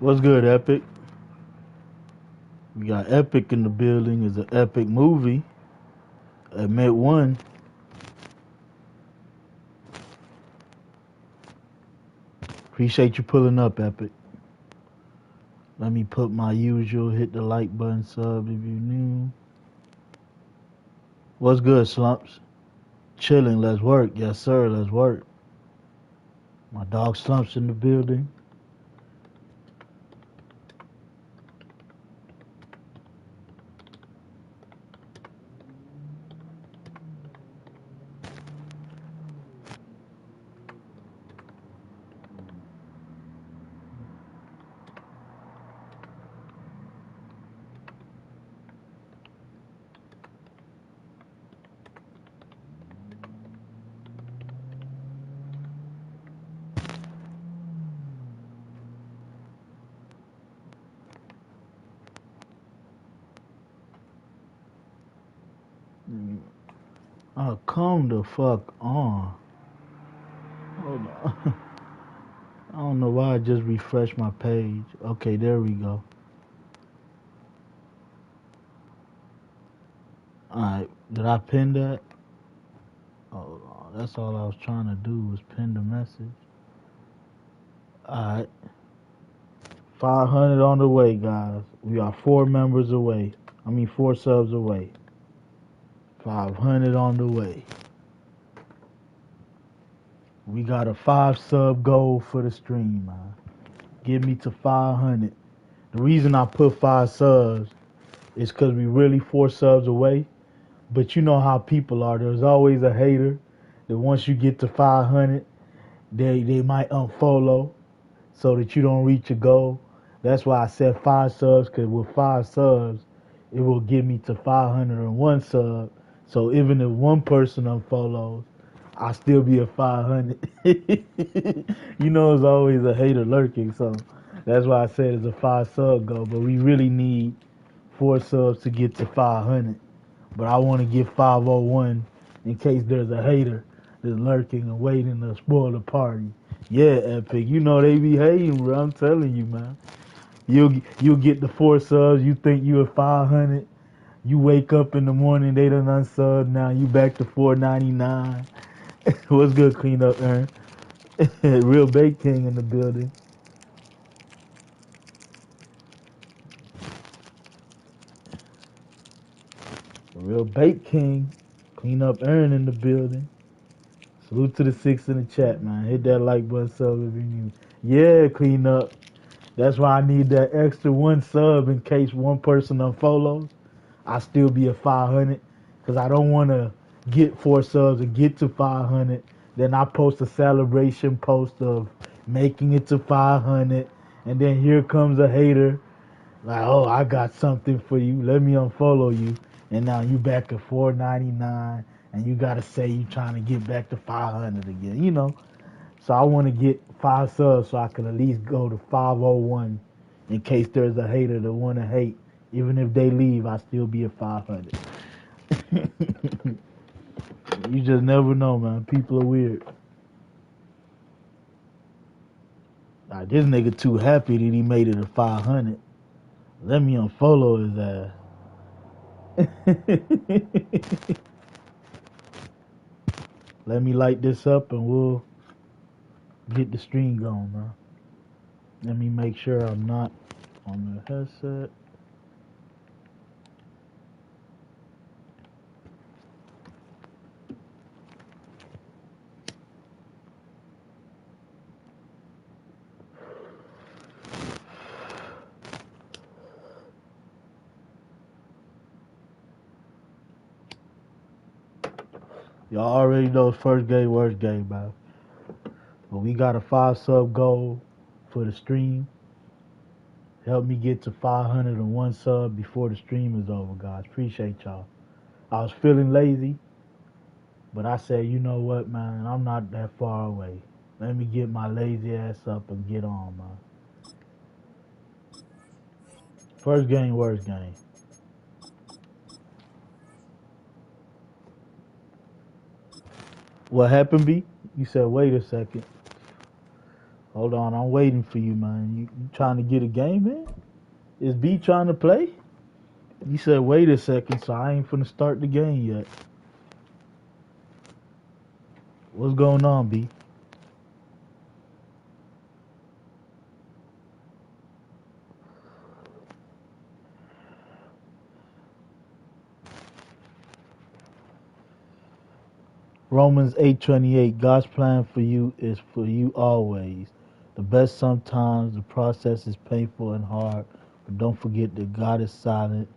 What's good, Epic? We got Epic in the building. It's an epic movie. Admit one. Appreciate you pulling up, Epic. Let me put my usual hit the like button, sub if you new. What's good, Slumps? Chilling, let's work. Yes, sir, let's work. My dog Slumps in the building. Oh, come the fuck on. Hold on. I don't know why I just refreshed my page. Okay, there we go. Alright, did I pin that? Oh, that's all I was trying to do was pin the message. Alright. 500 on the way, guys. We are 4 members away. I mean, 4 subs away. 500 on the way. We got a 5 sub goal for the stream, man. Get me to 500. The reason I put 5 subs is because we really 4 subs away. But you know how people are. There's always a hater that once you get to 500, they might unfollow so that you don't reach your goal. That's why I said 5 subs, because with 5 subs, it will get me to 501 sub. So even if one person unfollows, I'll still be at 500. You know, there's always a hater lurking. So that's why I said it's a 5 sub goal. But we really need 4 subs to get to 500. But I want to get 501 in case there's a hater that's lurking and waiting to spoil the party. Yeah, Epic. You know they be hating, bro. I'm telling you, man. You'll get the 4 subs. You think you at 500. You wake up in the morning, they done unsub. Now you back to 499. What's good, clean up, Aaron? Real Bake King in the building. Real Bake King. Clean up, Aaron in the building. Salute to the 6 in the chat, man. Hit that like button, sub if you new. Yeah, clean up. That's why I need that extra 1 sub in case one person unfollows. I still be at 500 because I don't want to get 4 subs and get to 500. Then I post a celebration post of making it to 500, and then here comes a hater like, oh, I got something for you. Let me unfollow you, and now you back at 499, and you gotta say you trying to get back to 500 again. You know. So I want to get 5 subs so I can at least go to 501 in case there's a hater that want to hate. Even if they leave, I still be at 500. You just never know, man. People are weird. Like, this nigga too happy that he made it to 500. Let me unfollow his ass. Let me light this up and we'll get the stream going, man. Let me make sure I'm not on the headset. Y'all already know first game, worst game, man. But we got a 5 sub goal for the stream. Help me get to 501 sub before the stream is over, guys. Appreciate y'all. I was feeling lazy, but I said, you know what, man? I'm not that far away. Let me get my lazy ass up and get on, man. First game, worst game. What happened, B? You said, wait a second. Hold on, I'm waiting for you, man. You trying to get a game in? Is B trying to play? You said wait a second, so I ain't finna start the game yet. What's going on, B? Romans 8:28. God's plan for you is for you always. The best sometimes the process is painful and hard, but don't forget that God is silent.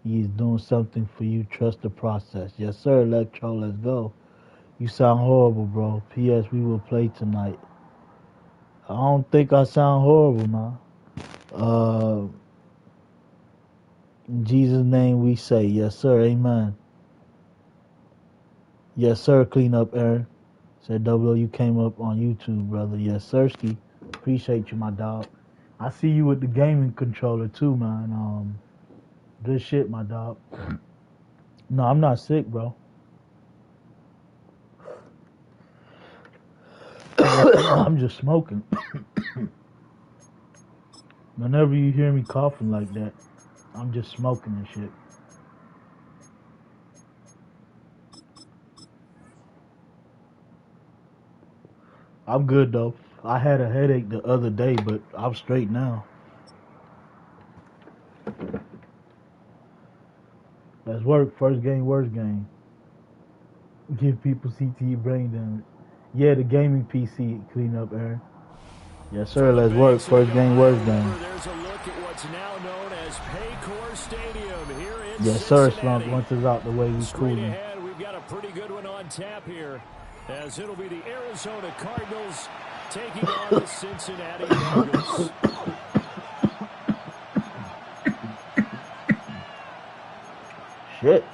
He is doing something for you. Trust the process. Yes, sir, Electro. Let's go. You sound horrible, bro. P.S. We will play tonight. I don't think I sound horrible, man. In Jesus' name we say, yes, sir. Amen. Yes, sir. Clean up, Aaron. Said Double, you came up on YouTube, brother. Yes, sirski. Appreciate you, my dog. I see you with the gaming controller too, man. Good shit, my dog. No, I'm not sick, bro. I'm just smoking. Whenever you hear me coughing like that, I'm just smoking and shit. I'm good though. I had a headache the other day, but I'm straight now. Let's work. First game, worst game. Give people CTE brain damage. Yeah, the gaming PC. Clean up, Aaron. Yes, sir. Let's work. First game, worst game. There's a look at what's now known as Paycor Stadium here in Yes, sir, Cincinnati. Slump. Once it's out the way, we Straight cooling. ahead, we've got a pretty good one on tap here, as it'll be the Arizona Cardinals taking on the Cincinnati Bengals. Shit.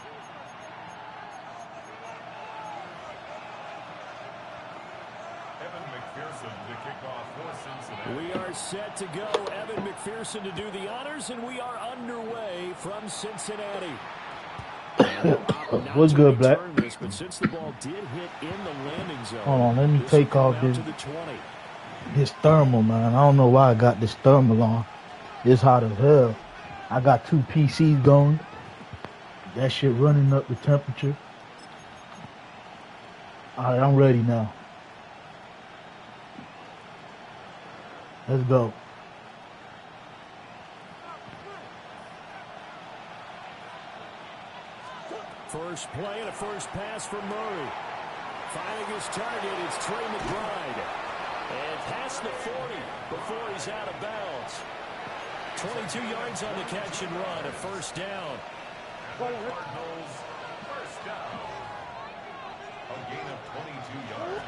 We are set to go. Evan McPherson to do the honors, and we are underway from Cincinnati. What's good, Black? This, but since the ball did hit in the landing zone, hold on, let me take off this thermal, man. I don't know why I got this thermal on. It's hot as hell. I got two PCs going. That shit running up the temperature. All right, I'm ready now. Let's go. First play and a first pass for Murray. Finding his target, it's Trey McBride. And past the 40 before he's out of bounds. 22 yards on the catch and run, a first down. Cardinals, first down. A gain of 22 yards.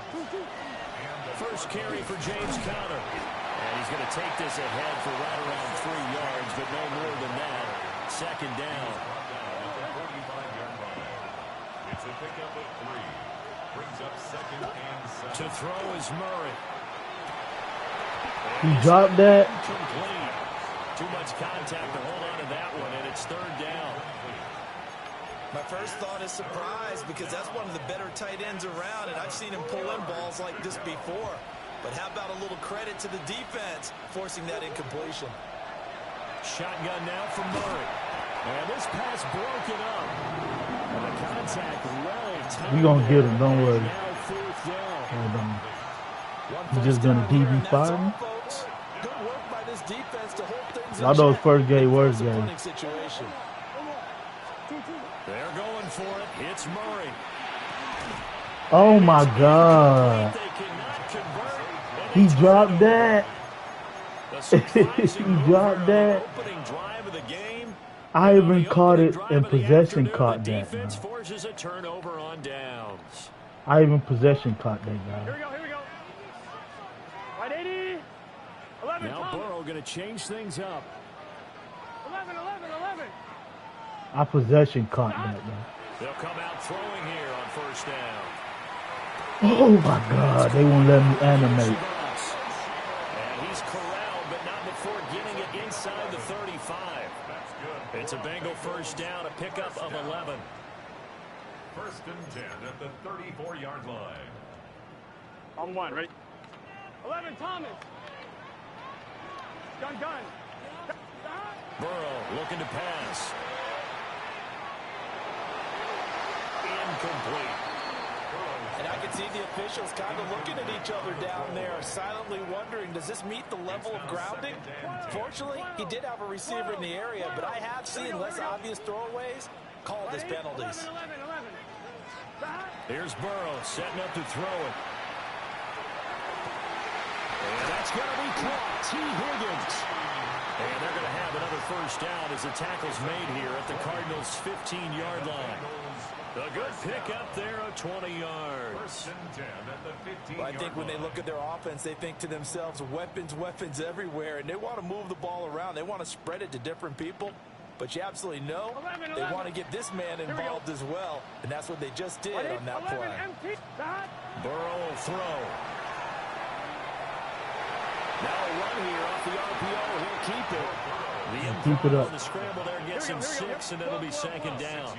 First carry for James Conner. And he's going to take this ahead for right around 3 yards, but no more than that. Second down. It's a pickup of 3. Brings up second and 7. To throw is Murray. He dropped that. Complete. Too much contact to hold on to that one, and it's third down. My first thought is surprise, because that's one of the better tight ends around, and I've seen him pull in balls like this before. But how about a little credit to the defense forcing that incompletion? Shotgun now from Murray. And this pass broken up. And the contact well timed. We gonna get him, don't worry. Now fourth down. Hold on. He's just gonna DB5 me? Good work by this defense to hold things in Y'all know it's check. first game, worst game. Punting situation. They're going for it. It's Murray. Oh my God. They cannot convert. He dropped that. The surprising He move dropped here on that. the opening drive of the game. I even On the caught opening it drive in of the possession, afternoon, caught the that. defense Man. forces a turnover on downs. I even possession caught that Here guy. we go, here we go. Right, 80. 11, Now Tom. Burrow going to change things up. 11, 11, 11. I possession caught that guy. They'll come out throwing here on first down. Oh my God, they won't let me animate. And he's corralled, but not before getting it inside the 35. That's good. It's a Bengal first down, a pickup of 11. First and 10 at the 34-yard line. On one, ready? 11, Thomas. Gun. Burrow looking to pass. Incomplete. And I can see the officials kind of looking at each other down there, silently wondering, does this meet the level of grounding? Fortunately, he did have a receiver in the area, but I have seen less obvious throwaways called as penalties. 11. Here's Burrow setting up to throw it. And that's going to be caught. T. Higgins. And they're going to have another first down as the tackle's made here at the Cardinals' 15-yard line. A good pick up there of 20 yards. Well, I think when they look at their offense, they think to themselves, weapons everywhere, and they want to move the ball around. They want to spread it to different people. But you absolutely know they want to get this man involved as well, and that's what they just did on that play. Burrow will throw. Now a run here off the RPO. He'll keep it. The Keep it up. on the scramble there gets him 6, and it'll be second down.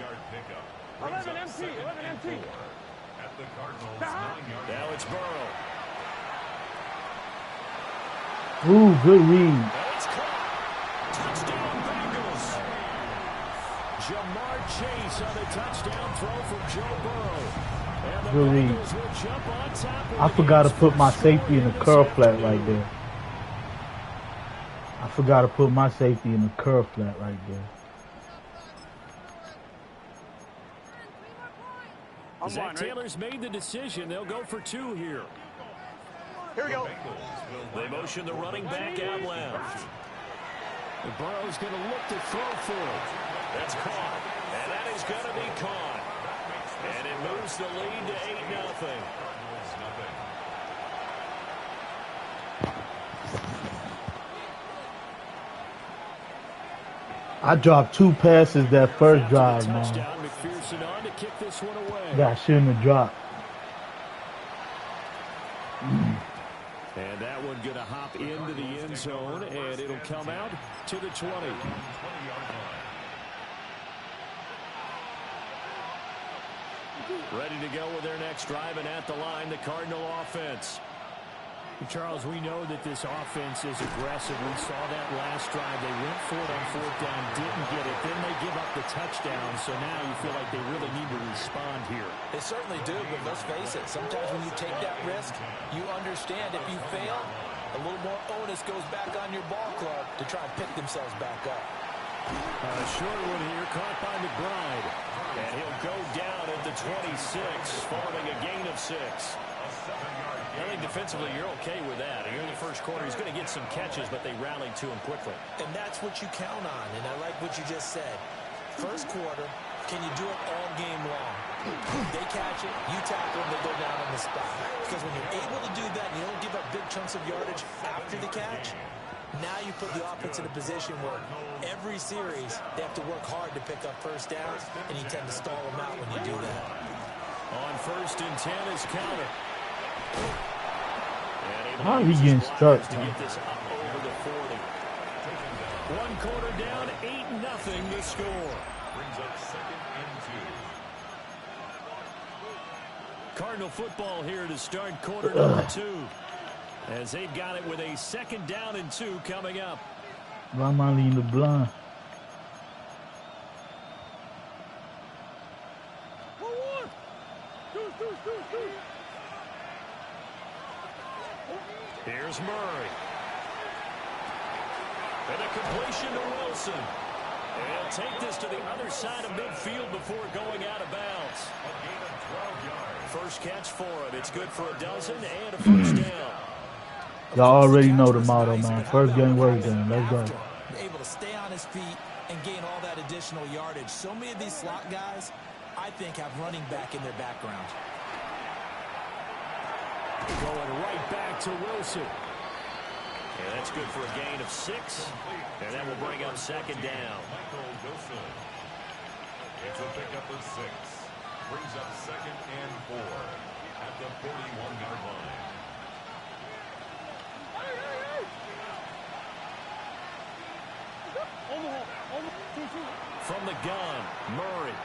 11 MT. Now it's Burrow. Ooh, good read. It's caught. Touchdown Bengals. Jamar Chase on the touchdown throw from Joe Burrow. And the Good read. Bengals will jump on top. I forgot to put my safety in the curl flat right there. I forgot to put my safety in the curl flat right there. Zach Taylor's made the decision. They'll go for 2 here. Here we go. They motion the running back out left. And Burrow's going to look to throw for it. That's caught. And that is going to be caught. And it moves the lead to 8-0. I dropped 2 passes that first drive, man. Touchdown, McPherson on to kick this one away. That I shouldn't have dropped. And that one going to hop into the end zone, and it'll come out to the 20. Ready to go with their next drive, and at the line, the Cardinal offense. Charles, we know that this offense is aggressive. We saw that last drive. They went for it on 4th down, didn't get it. Then they give up the touchdown, so now you feel like they really need to respond here. They certainly do, but let's face it, sometimes when you take that risk, you understand if you fail, a little more onus goes back on your ball club to try and pick themselves back up. A short one here, caught by McBride. And he'll go down at the 26, following a gain of 6. I think defensively you're okay with that. Here in the first quarter, he's going to get some catches, but they rallied to him quickly. And that's what you count on, and I like what you just said. First quarter, can you do it all game long? They catch it, you tackle them, they go down on the spot. Because when you're able to do that and you don't give up big chunks of yardage after the catch, now you put the offense in a position where every series they have to work hard to pick up first downs, and you tend to stall them out when you do that. On 1st and 10 is counter. How are he getting stuck? To get this up over the 40. 1 quarter down, 8-0 to score. Brings up 2nd and 2. Cardinal football here to start quarter number 2. As they've got it with a 2nd down and 2 coming up. Ramali in the blind. Here's Murray. And a completion to Wilson. And he'll take this to the other side of midfield before going out of bounds. A gain of 12 yards. First catch for him. It's good for a dozen and a first down. Y'all already know the motto, man. First game, worst game. Let's go. Able to stay on his feet and gain all that additional yardage. So many of these slot guys, I think, have running back in their background. Going right back to Wilson. And that's good for a gain of 6. And that will bring up 2nd down. Michael Wilson. It's a pickup of 6. Brings up 2nd and 4 at the 41-yard line. From the gun, Murray.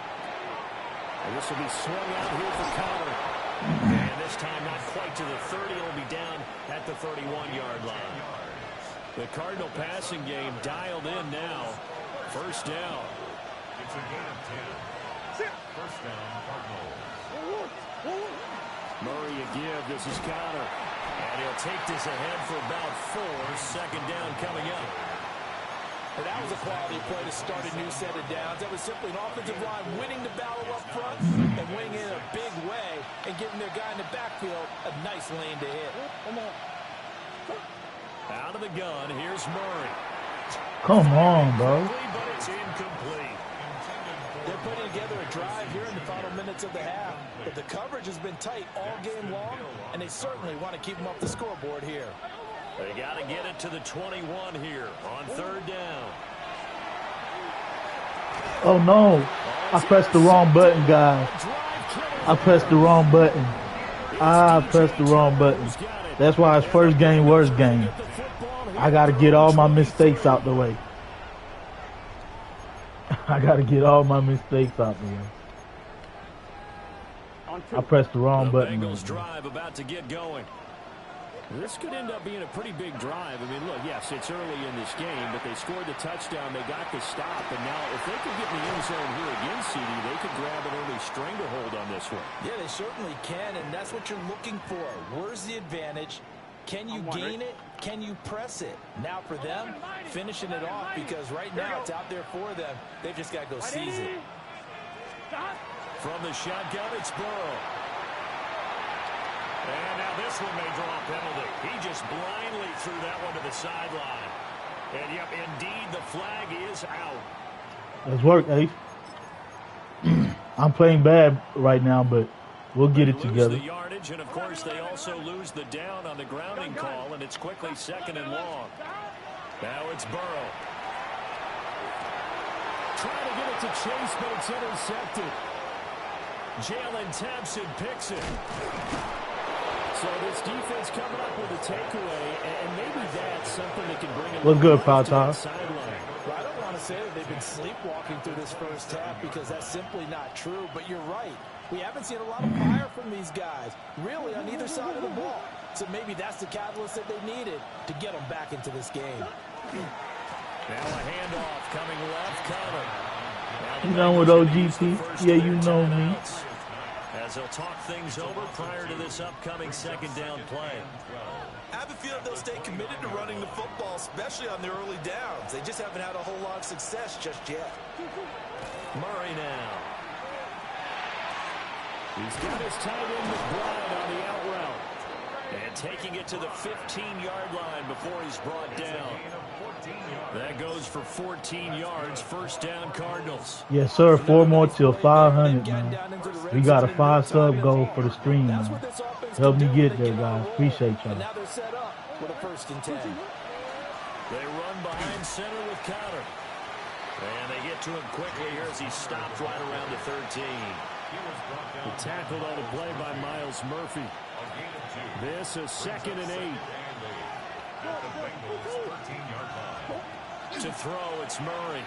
And this will be swung out here for counter. And this time not quite to the 30. It'll be down at the 31-yard line. The Cardinal passing game dialed in now. First down. It's a gain of 10. First down, Cardinals. Murray a give. This is Connor. And he'll take this ahead for about 4. Second down coming up. And that was a quality play to start a new set of downs. That was simply an offensive line winning the battle up front and winning it in a big way and giving their guy in the backfield a nice lane to hit. Out of the gun, here's Murray. Come on, bro. But it's incomplete. They're putting together a drive here in the final minutes of the half. But the coverage has been tight all game long, and they certainly want to keep them off the scoreboard here. They got to get it to the 21 here on third down. Oh, no. I pressed the wrong button, guys. I pressed the wrong button. I pressed the wrong button. That's why it's first game, worst game. I got to get all my mistakes out the way. I got to get all my mistakes out the way. I pressed the wrong button. Bengals drive about to get going. This could end up being a pretty big drive. I mean, look, yes, it's early in this game, but they scored the touchdown. They got the stop. And now if they could get in the end zone here again, CD, they could grab an early stranglehold on this one. Yeah, they certainly can, and that's what you're looking for. Where's the advantage? Can you gain it? Can you press it? Now for them, finishing it off, because right now it's out there for them. They've just got to go seize it. From the shotgun, it's Burrow. And now this one may draw a penalty. He just blindly threw that one to the sideline. And, yep, indeed, the flag is out. Let's work, Ace. I'm playing bad right now, but we'll get it together. The yardage, and, of course, they also lose the down on the grounding call, and it's quickly second and long. Now it's Burrow. Trying to get it to Chase, but it's intercepted. Jalen Thompson picks it. So this defense coming up with a takeaway, and maybe that's something that can bring a What's good, Pal Tom? Well, I don't want to say that they've been sleepwalking through this first half because that's simply not true, but you're right. We haven't seen a lot of fire from these guys, really, on either side of the ball. So maybe that's the catalyst that they needed to get them back into this game. Now a handoff coming left, Connor. You know with OGT? Yeah, you know me. As they'll talk things over prior to this upcoming second down play. I have a feeling they'll stay committed to running the football, especially on their early downs. They just haven't had a whole lot of success just yet. Murray now. He's got his tight end McBride on the out route. And taking it to the 15-yard line before he's brought down. That goes for 14 yards. First down, Cardinals. Yes, sir. 4 more till 500, man. We got a 5-sub goal for the stream, man. Help me get there, guys. Appreciate y'all. Now they're set up with a 1st and 10. They run behind center with Connor. And they get to him quickly here as he stopped right around the 13. The tackled on the play by Miles Murphy. This is 2nd and 8. To throw, it's Murray.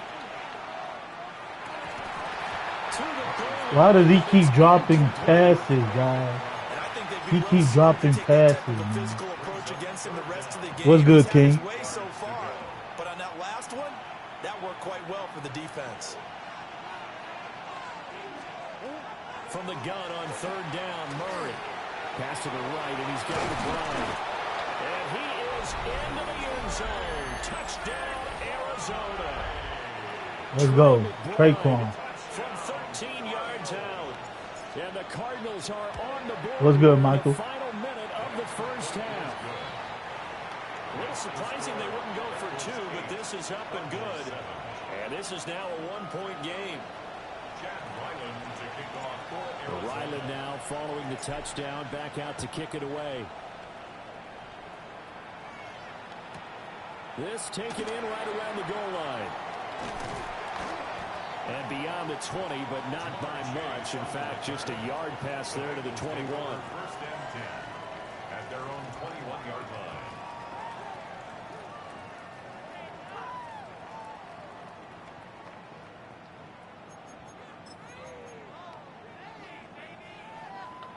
Why does he keep dropping passes, guys? He keeps dropping passes, man. What's good, King? But on that last one, that worked quite well for the defense. From the gun on 3rd down, Murray. Pass to the right, and he's got the ground. And he is into the end zone. Touchdown, Arizona. Let's go. Traquan. From 13 yards out. And the Cardinals are on the board. What's good, Michael? In the final minute of the first half. A little surprising they wouldn't go for 2, but this is up and good. And this is now a 1-point game. Ryland now following the touchdown, back out to kick it away. This taken in right around the goal line. And beyond the 20, but not by much. In fact, just a yard pass there to the 21. 1st and 10 at their own 21-yard line.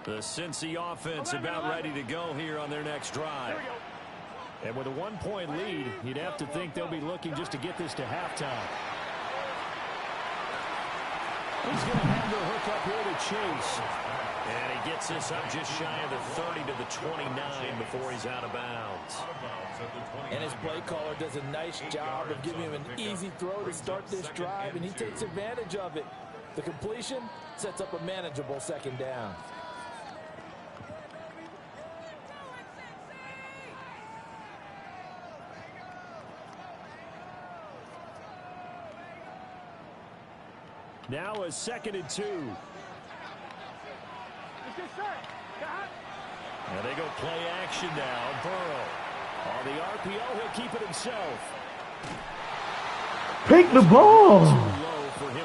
The Cincy offense about ready to go here on their next drive. And with a 1-point lead, you'd have to think they'll be looking just to get this to halftime. He's going to have the hook up here to Chase. And he gets this up just shy of the 30 to the 29 before he's out of bounds. And his play caller does a nice job of giving him an easy throw to start this drive, and he takes advantage of it. The completion sets up a manageable second down. Now a 2nd and 2. And they go play action now. Burrow. On the RPO, he'll keep it himself. Pick the ball.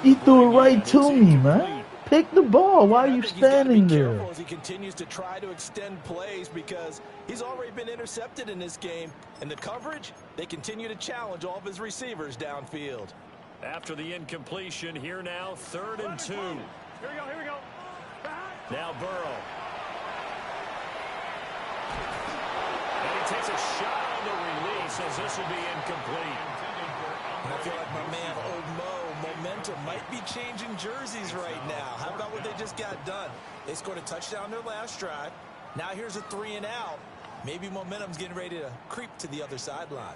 He threw it right to me, man. Pick the ball. Why are you standing there? As he continues to try to extend plays because he's already been intercepted in this game. And the coverage, they continue to challenge all of his receivers downfield. After the incompletion, here now, 3rd and 2. Here we go. Now Burrow. And he takes a shot on the release as this will be incomplete. And I feel like my man, Old Mo, momentum might be changing jerseys right now. How about what they just got done? They scored a touchdown their last drive. Now here's a 3 and out. Maybe momentum's getting ready to creep to the other sideline.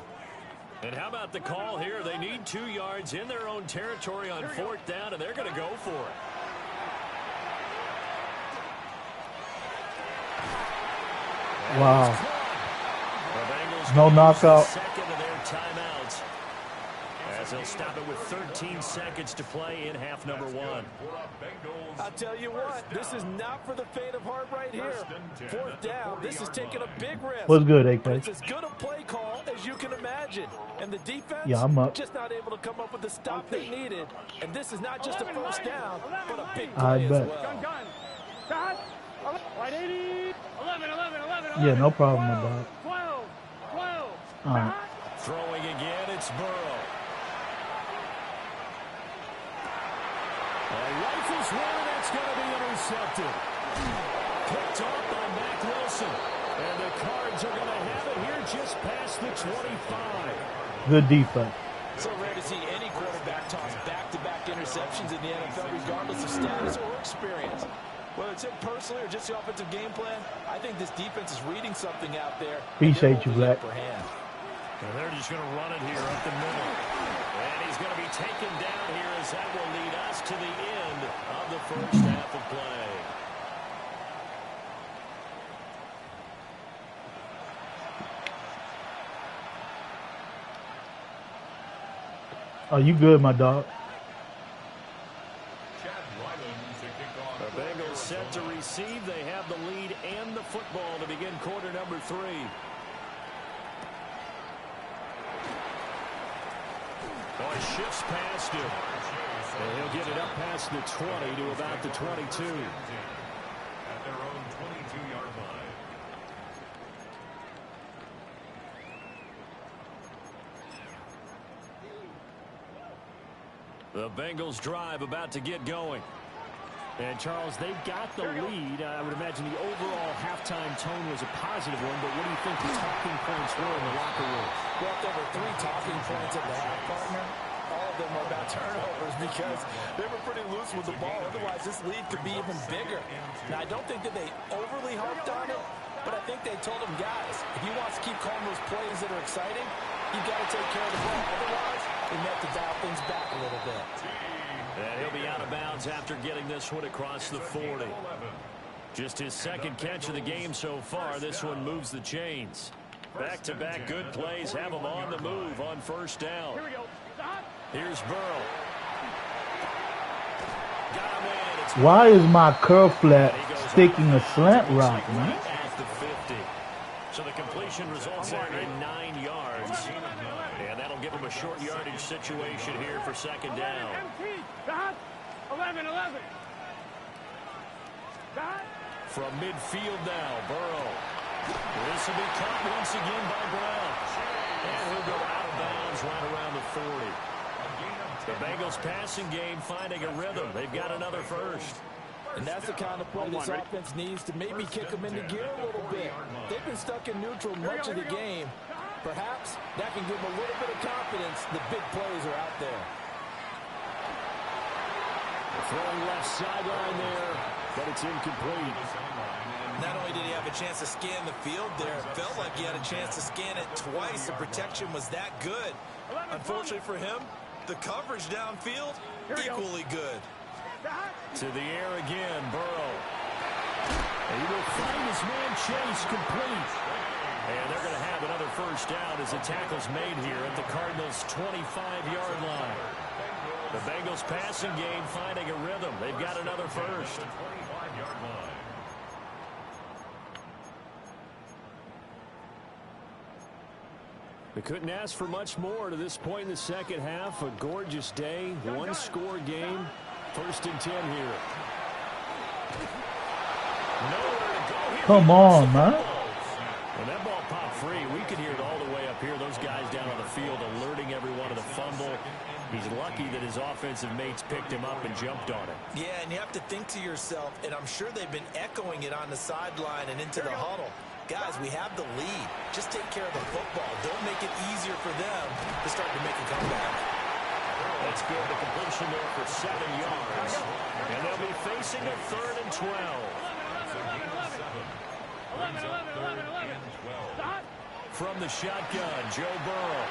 And how about the call here? They need 2 yards in their own territory on 4th down, and they're going to go for it. Wow. No knockout. Second of their timeouts. As they'll stop it with 13 seconds to play in half number 1. I'll tell you what, this is not for the faint of heart right here. 4th down, this is taking a big risk. What's good, AK? It's as good a play call as you can imagine. And the defense, I'm up. just not able to come up with the stop they needed. And this is not just a first down, but a big I play bet. as well. Gun. 180. 11. Yeah, no problem, my dog. 12. All right. Throwing again, it's Burrow. A rifles one, and that's going to be intercepted. Picked off by Mac Wilson. And the Cards are going to have it here just past the 25. Good defense. So rare to see any quarterback toss back-to-back interceptions in the NFL, regardless of status or experience. Whether it's him personally or just the offensive game plan, I think this defense is reading something out there. Appreciate you, Black. And they're just going to run it here up the middle. And he's going to be taken down here as that will lead us to the end of the first half of play. Oh, you good, my dog? The Bengals set to receive. They have the lead and the football to begin quarter number 3. Oh, he shifts past him. And he'll get it up past the 20 to about the 22. At their own 22-yard line. The Bengals drive about to get going. And, Charles, they've got the lead. I would imagine the overall halftime tone was a positive one, but what do you think the talking points were in the locker room? Well, there were 3 talking points at the half, partner. All of them were about turnovers because they were pretty loose with the ball. Otherwise, this lead could be even bigger. Now, I don't think that they overly harped on it, but I think they told them, guys, if you want to keep calling those plays that are exciting, you've got to take care of the ball. Otherwise, they have to dial things back a little bit. And he'll be out of bounds after getting this one across the 40. Just his 2nd catch of the game so far. This one moves the chains. Back-to-back good plays have him on the move on 1st down. Here we go. Here's Burrow. Got him in. It's Why is my curl flat sticking a slant route, man? at the 50. So the completion results there in 9 yards. And that'll give him a short yardage situation here for 2nd down. 11. From midfield now, Burrow. This will be caught once again by Brown. And he'll go out of bounds right around the 40. The Bengals passing game finding a rhythm. They've got another first. And that's the kind of play this offense needs to maybe kick them into gear a little bit. They've been stuck in neutral much of the game. Perhaps that can give him a little bit of confidence. The big plays are out there. Throwing left sideline there, but it's incomplete. Not only did he have a chance to scan the field there, it felt like he had a chance to scan it twice. The protection was that good. Unfortunately for him, the coverage downfield, equally good. To the air again, Burrow. He will find his man Chase complete. And they're going to have another first down as the tackle's made here at the Cardinals' 25-yard line. The Bengals passing game finding a rhythm. They've got another first. They couldn't ask for much more to this point in the second half. A gorgeous day, one-score game. 1st and 10 here. Nowhere to go here. Come on, man. When that ball popped free, we could hear it all the way up here. Those guys down on the field alerting everyone of the fumble. He's lucky that his offensive mates picked him up and jumped on it. Yeah, and you have to think to yourself, and I'm sure they've been echoing it on the sideline and into the huddle. Guys, we have the lead. Just take care of the football. Don't make it easier for them to start to make a comeback. That's good. The completion there for 7 yards. And they'll be facing a 3rd and 12. 11. Stop. From the shotgun, Joe Burrow.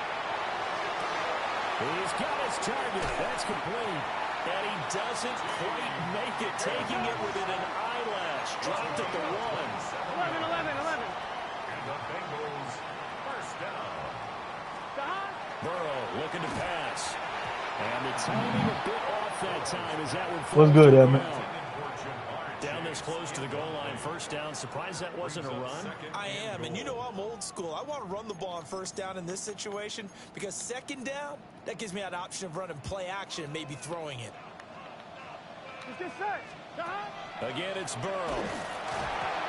He's got his target. That's complete. And he doesn't quite make it, taking it within an eyelash. Dropped at the 1. 11. And the Bengals first down. Stop. Burrow looking to pass. And the timing a bit off that time as that one What's good, Emmett? Down this close to the goal line, first down. Surprised that wasn't a run. I am, and you know I'm old school. I want to run the ball on first down in this situation because second down, that gives me an option of running play action and maybe throwing it. Just get set. Stop. Again, it's Burrow.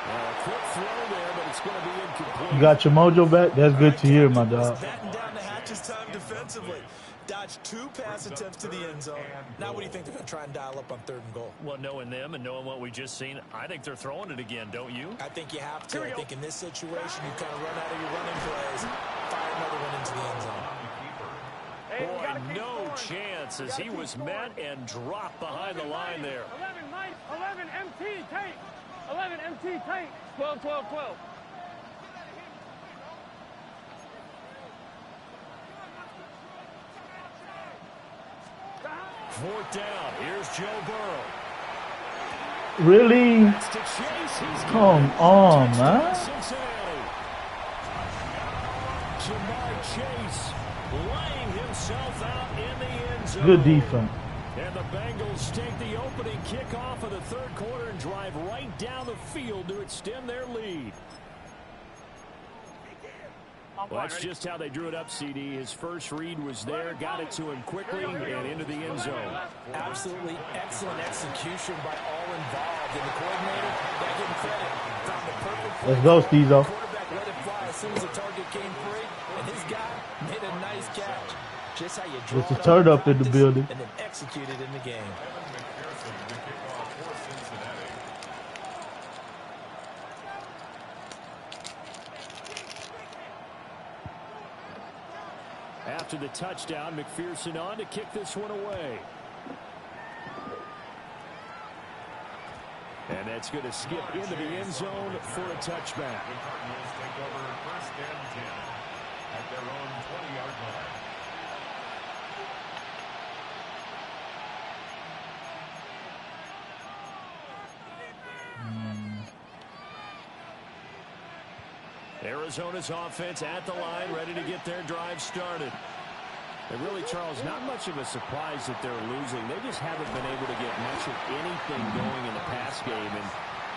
A quick throw there, but it's going to be incomplete. You got your mojo back? That's good to hear, my dog. Batten down the hatches time defensively. Dodged 2 pass attempts to the end zone. Now what do you think they're going to try and dial up on 3rd and goal? Well, knowing them and knowing what we just seen, I think they're throwing it again, don't you? I think you have to. I think in this situation, you kind of run out of your running plays, fire another one into the end zone. Hey, we gotta Boy, keep no scoring. chance as he was met and dropped behind the line there. 11 MT tank. 11 MT tank. 12. 4th down. Here's Joe Burrow. Really? It's to Chase. He's Come on, touchdown, man. Cincinnati. Jamar Chase laying himself out in the end zone. Good defense. And the Bengals take the opening kickoff of the 3rd quarter and drive right down the field to extend their lead. Well, that's just how they drew it up, CD. His first read was there, got it to him quickly, and into the end zone. Absolutely excellent execution by all involved. And the coordinator, got him credit. Found the perfect play. Let's go, Stezo. Quarterback let it fly as soon as the target came free, and his guy made a nice catch. Just how you draw It's a it turd up in the practice building. and then execute it in the game. After the touchdown, McPherson on to kick this one away. And that's going to skip into the end zone for a touchback. The Cardinals take over 1st and 10 at their own 20-yard line. Arizona's offense at the line, ready to get their drive started. And really, Charles, not much of a surprise that they're losing. They just haven't been able to get much of anything going in the pass game. And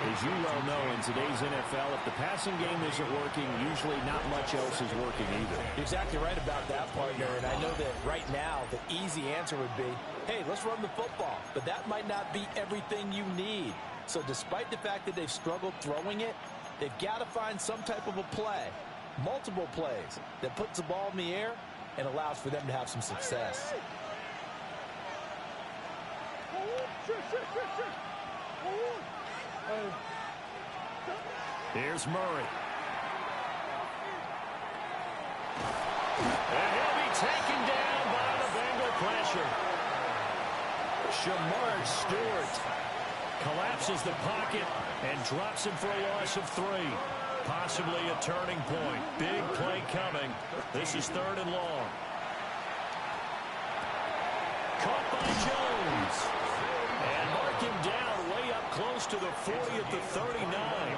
as you well know, in today's NFL, if the passing game isn't working, usually not much else is working either. You're exactly right about that, partner. And I know that right now, the easy answer would be, hey, let's run the football. But that might not be everything you need. So despite the fact that they've struggled throwing it, they've got to find some type of a play, multiple plays, that puts the ball in the air and allows for them to have some success. Here's Murray. And he'll be taken down by the Bengal pressure. Shamar Stewart collapses the pocket and drops him for a loss of 3. Possibly a turning point. Big play coming. This is 3rd and long. Caught by Jones. And mark him down way up close to the 40 at the 39.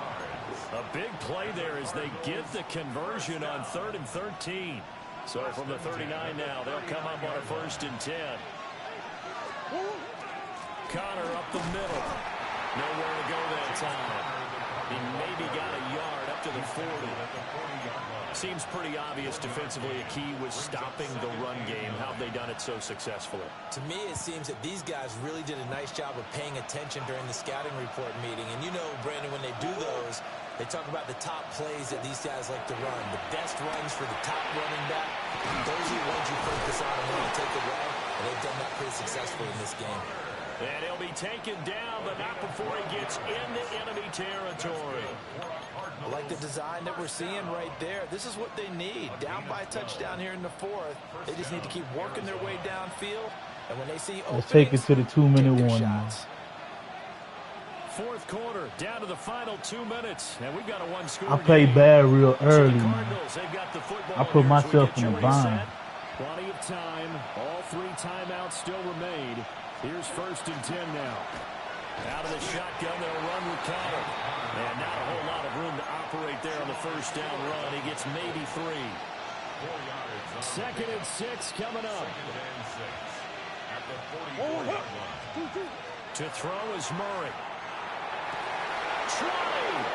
A big play there as they get the conversion on 3rd and 13. So from the 39 now, they'll come up on a 1st and 10. Connor up the middle. Nowhere to go that time. He maybe got a yard up to the 40. Seems pretty obvious defensively a key was stopping the run game. How have they done it so successfully? To me, it seems that these guys really did a nice job of paying attention during the scouting report meeting. And you know, Brandon, when they do those, they talk about the top plays that these guys like to run. The best runs for the top running back. Those are the ones you focus on and want to take away. And they've done that pretty successfully in this game. And he'll be taken down, but not before he gets into enemy territory. I like the design that we're seeing right there. This is what they need. Down by a touchdown here in the 4th. They just need to keep working their way downfield. And when they see openings, let's take it to the 2-minute warning. Shots. 4th quarter, down to the final 2 minutes. And we've got a one-score I played bad real early. So Cardinals, they've got the football. I put myself in a bind. Plenty of time. All 3 timeouts still remain. Here's 1st and 10 now. Out of the shotgun, they'll run with Connor. And not a whole lot of room to operate there on the 1st down run. He gets maybe 3. 2nd and 6 coming up. To throw is Murray. Try.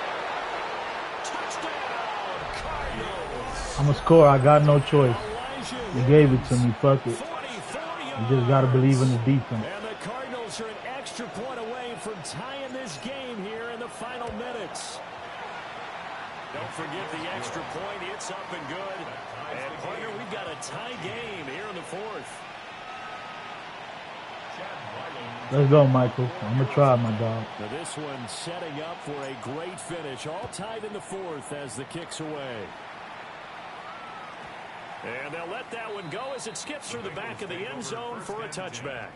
Touchdown, Cardinals. I'm a scorer. I got no choice. You gave it to me. Fuck it. You just got to believe in the defense. And the Cardinals are an extra point away from tying this game here in the final minutes. Don't forget the extra point. It's up and good. And, partner, we've got a tie game here in the 4th. Let's go, Michael. I'm going to try, my dog. Now this one setting up for a great finish. All tied in the 4th as the kick's away. And they'll let that one go as it skips through the back of the end zone for a touchback.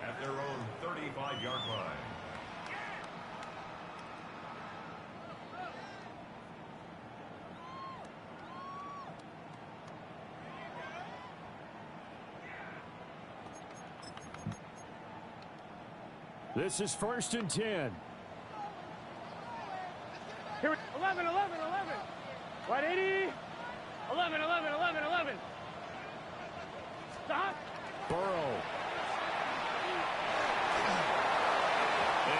At their own 35-yard line. This is 1st and 10. Here, 11, 11, 11. Right, 80. 11, 11, 11, 11. Stop. Burrow.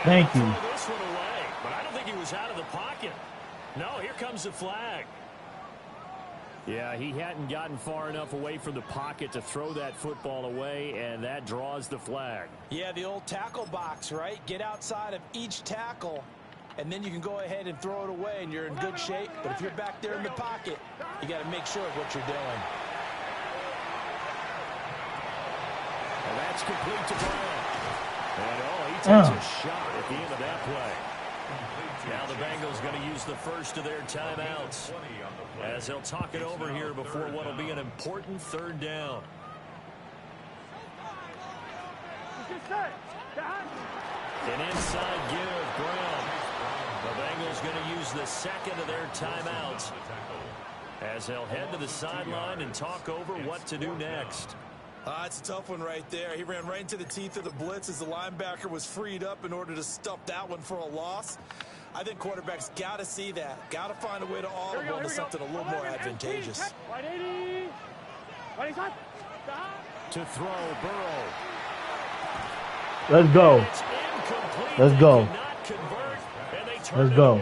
Thank you. Throw this one away, but I don't think he was out of the pocket. No, here comes the flag. Yeah, he hadn't gotten far enough away from the pocket to throw that football away, and that draws the flag. Yeah, the old tackle box, right? Get outside of each tackle, and then you can go ahead and throw it away, and you're in good shape. But if you're back there in the pocket, you got to make sure of what you're doing. And that's complete to Brown. And, he takes a shot at the end of that play. Now the Bengals going to use the first of their timeouts as they'll talk it over here before what will be an important 3rd down. An inside give, Brown. The Bengals going to use the 2nd of their timeouts as they'll head to the sideline and talk over what to do next. It's a tough one right there. He ran right into the teeth of the blitz as the linebacker was freed up in order to stop that one for a loss. I think quarterbacks got to see that. Got to find a way to audible to something a little more advantageous. Right, 80. Right, stop. To throw, Burrow. Let's go. Let's go. Let's go.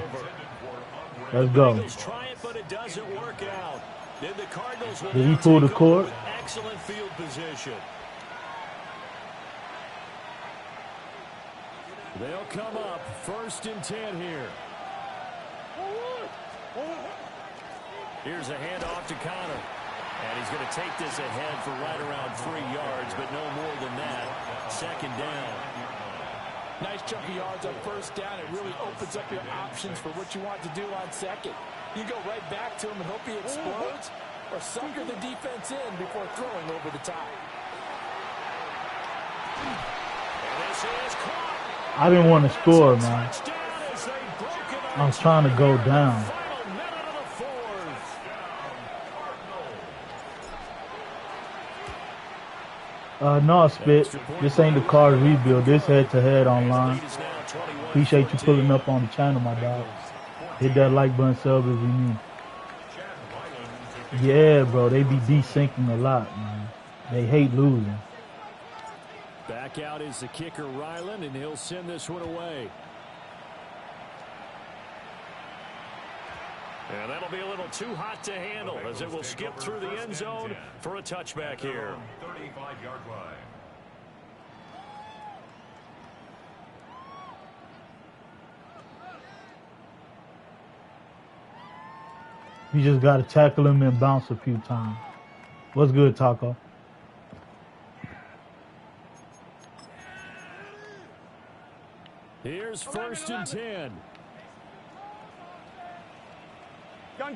Let's go. Try it, but it doesn't work out. Then the Cardinals will Did he pull the cord? Excellent field position. They'll come up 1st and 10 here. Here's a handoff to Connor. And he's going to take this ahead for right around 3 yards, but no more than that. 2nd down. Nice chunk of yards on 1st down. It really opens up your options for what you want to do on 2nd. You go right back to him and hope he explodes, or sucker the defense in before throwing over the top. And this is caught. I didn't want to score, man. Touchdown as they broke it I was trying to go here in the down. final minute of the fourth. No, Spit. This ain't the Cards rebuild. This head-to-head online. Appreciate you pulling up on the channel, my dog. Hit that like button, sub if you need. Yeah, bro. They be desyncing a lot, man. They hate losing. Back out is the kicker, Ryland, and he'll send this one away. And that'll be a little too hot to handle as it will skip through the end zone for a touchback here. 35-yard line. You just got to tackle him and bounce a few times. What's good, Taco? Here's 1st and 10.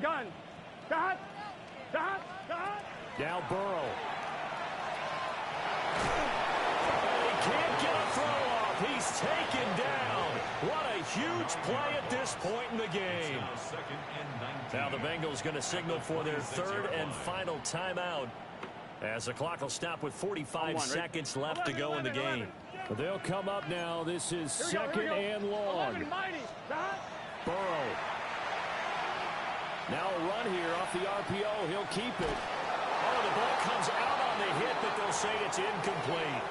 Gun. Dot. Now Burrow. And he can't get a throw off. He's taken down. What a huge play at this point in the game. Now the Bengals going to signal for their 3rd and final timeout as the clock will stop with 45 seconds left to go in the game. They'll come up now. This is 2nd and long. Burrow. Now a run here off the RPO. He'll keep it. Oh, the ball comes out on the hit, but they'll say it's incomplete.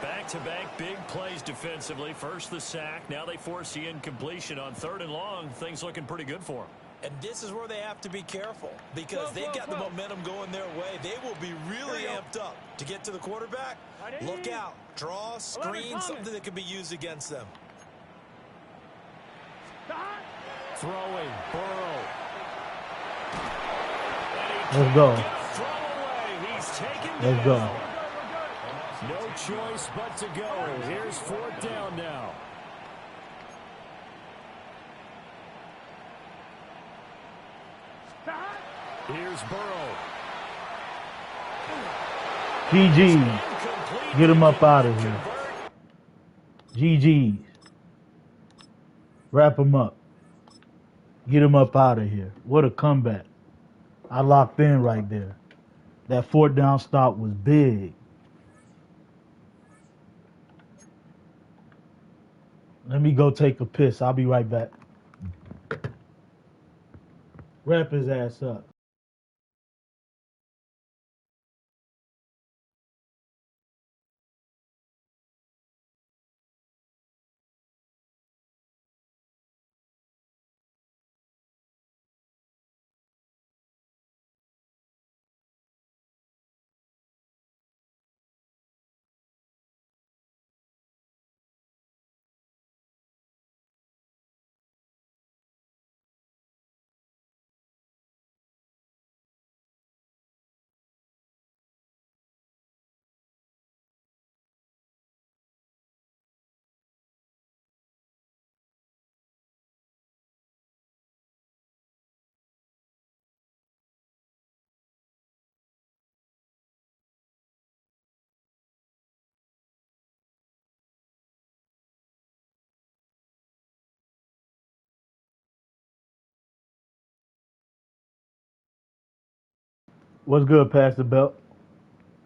Back-to-back big plays defensively. First the sack. Now they force the incompletion on 3rd and long. Things looking pretty good for them. And this is where they have to be careful because they've got the momentum going their way. They will be really amped up to get to the quarterback. Look out. Draw, screen, something that can be used against them. Throwing. Burrow. Let's go. Let's go. No choice but to go. Here's 4th down now. Here's Burrow. GG. Get him up out of here. GG. Wrap him up. Get him up out of here. What a comeback. I locked in right there. That 4th down stop was big. Let me go take a piss. I'll be right back. Wrap his ass up. What's good, Past the Belt?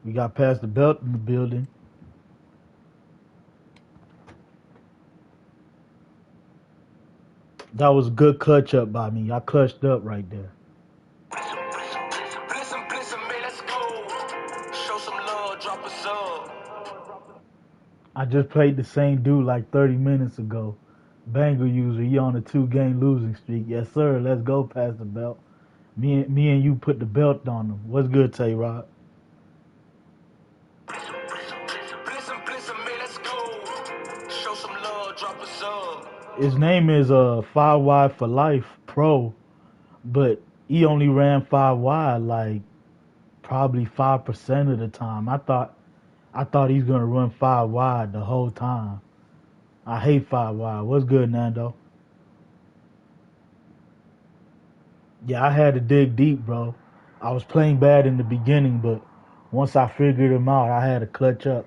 We got Past the Belt in the building. That was a good clutch up by me. I clutched up right there. I just played the same dude like 30 minutes ago. Banger user, he on a 2-game losing streak. Yes, sir. Let's go, Past the Belt. Me and you put the belt on him. What's good, Tay-Rod? His name is 5 Wide for Life Pro, but he only ran 5 wide like probably 5% of the time. I thought he's gonna run 5 wide the whole time. I hate 5 wide. What's good, Nando? Yeah, I had to dig deep, bro. I was playing bad in the beginning, but once I figured him out, I had to clutch up.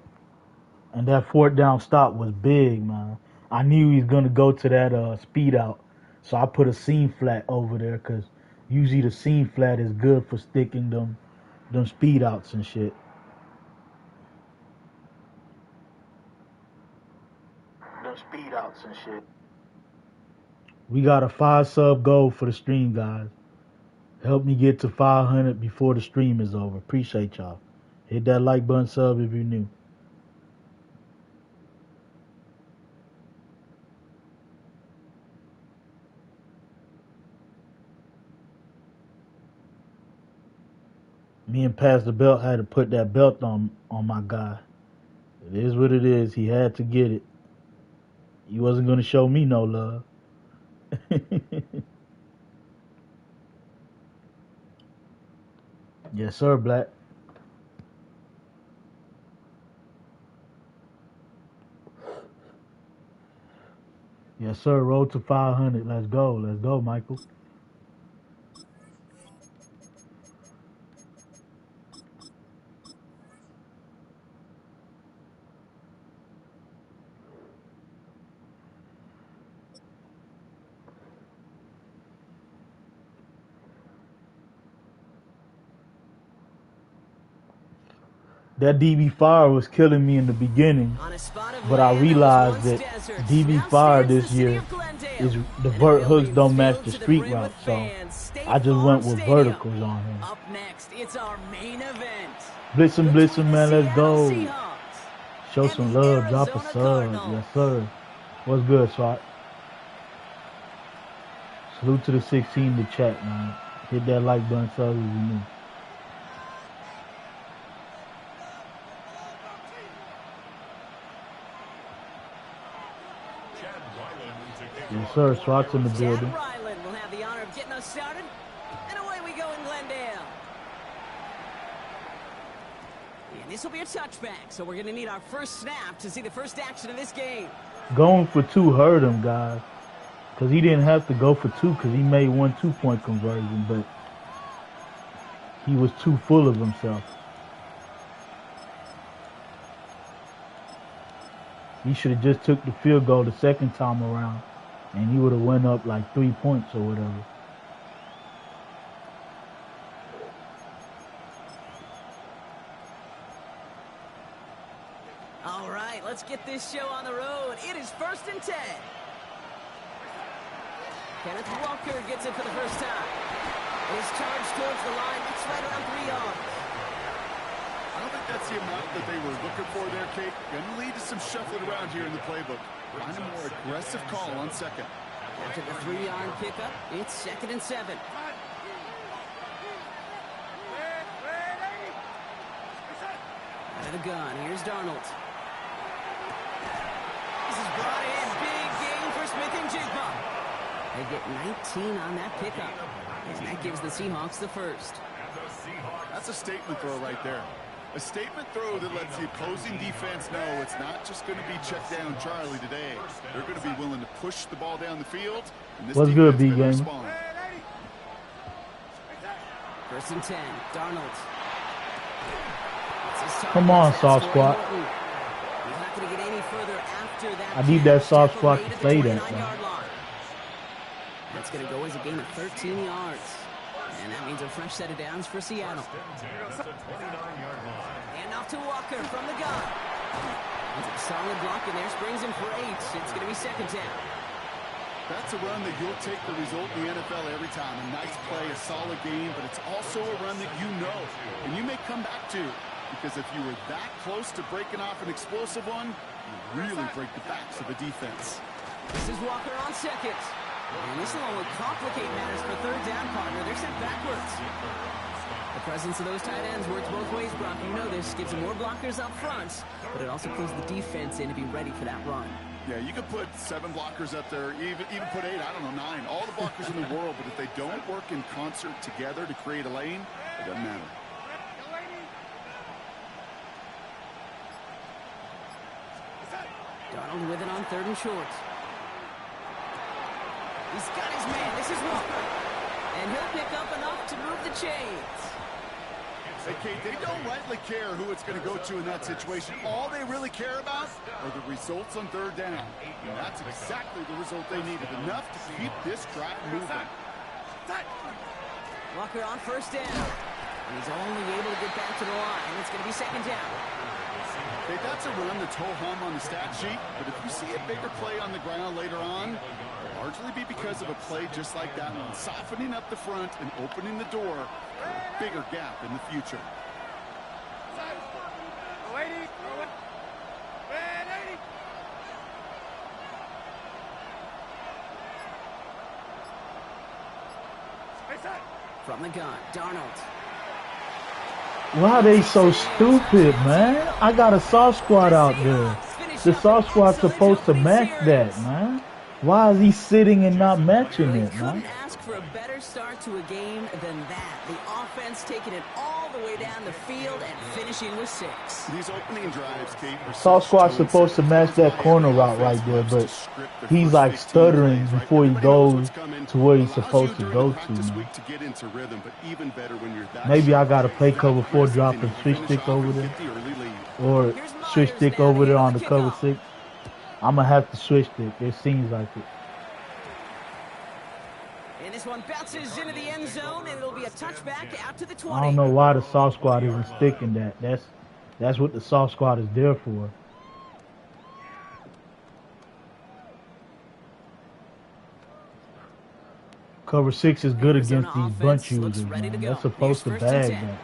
And that fourth down stop was big, man. I knew he was going to go to that speed out. So I put a seam flat over there because usually the seam flat is good for sticking them speed outs and shit. Them speed outs and shit. We got a 5-sub goal for the stream, guys. Help me get to 500 before the stream is over. Appreciate y'all. Hit that like button, sub if you're new. Me and Pastor Belt had to put that belt on my guy. It is what it is. He had to get it. He wasn't going to show me no love. Yes, sir, Black. Yes, sir. Road to 500. Let's go. Let's go, Michael. That DB Fire was killing me in the beginning, but I realized that DB Fire this year is the vert hooks don't match the street route, so I just went with verticals on him. Up next, it's our main event. Blitzing, man, let's go. Show some love, drop a sub. Yes, sir. What's good, Swat? Salute to the 16 to chat, man. Hit that like button, sub if you new. Yes, sir. Swat's in the building. Ryland will have the honor of getting us started. And away we go in Glendale. And this will be a touchback, so we're going to need our first snap to see the first action of this game. Going for two hurt him, guys. Because he didn't have to go for two because he made 1 2-point conversion, but he was too full of himself. He should have just took the field goal the second time around, and he would have went up like 3 points or whatever. All right, let's get this show on the road. It is 1st and 10. Kenneth Walker gets it for the first time. His charge towards the line. It's right around 3 yards. I don't think that's the amount that they were looking for there, Kate. Going to lead to some shuffling around here in the playbook. Find a more aggressive call on second. After the 3-yard pickup, it's 2nd and 7. Out of the gun, here's Darnold. This is brought in. Big game for Smith and Jigba. They get 19 on that pickup. And that gives the Seahawks the first. That's a statement throw right there. A statement throw that lets the opposing defense know it's not just going to be check down Charlie today. They're going to be willing to push the ball down the field. And this What's good, B game? 1st and 10. Darnold. Come on, soft squat. I need that soft squat to say that, man. That's going to go as a gain of 13 yards. And that means a fresh set of downs for Seattle. And off to Walker from the gun. It's a solid block in there. Springs him for 8. It's going to be 2nd down. That's a run that you'll take the result in the NFL every time. A nice play, a solid game, but it's also a run that you know and you may come back to. Because if you were that close to breaking off an explosive one, you really break the backs of the defense. This is Walker on 2nd. And this will complicate matters for 3rd down, partner. They're sent backwards. The presence of those tight ends works both ways, Brock. You know this. Gives them more blockers up front, but it also pulls the defense in to be ready for that run. Yeah, you could put 7 blockers up there, even put 8, I don't know, 9. All the blockers in the world, but if they don't work in concert together to create a lane, it doesn't matter. Darnold with it on 3rd and short. He's got his man. This is Walker. And he'll pick up enough to move the chains. Hey, Kate, they don't rightly care who it's going to go to in that situation. All they really care about are the results on third down. And that's exactly the result they needed. Enough to keep this drive moving. Walker on first down. And he's only able to get back to the line. It's going to be second down. Hey, that's a run that's ho-hum on the stat sheet, but if you see a bigger play on the ground later on, it'll largely be because of a play just like that one, softening up the front and opening the door for a bigger gap in the future. From the gun, Darnold. Why are they so stupid, man? I got a soft squad out there. The soft squad's supposed to match that, man. Why is he sitting and not matching it, man? Couldn't ask for a better start to a game than that. The offense taking it all the way down the field and finishing with 6. These opening drives, Kate, Soft squad's supposed to match that corner route right there, but he's like stuttering before he goes to where he's supposed to go to, man. Maybe I gotta play cover 4, drop a switch stick over there, or switch stick over there on the cover 6. I'm gonna have to switch stick. It seems like it. And this one bounces into the end zone, and it'll be a touchback out to the 20. I don't know why the soft squad isn't sticking that. That's what the soft squad is there for. Cover 6 is good against these bunch users, man. They're supposed to bag that, man.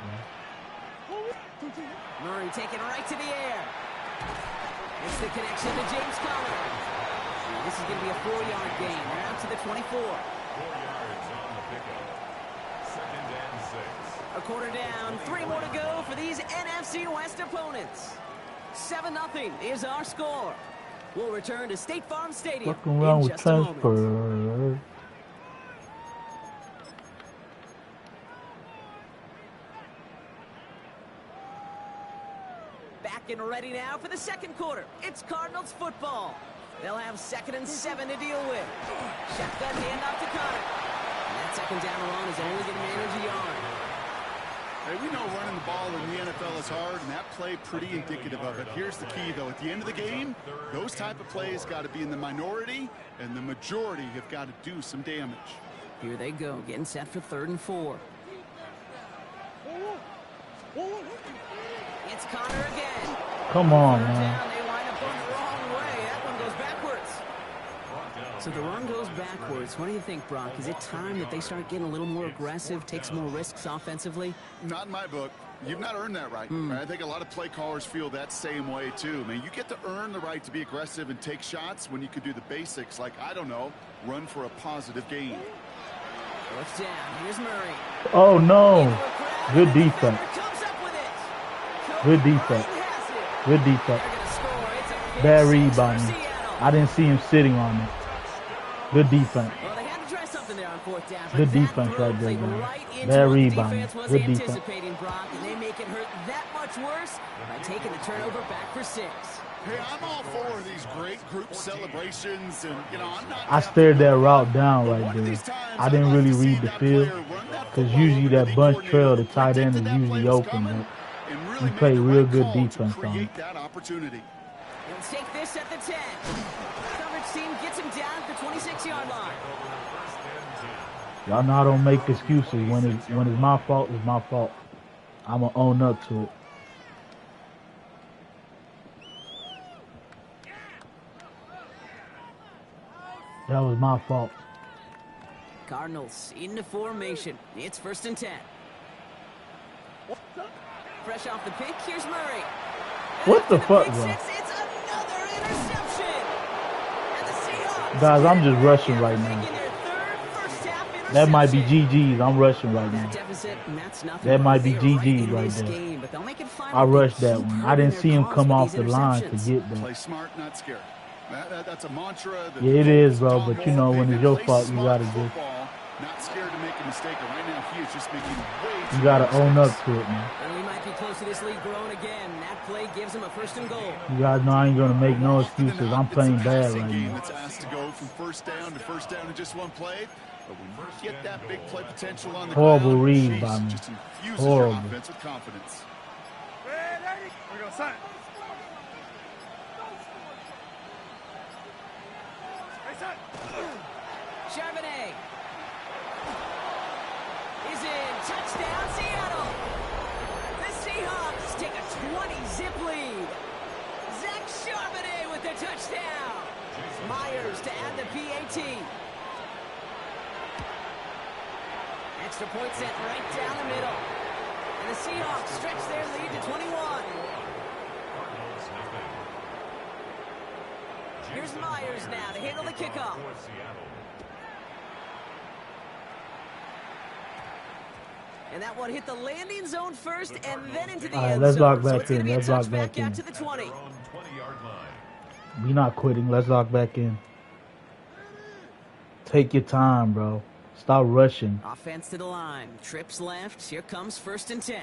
Murray taking right to the air. It's the connection to James Conner. This is going to be a 4-yard gain. They're out to the 24. 4 yards on the pickup. Second and 6. A quarter down. 3 more to go for these NFC West opponents. 7-0 is our score. We'll return to State Farm Stadium Fucking wrong in with just a moment. transfer. Back and ready now for the second quarter. It's Cardinals football. They'll have 2nd and 7 to deal with. Shotgun handoff to Conner. And that second down and long is only going to manage a yard. Hey, we know running the ball in the NFL is hard, and that play pretty indicative of it. Here's the key, though. At the end of the game, those type of plays got to be in the minority, and the majority have got to do some damage. Here they go, getting set for 3rd and 4. It's Conner again. Come on, Third man. down, they line up on the wrong way. That one goes backwards. So the run goes backwards. What do you think, Brock? Is it time that they start getting a little more aggressive, take some more risks offensively? Not in my book. You've not earned that right. I think a lot of play callers feel that same way, too. I mean, you get to earn the right to be aggressive and take shots when you could do the basics, like, I don't know, run for a positive gain. Fourth down. Here's Murray. Oh, no. Good defense. Good defense. Good defense. Bad read by me. I didn't see him sitting on it. Good defense. Well, they had to try something there on 4th down. Good defense right there, man. Bad read by me. Good defense. Brock, and they make it hurt that much worse by taking the turnover back for 6. Hey, I'm all for these great group celebrations, and, you know, I'm not... I stared that route down right there. I didn't really read the field, because usually that bunch trail, the tight end is usually open, but he played real good defense on it. He'll take this at the 10. Coverage team gets him down at the 26-yard line. Y'all know I don't make excuses. When it's my fault, it's my fault. I'm going to own up to it. That was my fault. Cardinals into formation. It's 1st and 10. Fresh off the pick, here's Murray. What the fuck, bro? It's another interception. And the Seahawks. Guys, I'm just rushing right now. That might be GG's. I'm rushing right now. That might be GG's right there. I rushed that one. I didn't see him come off the line to get that. Play smart, not scared. That's a mantra. Yeah, it is, bro. But you know, when it's your fault, you gotta do. Not scared to make a a mistake, and right now he is just making way too You gotta many own up mistakes. to it, man. And we might be close to this lead growing again. That play gives him a 1st and goal. You guys know I ain't gonna make no More often than excuses. not, I'm playing it's a bad passing right game now. that's asked to go from first down in just one play. But when you get that big play potential on the Horrible ground, read geez, by me. just infuses Horrible. your offense with confidence. Ready? We go, son. Hey, son. Charbonnet is in. Touchdown, Seattle. The Seahawks take a 20-zip lead. Zach Charbonnet with the touchdown. Myers to add the PAT. Extra point sent right down the middle. And the Seahawks stretch their lead to 21. Here's Myers now to handle the kickoff. And that one hit the landing zone first and then into the All right, end let's zone. lock So back it's going in. to be a Let's lock touchback back in. out to the 20. Their own 20-yard line. We not quitting. Let's lock back in. Take your time, bro. Stop rushing. Offense to the line. Trips left. Here comes 1st and 10.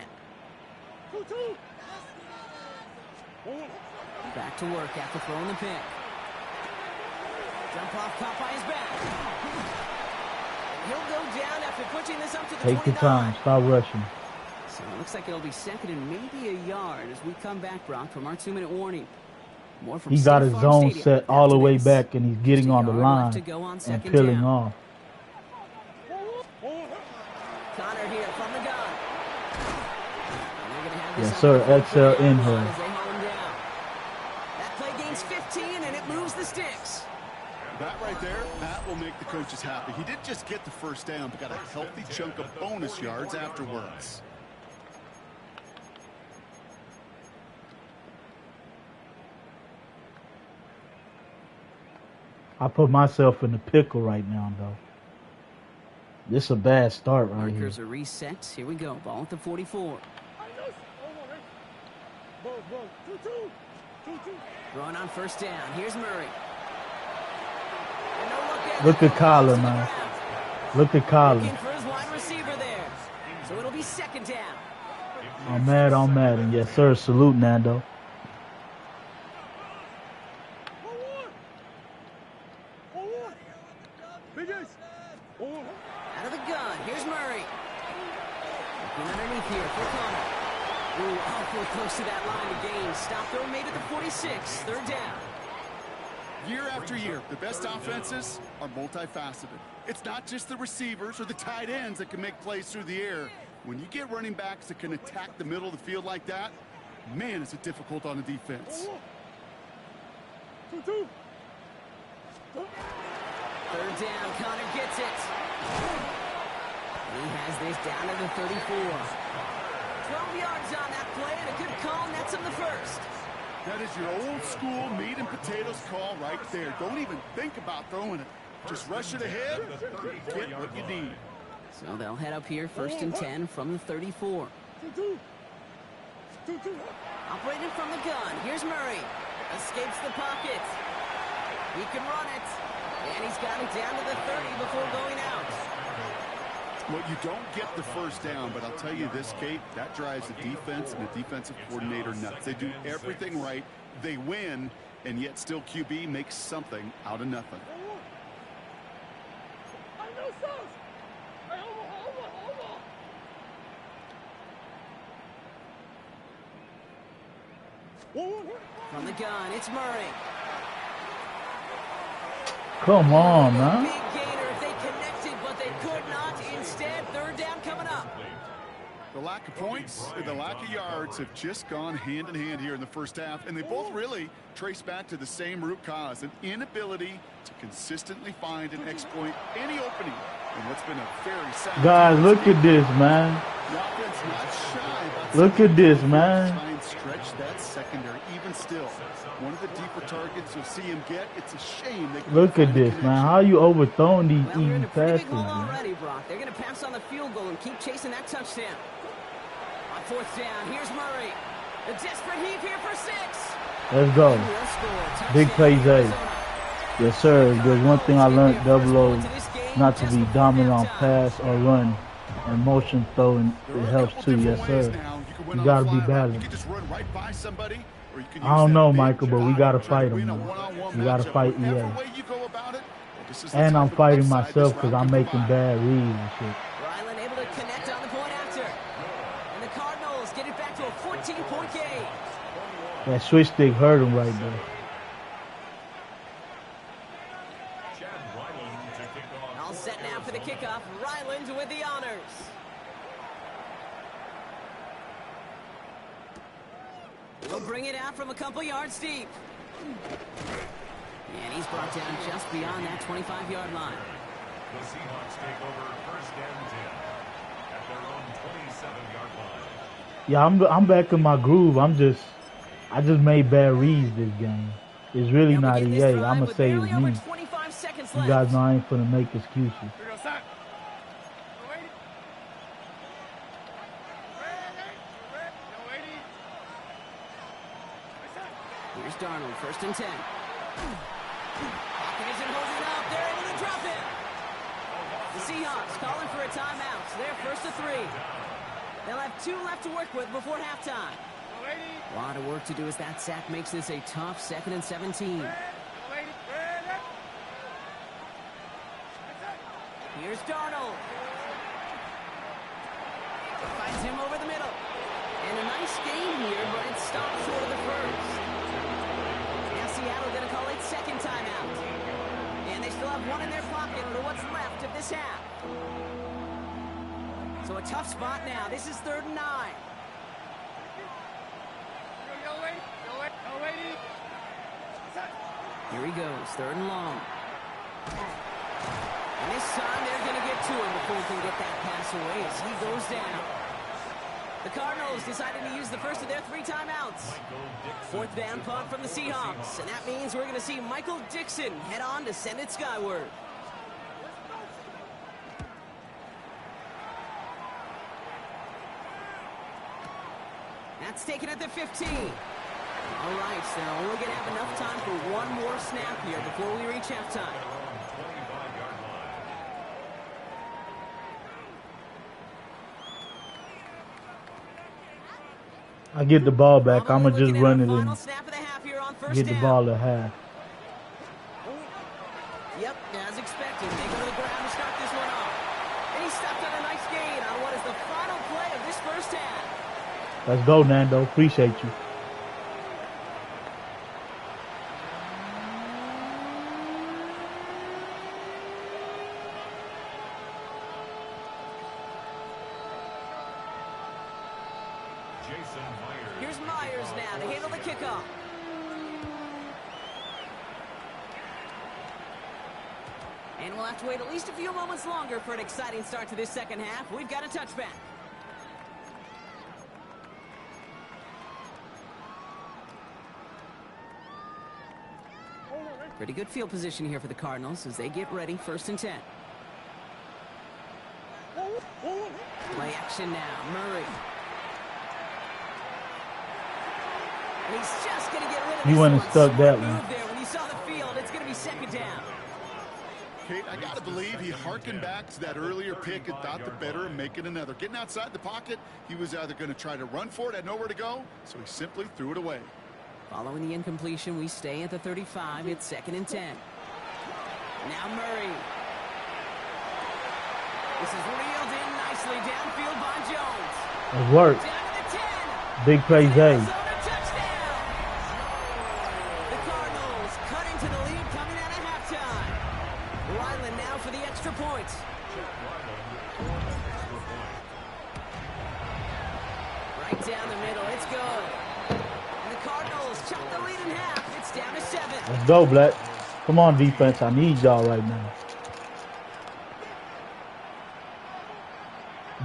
Back to work after throwing the pick. Jump off, caught by his back. He'll go down after pushing this up to the 29. Take your time. Stop rushing. So it looks like it'll be 2nd and maybe a yard as we come back, Brock, from our 2-minute warning. More from He got State his Farm zone Stadium set all the after way this. back, and he's getting Just a on the yard left line to go on and 2nd peeling down. off. Connor here from the gun. And they're gonna have this Yes, up sir. at the XL 40-yard in line her. as they haul him down. That play gains 15 and it moves the sticks. That right there, that will make the coaches happy. He didn't just get the first down, but got a healthy chunk of bonus yards afterwards. I put myself in the pickle right now, though. This is a bad start right here. Markers are reset. Here we go. Ball at the 44. Throwing on 1st down. Here's Murray. And no look at Look it. at Kyler, To the man. ground. Look at Kyler. Looking for his wide receiver there. So it'll be 2nd down. I'm mad on Madden. Yes, sir. Salute, Nando. Out of the gun. Here's Murray. Looking underneath here for Connor. Ooh, awfully close to that line to gain. Stop throw made at the 46. 3rd down. Year after year, the best offenses are multifaceted. It's not just the receivers or the tight ends that can make plays through the air. When you get running backs that can attack the middle of the field like that, man, is it difficult on the defense. 3rd down. Connor gets it. He has this down to the 34. 12 yards on that play, and a good call nets him the 1st. That is your old school meat and potatoes call right there. Don't even think about throwing it. Just rush it ahead and get what you need. So they'll head up here, 1st and 10 from the 34. Operating from the gun. Here's Murray. Escapes the pocket. He can run it. And he's got it down to the 30 before going out. Well, you don't get the first down, but I'll tell you this, Kate, that drives the defense and the defensive coordinator nuts. They do everything right. They win, and yet still QB makes something out of nothing. From the gun, it's Murray. Come on, man. Big gainer if they connected, but they could not. Instead, 3rd down coming up. The lack of points and the lack of yards have just gone hand in hand here in the first half, and they both really trace back to the same root cause, an inability to consistently find and exploit any opening in what's been a very sad. Guys, look at this, man. The offense not shy about Look at this, man. try and stretch that secondary. Even still, one of the deeper targets you'll see him get. It's a shame they couldn't Look at find the this, man. connection. How you overthrowing these Well, we're in easy a pretty passes, big hole man? already, Brock. They're going to pass on the field goal and keep chasing that touchdown. On 4th down, here's Murray. A desperate heave here for 6. Let's go. Will score. Big Touchdown, plays, A. Arizona. Yes, sir. There's one thing I learned, First 00. point to this game not to be dominant on pass or run, and motion throwing it helps too. Yes, sir. You gotta be balanced. I don't know, Michael, but we gotta fight him. We gotta fight EA. And I'm fighting myself because I'm making bad reads and shit. Ryland able to connect on the point after. And the Cardinals get it back to a 14-point game. That switch stick hurt him right there. All set now for the kickoff. Ryland with the honors. He'll bring it out from a couple yards deep. And he's brought down just beyond that 25-yard line. The Seahawks take over first and 10 at their own 27-yard line. Yeah, I'm back in my groove. I just made bad reads this game. It's really not EA. I'ma say it's me. You guys know I ain't finna make excuses. Here's Darnold, first and 10. Pocket isn't holding up. They're able to drop it. The Seahawks calling for a timeout. They're first to 3. They'll have 2 left to work with before halftime. A lot of work to do as that sack makes this a tough 2nd and 17. Here's Darnold. Finds him over the middle. And a nice game here, but it stops short of the first. Now Seattle going to call it second timeout. And they still have 1 in their pocket for what's left of this half. So a tough spot now. This is 3rd and 9. Here he goes, 3rd and long. And this time they're going to get to him before he can get that pass away as he goes down. The Cardinals decided to use the first of their 3 timeouts. 4th down punt from the Seahawks. And that means we're going to see Michael Dixon head on to send it skyward. That's taken at the 15. All right, so we're going to have enough time for 1 more snap here before we reach halftime. I get the ball back. I'm going to just run it in. Get the ball at half. Yep, as expected. They go to the ground to start this one off. And he stepped on a nice gain on what is the final play of this first half. Let's go, Nando. Appreciate you. Here's Myers now to handle the kickoff. And we'll have to wait at least a few moments longer for an exciting start to this second half. We've got a touchback. Pretty good field position here for the Cardinals as they get ready, 1st and 10. Play action now, Murray. And he's just going to get rid of this He went and stuck that one. there. When you saw the field, it's going to be 2nd down. Kate, I got to believe he harkened back to that earlier pick and thought the better of making another. Getting outside the pocket, he was either going to try to run for it, had nowhere to go, so he simply threw it away. Following the incompletion, we stay at the 35. It's 2nd and 10. Now Murray. This is reeled in nicely downfield by Jones. It worked. Down to the 10. Big play, Zay. Touchdown. The Cardinals cutting to the lead coming out of halftime. Ryland now for the extra point. Right down the middle. It's good. And the Cardinals chop the lead in half. It's down to 7. Let's go, Black. Come on, defense. I need y'all right now.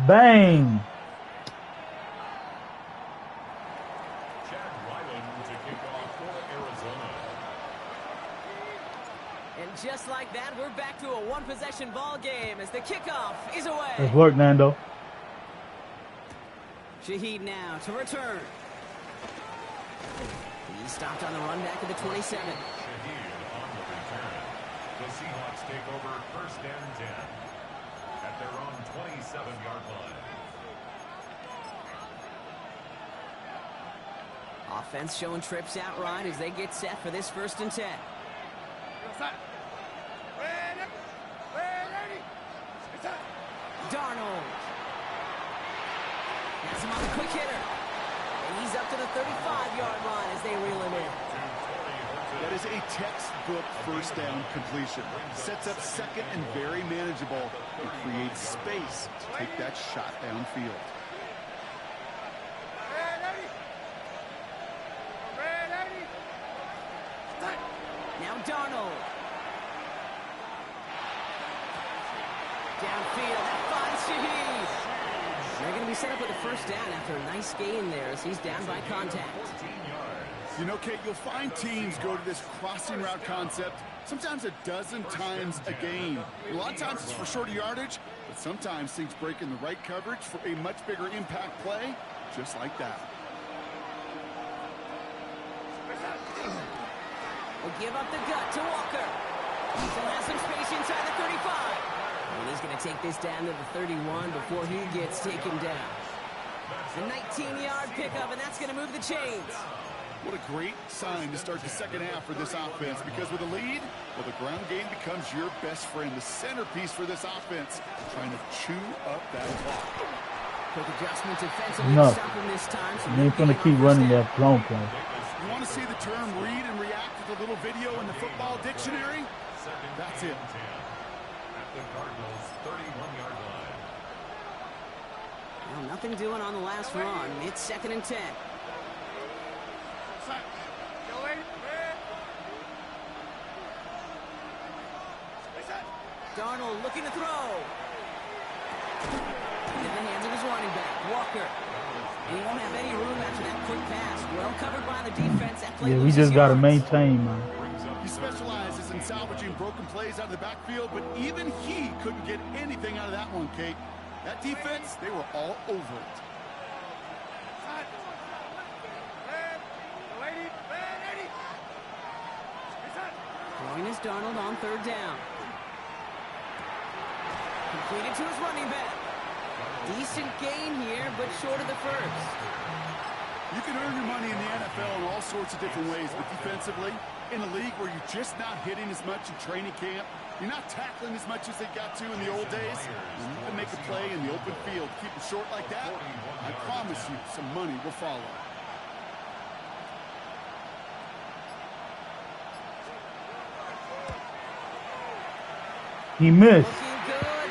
Bang! And just like that, we're back to a 1-possession ball game as the kickoff is away. Let's work, Nando. Shaheed now to return. He stopped on the run back at the 27. The Seahawks Seahawks take over 1st and 10 at their own 27-yard line. Offense showing trips out right as they get set for this 1st and 10. Darnold. Has him on the quick hitter. And he's up to the 35-yard line as they reel him in. That is a textbook 1st down completion. Sets up 2nd and very manageable. It creates space to take that shot downfield. Now Darnold. Downfield, that finds Shaheed. They're going to be set up with a 1st down after a nice gain there as he's down by contact. You know, Kate, you'll find teams go to this crossing route concept sometimes a dozen times a game. A lot of times it's for shorter yardage, but sometimes things break in the right coverage for a much bigger impact play, just like that. Will give up the gut to Walker. He still has some space inside the 35. And he's going to take this down to the 31 before he gets taken down. A 19-yard pickup, and that's going to move the chains. What a great sign to start the 2nd half for this offense, because with a lead, well, the ground game becomes your best friend, the centerpiece for this offense, trying to chew up that clock. Quick adjustment defensively to stop him this time. So you ain't gonna keep running that long play. You want to see the term read and react with a little video in the football dictionary? That's it. At the Cardinals' 31-yard line. Well, nothing doing on the last run. It's 2nd and 10. Darnold looking to throw. In the hands of his running back, Walker. And he won't have any room after that quick pass. Well covered by the defense. That play we just got to maintain, man. He specializes in salvaging broken plays out of the backfield, but even he couldn't get anything out of that one, Kate. That defense, they were all over it. Throwing is Darnold on 3rd down. Completed to his running back. Decent gain here, but short of the 1st. You can earn your money in the NFL in all sorts of different ways, but defensively, in a league where you're just not hitting as much in training camp, you're not tackling as much as they got to in the old days, and you can make a play in the open field, keep it short like that, I promise you some money will follow. He missed.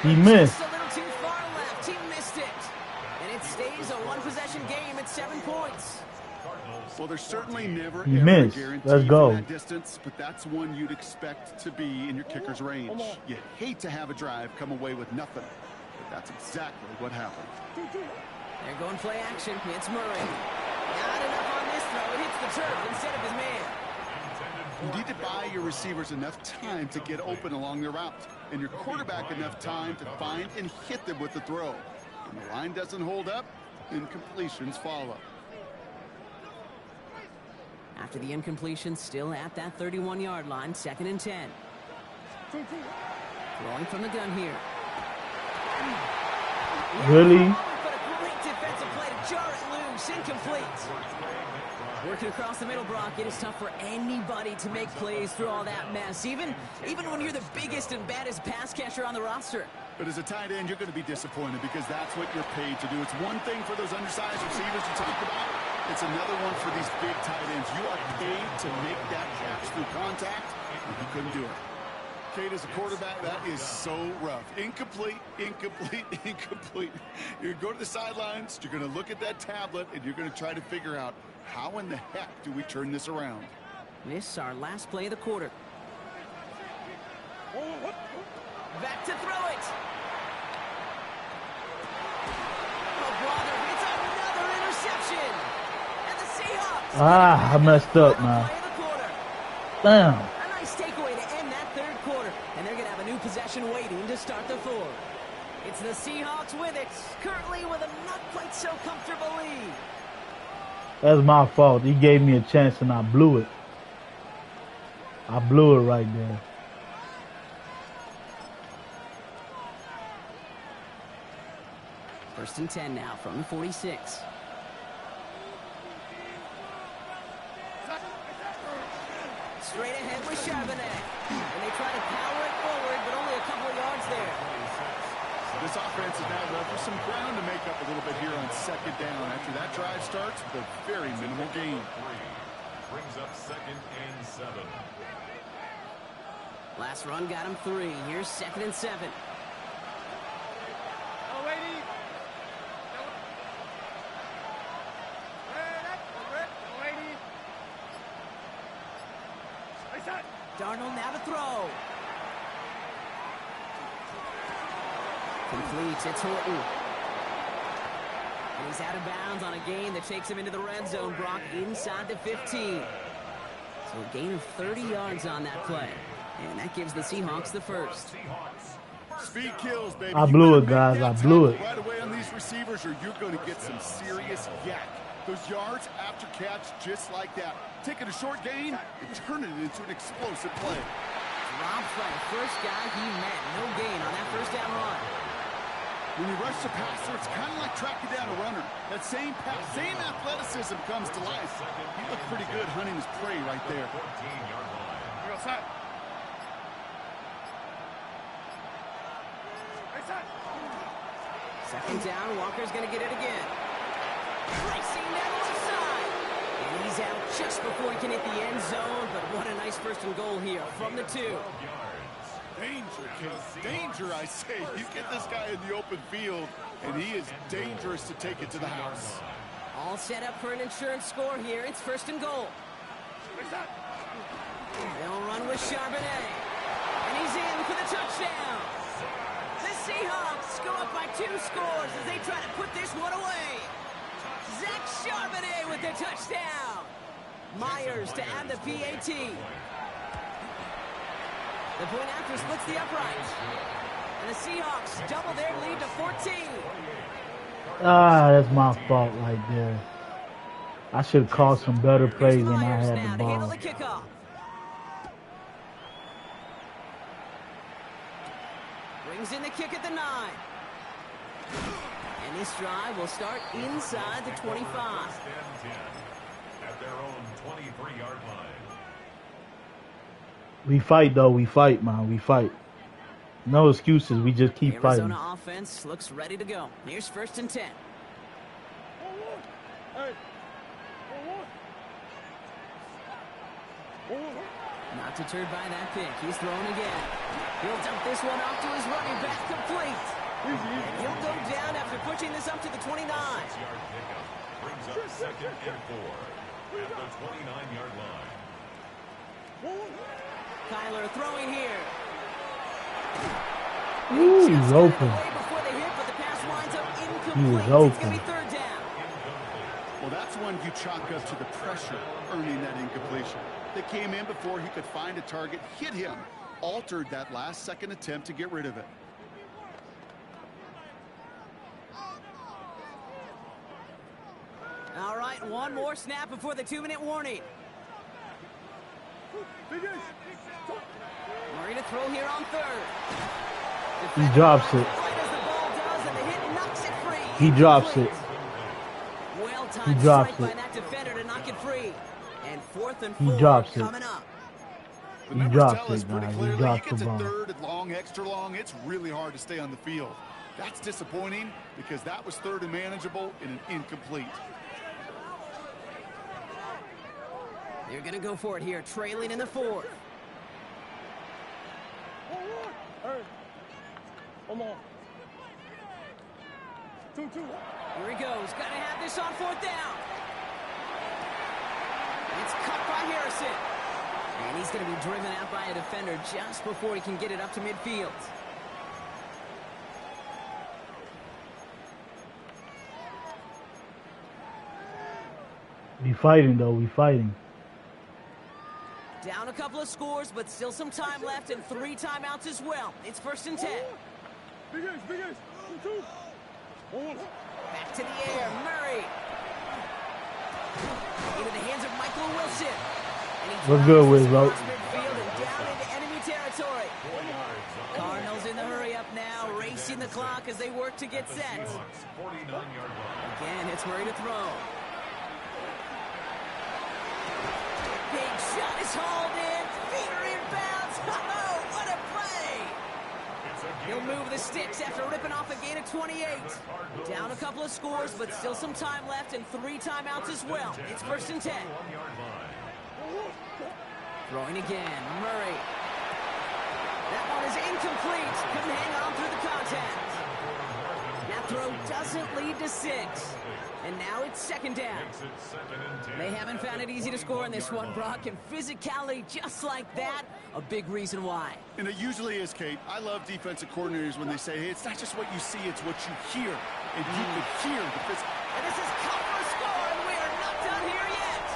He missed. Just a little too far left. He missed it. And it stays a one-possession game at 7 points. Well, there's certainly never He ever missed. a guarantee Let's go. from that distance, but that's one you'd expect to be in your kicker's range. You hate to have a drive come away with nothing, but that's exactly what happened. They're going play action. It's Murray. Not enough on this throw. It hits the turf instead of his man. You need to buy your receivers enough time to get open along their route, and your quarterback enough time to find and hit them with the throw. When the line doesn't hold up, incompletions follow. After the incompletion, still at that 31-yard line, 2nd and 10. Throwing from the gun here. Really? But a great defensive play to jar it loose. Incomplete. Working across the middle, Brock, it is tough for anybody to make plays through all that mess, even when you're the biggest and baddest pass catcher on the roster. But as a tight end, you're going to be disappointed because that's what you're paid to do. It's one thing for those undersized receivers you talk about. It's another one for these big tight ends. You are paid to make that catch through contact, and you couldn't do it. Kate, as a quarterback, that is so rough. Incomplete, incomplete, incomplete. You're going to go to the sidelines, you're going to look at that tablet, and you're going to try to figure out how in the heck do we turn this around. This is our last play of the quarter. Back to throw it. Oh, brother, it's another interception. And the Seahawks. I messed up, man. Damn. A nice takeaway to end that 3rd quarter. And they're going to have a new possession waiting to start the 4th. It's the Seahawks with it, currently with a not quite so comfortable lead. That's my fault. He gave me a chance and I blew it. I blew it right there. First and 10 now from the 46. Straight ahead with Charbonnet. And they try to power it forward, but only a couple of yards there. This offense is now left with some ground to make up a little bit here on second down. After that drive starts with a very minimal gain. Brings up 2nd and 7. Last run got him 3. Here's 2nd and 7. Oh, lady. Darnold now to throw. Complete. It's Horton. And he's out of bounds on a gain that takes him into the red zone, Brock, inside the 15. So a gain of 30 yards on that play. And that gives the Seahawks the first. Speed kills, baby. I blew it, guys. I blew it. Right away on these receivers, or you're going to get some serious yak. Those yards after catch, just like that. Taking a short gain and turning it into an explosive play. Dropped by the first guy he met. No gain on that first down run. When you rush the passer, it's kind of like tracking down a runner. That same pass, same athleticism comes to life. He looked pretty good hunting his prey right there. 14-yard line. You're set. Second down, Walker's going to get it again. Racing down the left side. And he's out just before he can hit the end zone, but what a nice first and goal here from the 2. Danger, kids. Danger, I say. You get this guy in the open field, and he is dangerous to take it to the house. All set up for an insurance score here. It's 1st and goal. They'll run with Charbonnet. And he's in for the touchdown. The Seahawks go up by 2 scores as they try to put this one away. Zach Charbonnet with the touchdown. Myers to add the PAT. The point after splits the uprights. And the Seahawks double their lead to 14. Ah, that's my fault right there. I should have called some better plays when I had the ball. The kickoff. Brings in the kick at the 9. And this drive will start inside the 25. At their own 23-yard line. We fight, though. We fight, man. We fight. No excuses. We just keep fighting. Arizona offense looks ready to go. Here's 1st and 10. Not deterred by that pick. He's thrown again. He'll dump this one off to his running back, complete. And he'll go down after pushing this up to the 29. 6-yard pickup brings up 2nd and 4 at the 29-yard line. Kyler throwing here. Ooh, he's open. Before they hit, but the pass winds up incomplete. He was It's open. going to be 3rd down. Well, that's one you chalk up to the pressure earning that incompletion. They came in before he could find a target, hit him, altered that last-second attempt to get rid of it. All right, one more snap before the 2-minute warning. Murray to throw here on 3rd. He drops it. He drops it. He drops it. By that defender to knock it free. And 4th and 4 He drops it. coming up. The He numbers drops tell us it, pretty guys. He clearly, drops you get the to ball. 3rd and long, extra long, it's really hard to stay on the field. That's disappointing because that was 3rd and manageable in an incomplete. They're going to go for it here, trailing in the 4th. Here he goes. Got to have this on 4th down. It's cut by Harrison. And he's going to be driven out by a defender just before he can get it up to midfield. We fighting, though. We fighting. Down a couple of scores, but still some time left and 3 timeouts as well. It's 1st and 10. Back to the air, Murray. Into the hands of Michael Wilson. What's good, Wiz, bro? Midfield and down into enemy territory. Cardinals in the hurry up now, racing the the clock as they work to get set. 49-yard line. Again, it's Murray to throw. Big shot is hauled in. Peter inbounds. Oh, what a play! He'll move the sticks after ripping off a gain of 28. Down a couple of scores, but still some time left and 3 timeouts as well. It's 1st and 10. Throwing again, Murray. That one is incomplete. Couldn't hang on through the contact. That throw doesn't lead to 6. And now it's 2nd down. They haven't found it easy to score in this one, Brock, and physicality just like that, a big reason why. And it usually is, Kate. I love defensive coordinators when they say, hey, it's not just what you see, it's what you hear. And you could hear the physical. And this is cut for a score, and we are not done here yet.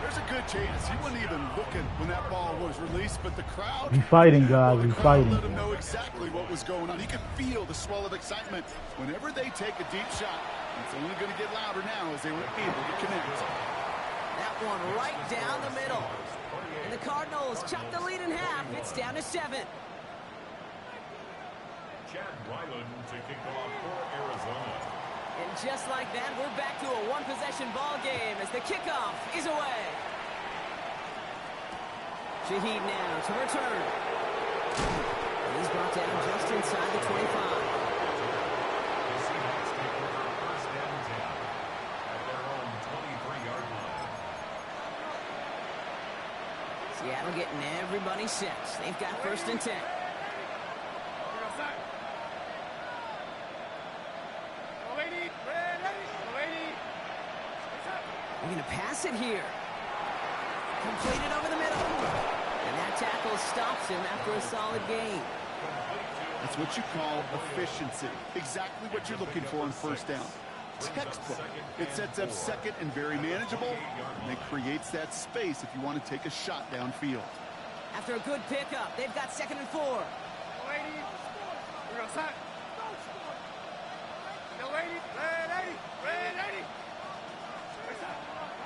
There's a good chance he wasn't even looking when that ball was released, but the crowd... We fighting, guys. We fighting. Let him know exactly what was going on. He could feel the swell of excitement. Whenever they take a deep shot, it's only going to get louder now as they were able to connect. That one right down the middle. And the Cardinals chop the lead in half. It's down to 7. Chad Ryland to kick off for Arizona. And just like that, we're back to a one-possession ball game as the kickoff is away. Shaheed now to return. And he's brought down just inside the 25. The Seahawks take over 1st and 10 at their own 23-yard line. Seattle getting everybody set. They've got 1st and 10. We're going to pass it here. Completed over the middle. And that tackle stops him after a solid gain. That's what you call efficiency. Exactly what you're looking for on 1st down. Textbook. It sets up 2nd and very manageable, and it creates that space if you want to take a shot downfield. After a good pickup, they've got 2nd and 4.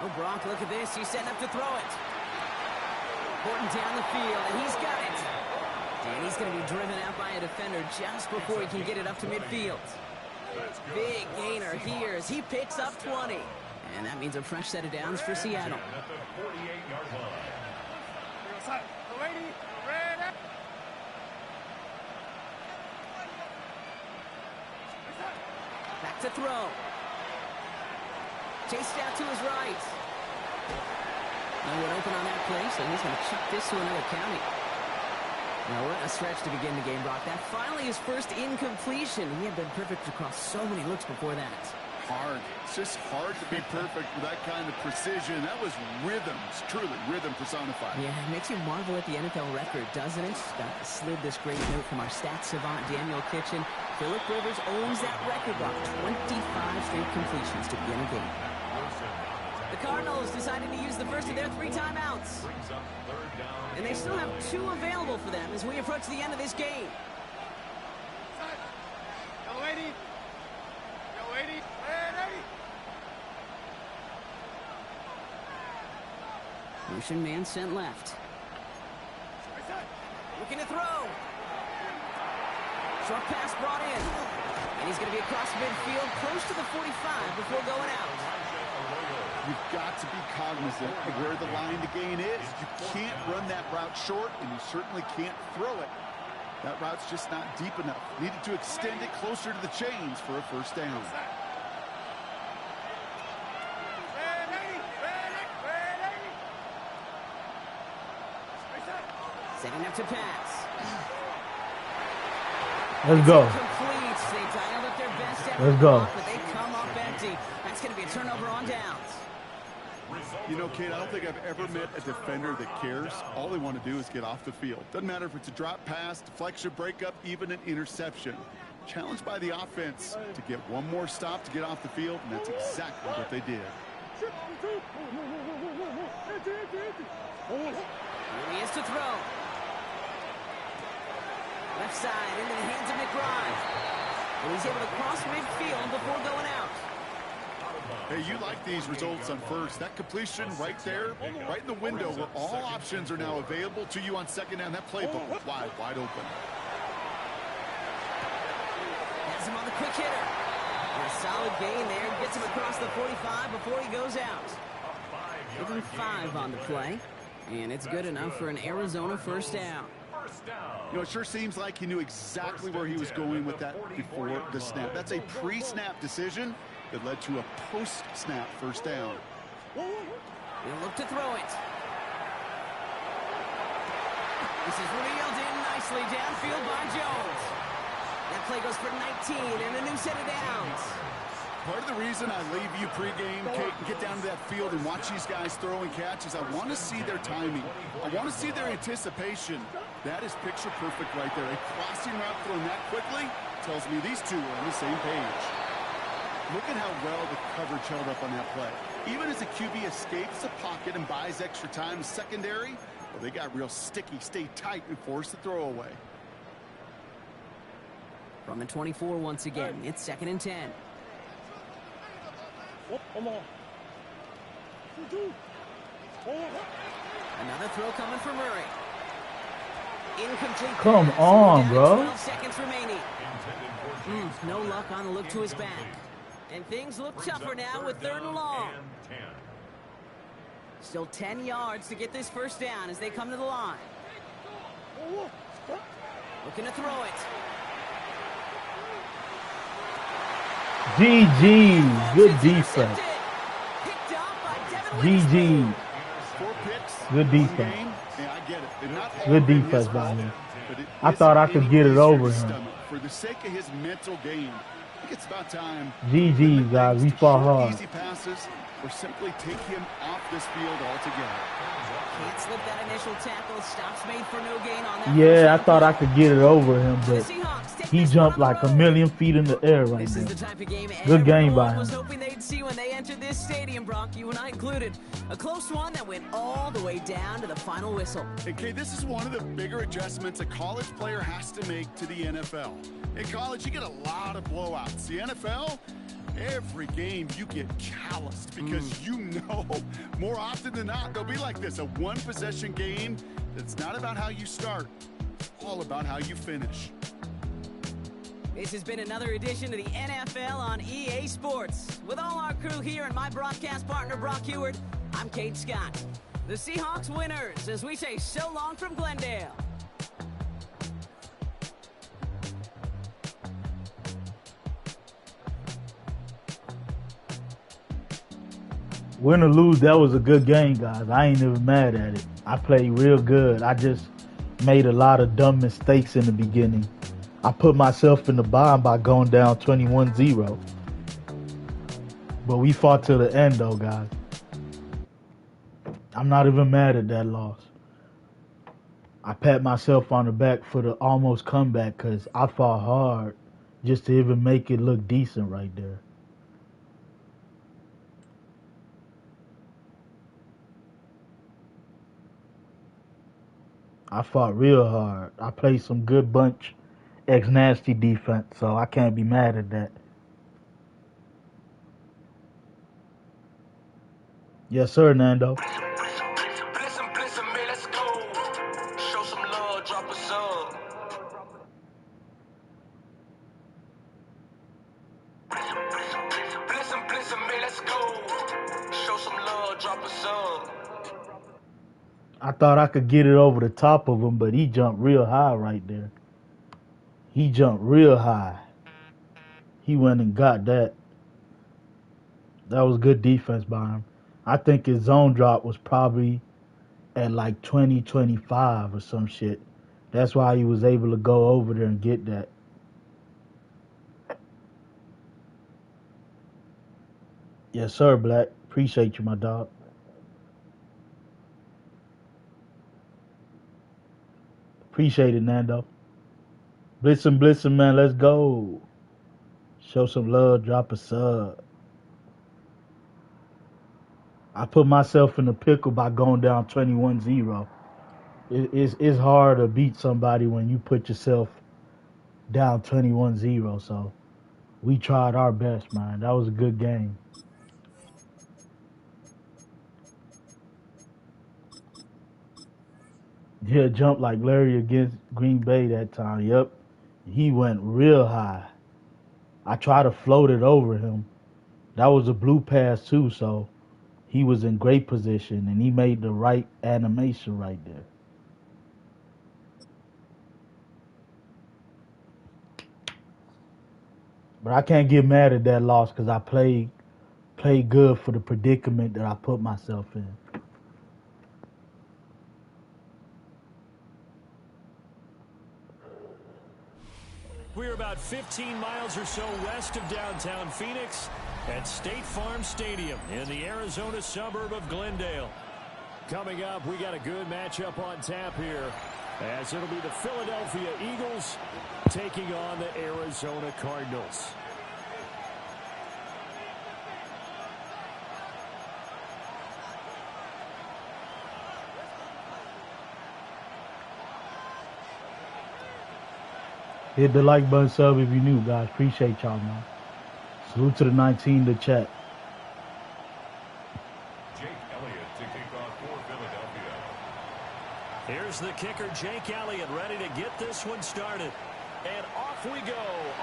Oh, Brock, look at this. He's setting up to throw it. Horton down the field, and he's got it. And he's going to be driven out by a defender just before he can get it up to midfield. Big gainer here as he picks up 20. And that means a fresh set of downs for Seattle. At the 48-yard line. Back to throw. Chased out to his right. No one open on that play, so he's going to chuck this to another county. Now, what a stretch to begin the game, Brock. That finally his first incompletion. He had been perfect across so many looks before that. Hard. It's just hard to be perfect with that kind of precision. That was rhythm. It's truly rhythm personified. Yeah, it makes you marvel at the NFL record, doesn't it? Slid this great note from our stats savant, Daniel Kitchen. Phillip Rivers owns that record, Brock. 25 straight completions to begin a game. The Cardinals decided to use the first of their 3 timeouts. And they still have 2 available for them as we approach the end of this game. Motion man sent left. Looking to throw. Short pass brought in. And he's going to be across midfield, close to the 45 before going out. You've got to be cognizant of where the line to gain is. You can't run that route short, and you certainly can't throw it. That route's just not deep enough. Needed to extend it closer to the chains for a 1st down. Setting up to pass. Let's go. Complete. They dialed up their best effort. Let's go. But they come up empty. That's going to be a turnover on downs. You know, Kate, I don't think I've ever met a defender that cares. All they want to do is get off the field. Doesn't matter if it's a drop pass, deflection, breakup, even an interception. Challenged by the offense to get one more stop to get off the field, and that's exactly what they did. Here he is to throw. Left side into the hands of McBride. And he's able to cross midfield before going out. Hey, you like these results on 1st. That completion right there, right in the window where all options are now available to you on 2nd down. That playbook was wide open. Has him on the quick hitter. And a solid gain there. Gets him across the 45 before he goes out. Give him 5 on the play. And it's good enough for an Arizona first down. You know, it sure seems like he knew exactly where he was going with that before the snap. That's a pre-snap decision that led to a post-snap first down. He'll look to throw it. This is reeled in nicely downfield by Jones. That play goes for 19 and a new set of downs. Part of the reason I leave you pregame, Kate, and get down to that field and watch these guys throw and catch is I want to see their timing. I want to see their anticipation. That is picture perfect right there. A crossing route thrown that quickly tells me these two are on the same page. Look at how well the coverage held up on that play. Even as the QB escapes the pocket and buys extra time, secondary, well, they got real sticky, stay tight, and force the throw away. From the 24 once again, it's 2nd and 10. Another throw coming for Murray. Incomplete. Come on, bro. 12 seconds remaining. No luck on the look to his back. And things look tougher now with 3rd and long. Still 10 yards to get this first down as they come to the line. Looking to throw it. GG. Good defense. GG. 4 picks. Good defense. Yeah, I get it. Not Good already defense his by fault, him. but it I thought I isn't could get it any over easier to him. stomach. For the sake of his mental game, I think it's about time. GG, guys. We fought hard. Easy passes or simply take him off this field altogether. Can't slip that initial tackle. Stops made for no gain on that. Yeah, I thought I could get it over him, but he jumped like a million feet in the air right This is there. the type of game Good game by everyone him. was hoping they'd see when they entered this stadium, Brock, you and I included. A close one that went all the way down to the final whistle. Okay, this is one of the bigger adjustments a college player has to make to the NFL. In college, you get a lot of blowouts. The NFL, every game you get calloused because you know more often than not they'll be like this, a one-possession game that's not about how you start, it's all about how you finish. This has been another edition of the NFL on EA Sports. With all our crew here and my broadcast partner, Brock Heward, I'm Kate Scott. The Seahawks winners as we say so long from Glendale. Win or lose, that was a good game, guys. I ain't even mad at it. I played real good. I just made a lot of dumb mistakes in the beginning. I put myself in the bind by going down 21-0. But we fought till the end, though, guys. I'm not even mad at that loss. I pat myself on the back for the almost comeback because I fought hard just to even make it look decent right there. I fought real hard. I played some good bunch ex-nasty defense, so I can't be mad at that. Yes, sir, Nando. I thought I could get it over the top of him, but he jumped real high right there. He jumped real high. He went and got that. That was good defense by him. I think his zone drop was probably at like 20-25 or some shit. That's why he was able to go over there and get that. Yes, sir, Black. Appreciate you, my dog. Appreciate it, Nando. Blitzin', man. Let's go. Show some love. Drop a sub. I put myself in the pickle by going down 21-0. It's hard to beat somebody when you put yourself down 21-0. So we tried our best, man. That was a good game. Yeah, jumped like Larry against Green Bay that time. Yep. He went real high. I tried to float it over him. That was a blue pass too, so he was in great position and he made the right animation right there. But I can't get mad at that loss because I played good for the predicament that I put myself in. We're about 15 miles or so west of downtown Phoenix at State Farm Stadium in the Arizona suburb of Glendale. Coming up, we got a good matchup on tap here, as it'll be the Philadelphia Eagles taking on the Arizona Cardinals. Hit the like button, sub if you're new, guys. Appreciate y'all, man. Salute to the 19 to chat. Jake Elliott to kick off for Philadelphia. Here's the kicker, Jake Elliott, ready to get this one started. And off we go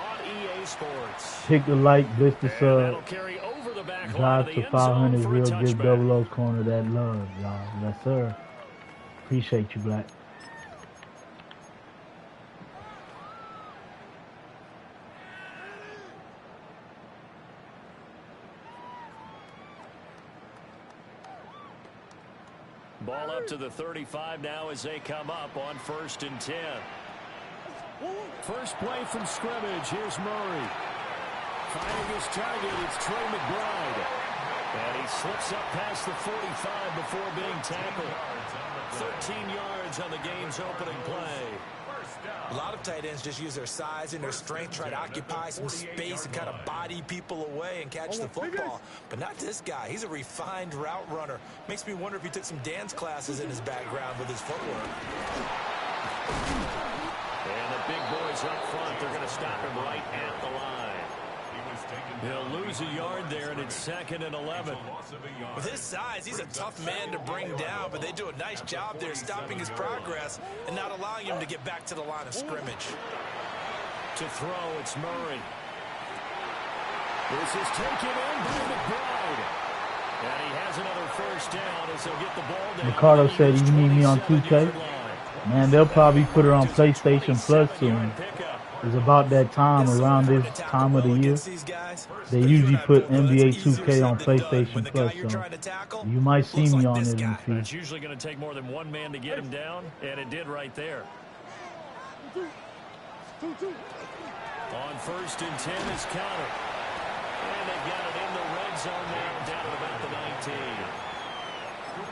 on EA Sports. Hit the like, blitz the That'll sub. carry over the back line of Drive the to end 500 zone for a real good touchback. double O corner. That love, y'all. Yes, sir. Appreciate you, Black. Ball up to the 35 now as they come up on 1st and 10. First play from scrimmage. Here's Murray. Finding his target, it's Trey McBride. And he slips up past the 45 before being tackled. 13 yards on the game's opening play. A lot of tight ends just use their size and their strength, try to occupy some space and kind of body people away and catch the football. But not this guy. He's a refined route runner. Makes me wonder if he took some dance classes in his background with his footwork. And the big boys up front, they're going to stop him right at the line. He'll lose a yard there, and it's 2nd and 11. With his size, he's a tough man to bring down, but they do a nice job there stopping his progress and not allowing him to get back to the line of scrimmage. To throw, it's Murray. This is taken in by McBride. And he has another first down as he'll get the ball down. Ricardo said, you need me on 2K? Man, they'll probably put it on PlayStation Plus soon. It's about that time, around this time of the year. They usually put NBA 2K on PlayStation Plus, so you might see me on it in the future. It's usually going to take more than one man to get him down, and it did right there. On 1st and 10 is Counter. And they've got it in the red zone now, down at about the 19.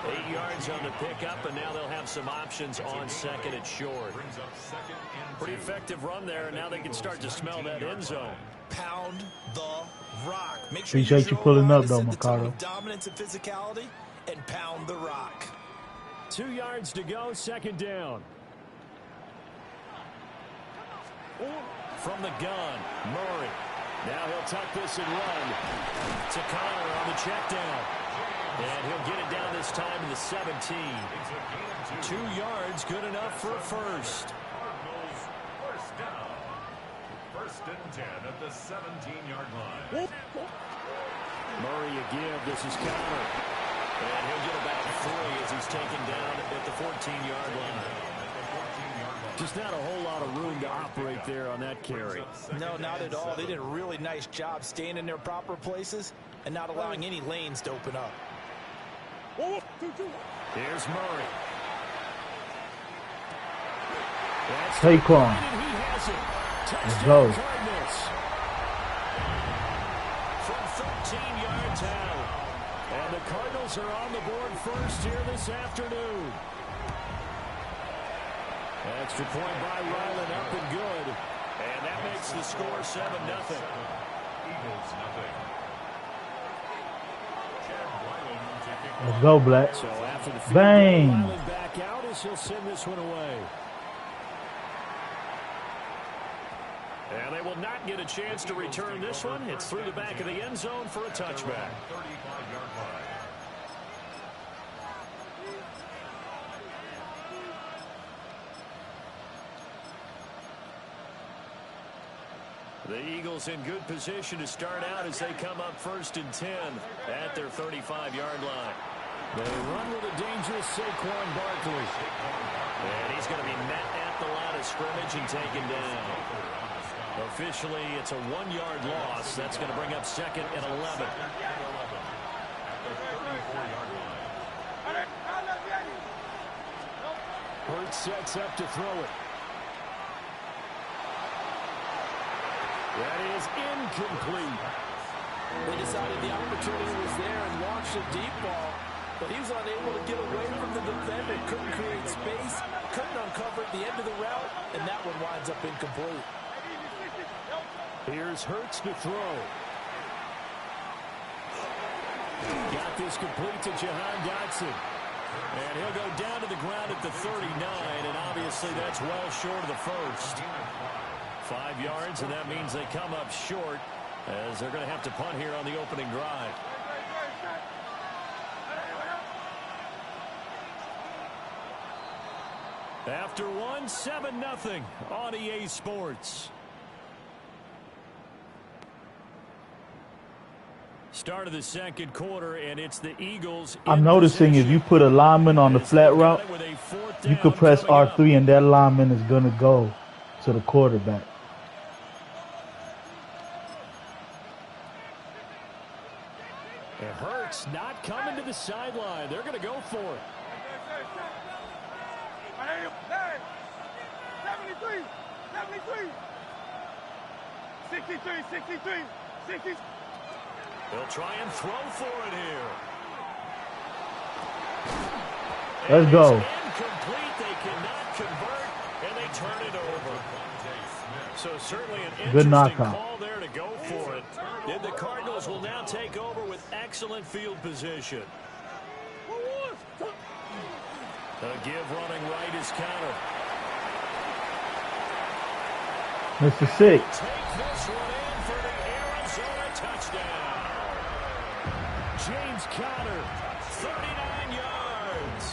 8 yards on the pickup, and now they'll have some options on 2nd and short. Pretty effective run there, and now they can start to smell that end zone. Pound the rock. Make sure Appreciate you pulling up, though, Ricardo. Dominance and physicality, and pound the rock. 2 yards to go, 2nd down. From the gun, Murray. Now he'll tuck this and run. To Connor on the check down. And he'll get it down this time in the 17. 2 yards, good enough for a first. First down. 1st and 10 at the 17-yard line. Murray a give. This is Connor. And he'll get about 3 as he's taken down at the 14-yard line. Just not a whole lot of room to operate there on that carry. No, not at all. They did a really nice job staying in their proper places and not allowing any lanes to open up. Here's Murray. Saquon. Let's go. From 13 yards out. And the Cardinals are on the board first here this afternoon. Extra point by Ryland, up and good. And that makes the score 7-0. Eagles nothing. Let's go, Black. So after the field Bang. goal, Ryland back out as he'll send this one away. And they will not get a chance to return this one. It's through the back of the end zone for a touchback. 35-yard line. The Eagles in good position to start out as they come up 1st and 10 at their 35-yard line. They run with a dangerous Saquon Barkley. And he's going to be met at the line of scrimmage and taken down. Officially, it's a 1-yard loss. That's going to bring up 2nd and 11. Hurts sets up to throw it. That is incomplete. They decided the opportunity was there and launched a deep ball, but he was unable to get away from the defender. Couldn't create space, couldn't uncover at the end of the route, and that one winds up incomplete. Here's Hurts to throw. Got this complete to Jahan Dotson. And he'll go down to the ground at the 39, and obviously that's well short of the first. 5 yards, and that means they come up short as they're going to have to punt here on the opening drive. After one, 7-0 on EA Sports. Start of the second quarter, and it's the Eagles. I'm noticing if you put a lineman on the flat route, you could press R3 and that lineman is going to go to the quarterback. It hurts not coming to the sideline. They're going to go for it. 73, 63. They'll try and throw for it here. Let's go. Incomplete. They cannot convert, and they turn it over. So certainly an Good interesting knockout. call there to go for it. And the Cardinals will now take over with excellent field position. A give running right is counter. Mr. Six. Take this one in for the Arizona touchdown. James Conner, 39 yards.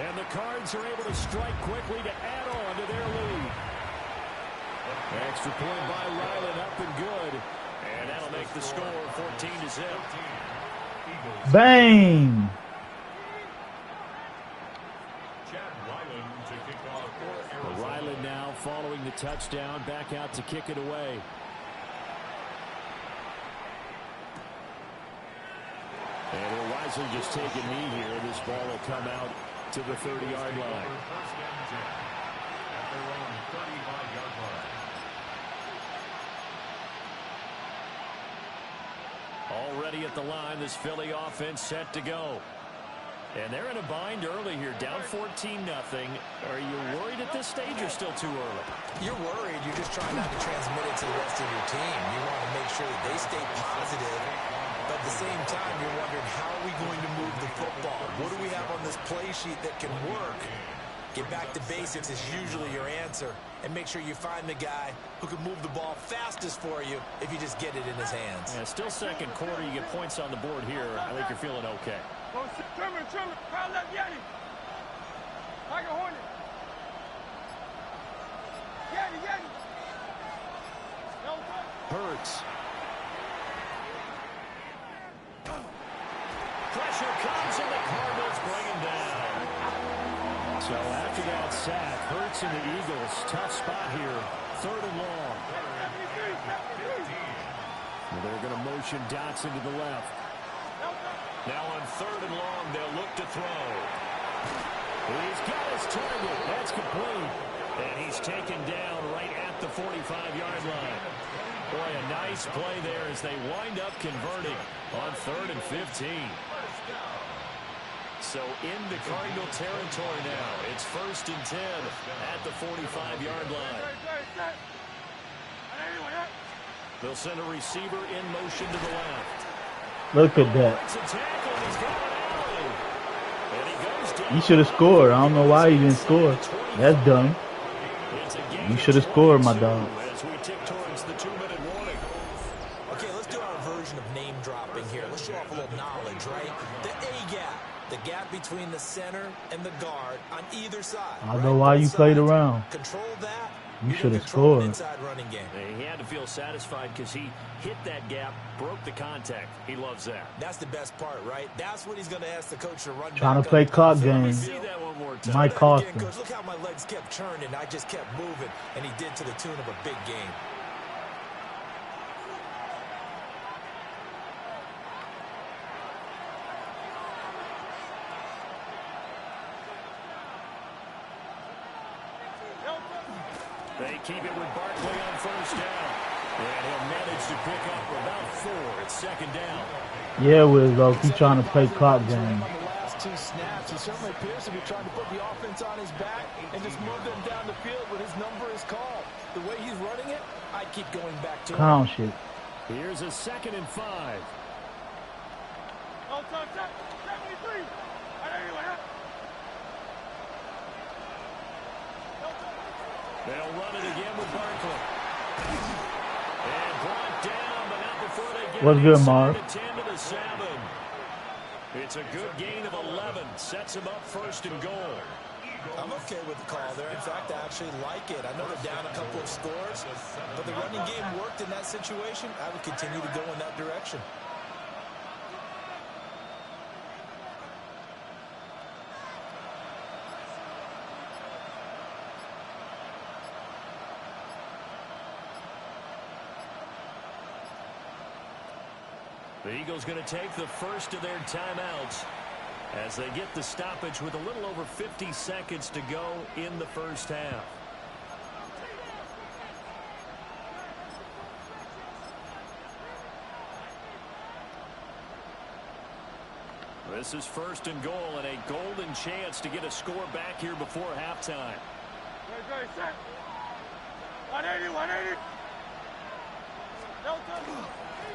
and the Cards are able to strike quickly to add on to their lead. Extra point by Ryland, up and good. And that'll make the score 14-0. Bang! Ryland now following the touchdown, back out to kick it away. And he'll wisely just take a knee here. This ball will come out to the 30-yard line. Already at the line, this Philly offense set to go. And they're in a bind early here, down 14-0. Are you worried at this stage or still too early? You're worried. You're just trying not to transmit it to the rest of your team. You want to make sure that they stay positive. But at the same time, you're wondering, how are we going to move the football? What do we have on this play sheet that can work? Get back to basics is usually your answer. And make sure you find the guy who can move the ball fastest for you if you just get it in his hands. Yeah, still second quarter. You get points on the board here. I think you're feeling okay. Trimmer. Crowd left Yanni. Like a hornet. Yanni. Hurts. Pressure comes, and the Cardinals bring him down. So after that sack, Hurts and the Eagles, tough spot here. 3rd and long. They're going to motion Dotson to the left. Now on 3rd and long, they'll look to throw. He's got his target. That's complete. And he's taken down right at the 45-yard line. Boy, a nice play there as they wind up converting on 3rd and 15. So into Cardinal territory now. It's 1st and 10 at the 45-yard line. They'll send a receiver in motion to the left. Look at that. He should have scored. I don't know why he didn't score. That's dumb. You should have scored, my dog. As we tick towards the 2-minute warning. Okay, let's do our version of name dropping here. Let's show off a little knowledge, right? The A gap. The gap between the center and the guard on either side. I don't know why you played around. Control that, You should have scored. Inside running game. He had to feel satisfied because he hit that gap, broke the contact. He loves that. That's the best part, right? That's what he's going to ask the coach to run. Trying to play clock game. See that one more time. Mike cost him. Coach, look how my legs kept churning. I just kept moving, and he did to the tune of a big game. They keep it with Barkley on first down. And he'll manage to pick up about 4 at second down. Yeah, Wizzo, he's trying to play clock game. On the last 2 snaps, he certainly appears to be trying to put the offense on his back and just move them down the field when his number is called. The way he's running it, I keep going back to Clown shit. Here's a 2nd and 5. They'll run it again with Barkley. And brought down, but not before they get What's good, Marv? 10 to the 7. It's a good gain of 11. Sets him up 1st and goal. I'm okay with the call there. In fact, I actually like it. I know they're down a couple of scores, but the running game worked in that situation. I would continue to go in that direction. The Eagles going to take the first of their timeouts as they get the stoppage with a little over 50 seconds to go in the first half. This is 1st and goal and a golden chance to get a score back here before halftime. 180, 180.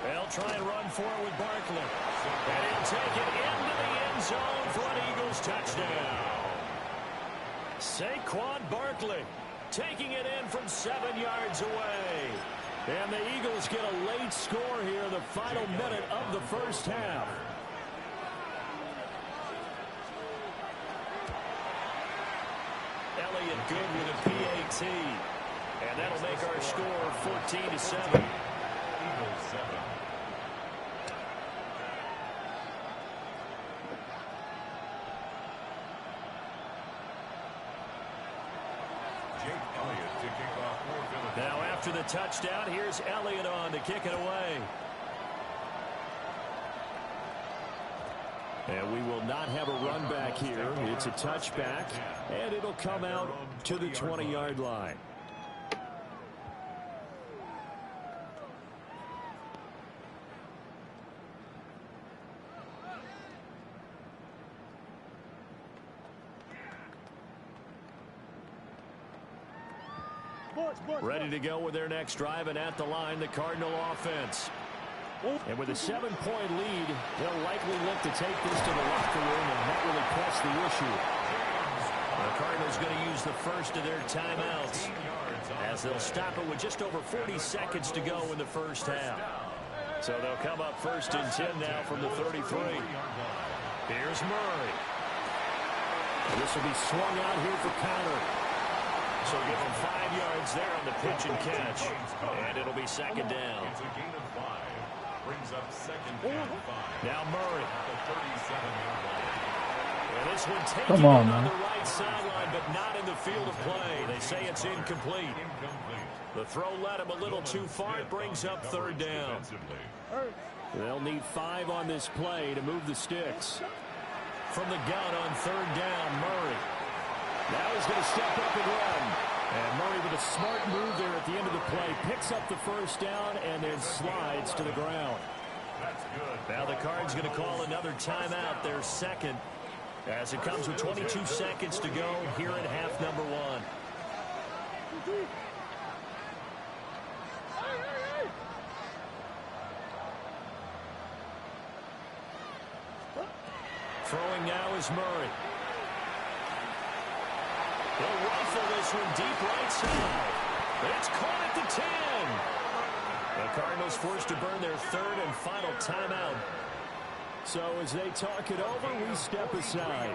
They'll try and run for it with Barkley. And he'll take it into the end zone for an Eagles touchdown. Saquon Barkley taking it in from 7 yards away. And the Eagles get a late score here in the final minute of the first half. Elliott good with a PAT. And that'll make our score 14-7. Eagles 7. Now after the touchdown, here's Elliott on to kick it away. And we will not have a run back here. It's a touchback, and it'll come out to the 20-yard line. Ready to go with their next drive, and at the line, the Cardinal offense. And with a 7-point lead, they'll likely look to take this to the locker room and not really press the issue. The Cardinals going to use the first of their timeouts as they'll stop it with just over 40 seconds to go in the first half. So they'll come up 1st and 10 now from the 33. Here's Murray. And this will be swung out here for counter. So give him 5 yards there on the pitch and catch. And it'll be 2nd down. It's a gain of 5. Brings up 2nd and 5. Now Murray. The 37-yard line. And this one taken Come on, on man. the right sideline, but not in the field of play. They say it's incomplete. The throw led him a little too far. It brings up 3rd down. They'll need 5 on this play to move the sticks. From the gun on 3rd down, Murray. Now he's going to step up and run. And Murray with a smart move there at the end of the play. Picks up the 1st down and then slides to the ground. That's good. Now the Cards going to call another timeout, their 2nd, as it comes with 22 seconds to go here in half number 1. Throwing now is Murray. He'll rifle this one deep right side. It's caught at the 10. The Cardinals forced to burn their 3rd and final timeout. So as they talk it over, we step aside.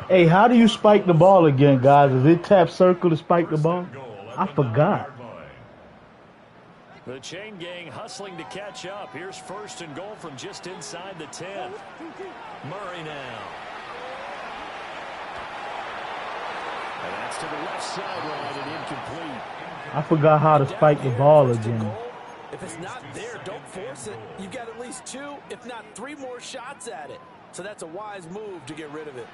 Hey, how do you spike the ball again, guys? Is it tap circle to spike the ball? I forgot. The chain gang hustling to catch up. Here's 1st and goal from just inside the 10. Murray now. And that's to the left sideline and incomplete. I forgot how to spike the ball again. If it's not there, don't force it. You've got at least 2, if not 3 more shots at it. So that's a wise move to get rid of it.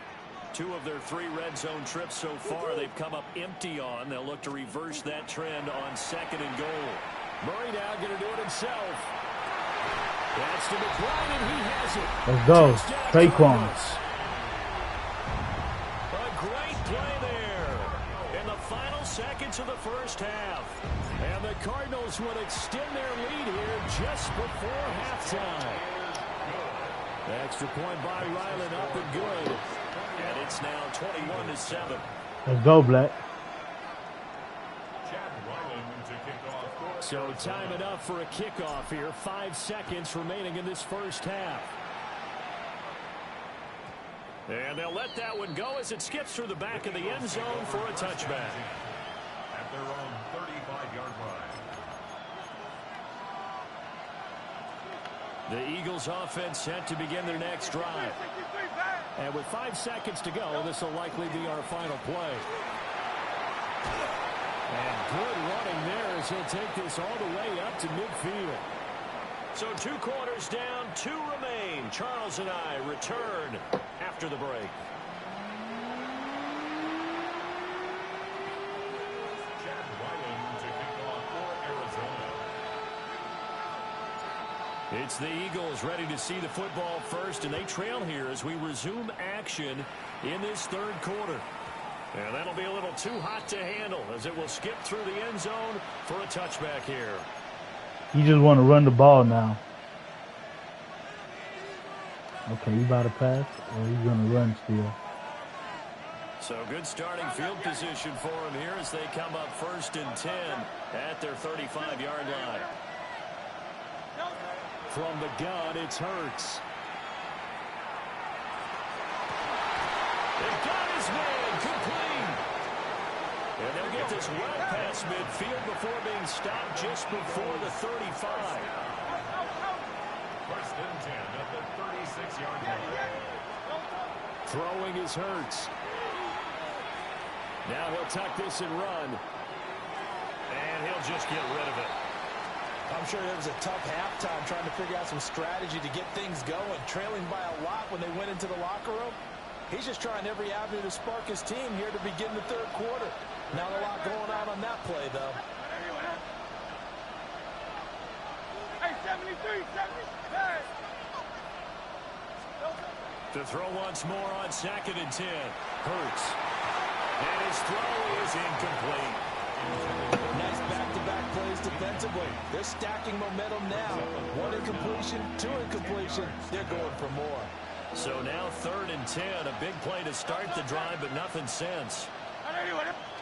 2 of their 3 red zone trips so far they've come up empty on. They'll look to reverse that trend on 2nd and goal. Murray now going to do it himself. That's to McBride, and he has it. Let's go. Saquon. A great play there in the final seconds of the first half. And the Cardinals would extend their lead here just before halftime. The extra point by Ryland up and good. And it's now 21-7. Let's go, Black. So time enough for a kickoff here. 5 seconds remaining in this first half. And they'll let that one go as it skips through the back of the end zone for a touchback. At their own 35-yard line. The Eagles offense set to begin their next drive. And with 5 seconds to go, this will likely be our final play. And good running there as he'll take this all the way up to midfield. So 2 quarters down, 2 remain. Charles and I return after the break. Chad Ryland to kick off for Arizona. It's the Eagles ready to see the football first, and they trail here as we resume action in this 3rd quarter. And that'll be a little too hot to handle as it will skip through the end zone for a touchback here. You just want to run the ball now. Okay, you about to pass, or you going to run still? So good starting field position for them here as they come up 1st and 10 at their 35-yard line. From the gun, it's Hurts. They got his man complete. And they'll get this well past midfield before being stopped just before the 35. 1st and 10 at the 36-yard line. Throwing is Hurts. Now he'll tuck this and run. And he'll just get rid of it. I'm sure it was a tough halftime trying to figure out some strategy to get things going. Trailing by a lot when they went into the locker room. He's just trying every avenue to spark his team here to begin the 3rd quarter. Not a lot going on that play, though. Hey, 73, 73. To throw once more on 2nd and 10. Hurts. And his throw is incomplete. Nice back-to-back plays defensively. They're stacking momentum now. 1 incompletion, 2 incompletion. They're going for more. So now 3rd and 10. A big play to start the drive, but nothing since.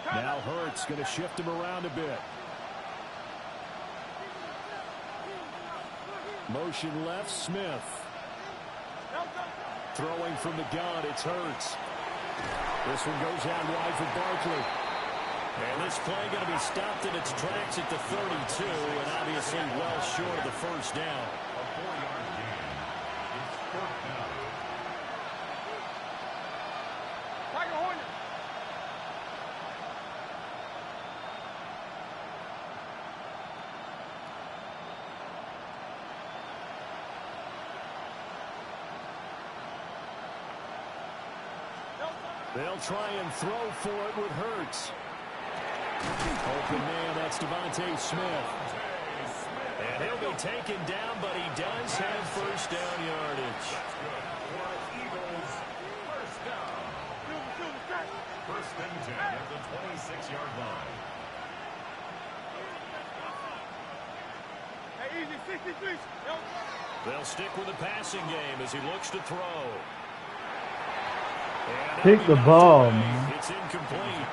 Now Hurts going to shift him around a bit. Motion left, Smith. Throwing from the gun, it's Hurts. This one goes out wide for Barkley. And this play going to be stopped in its tracks at the 32, and obviously well short of the first down. A 4-yard gain. It's 4th down. They'll try and throw for it with Hurts. Open man, that's Devontae Smith. And he'll be taken down, but he does have first down yardage. Eagles, first down. 1st and 10 at the 26-yard line. Hey, easy, 63. They'll stick with the passing game as he looks to throw. And Pick the ball, man. It's incomplete.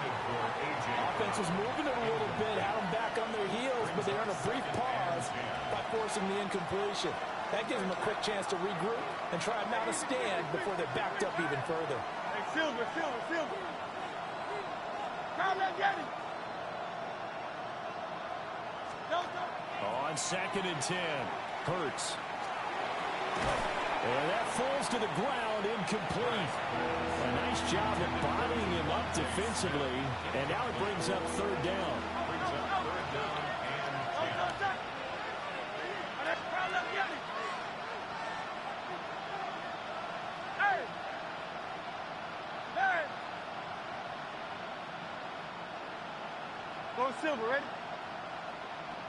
Offense was moving it a little bit, had them back on their heels, but they earned a brief pause by forcing the incompletion. That gives them a quick chance to regroup and try and mount a stand before they're backed up even further. Silver. Crowd, let's get it. On 2nd and 10. Hurts. And that falls to the ground, incomplete. A nice job of bodying him up defensively. And now it brings up 3rd down. Go Silver, ready?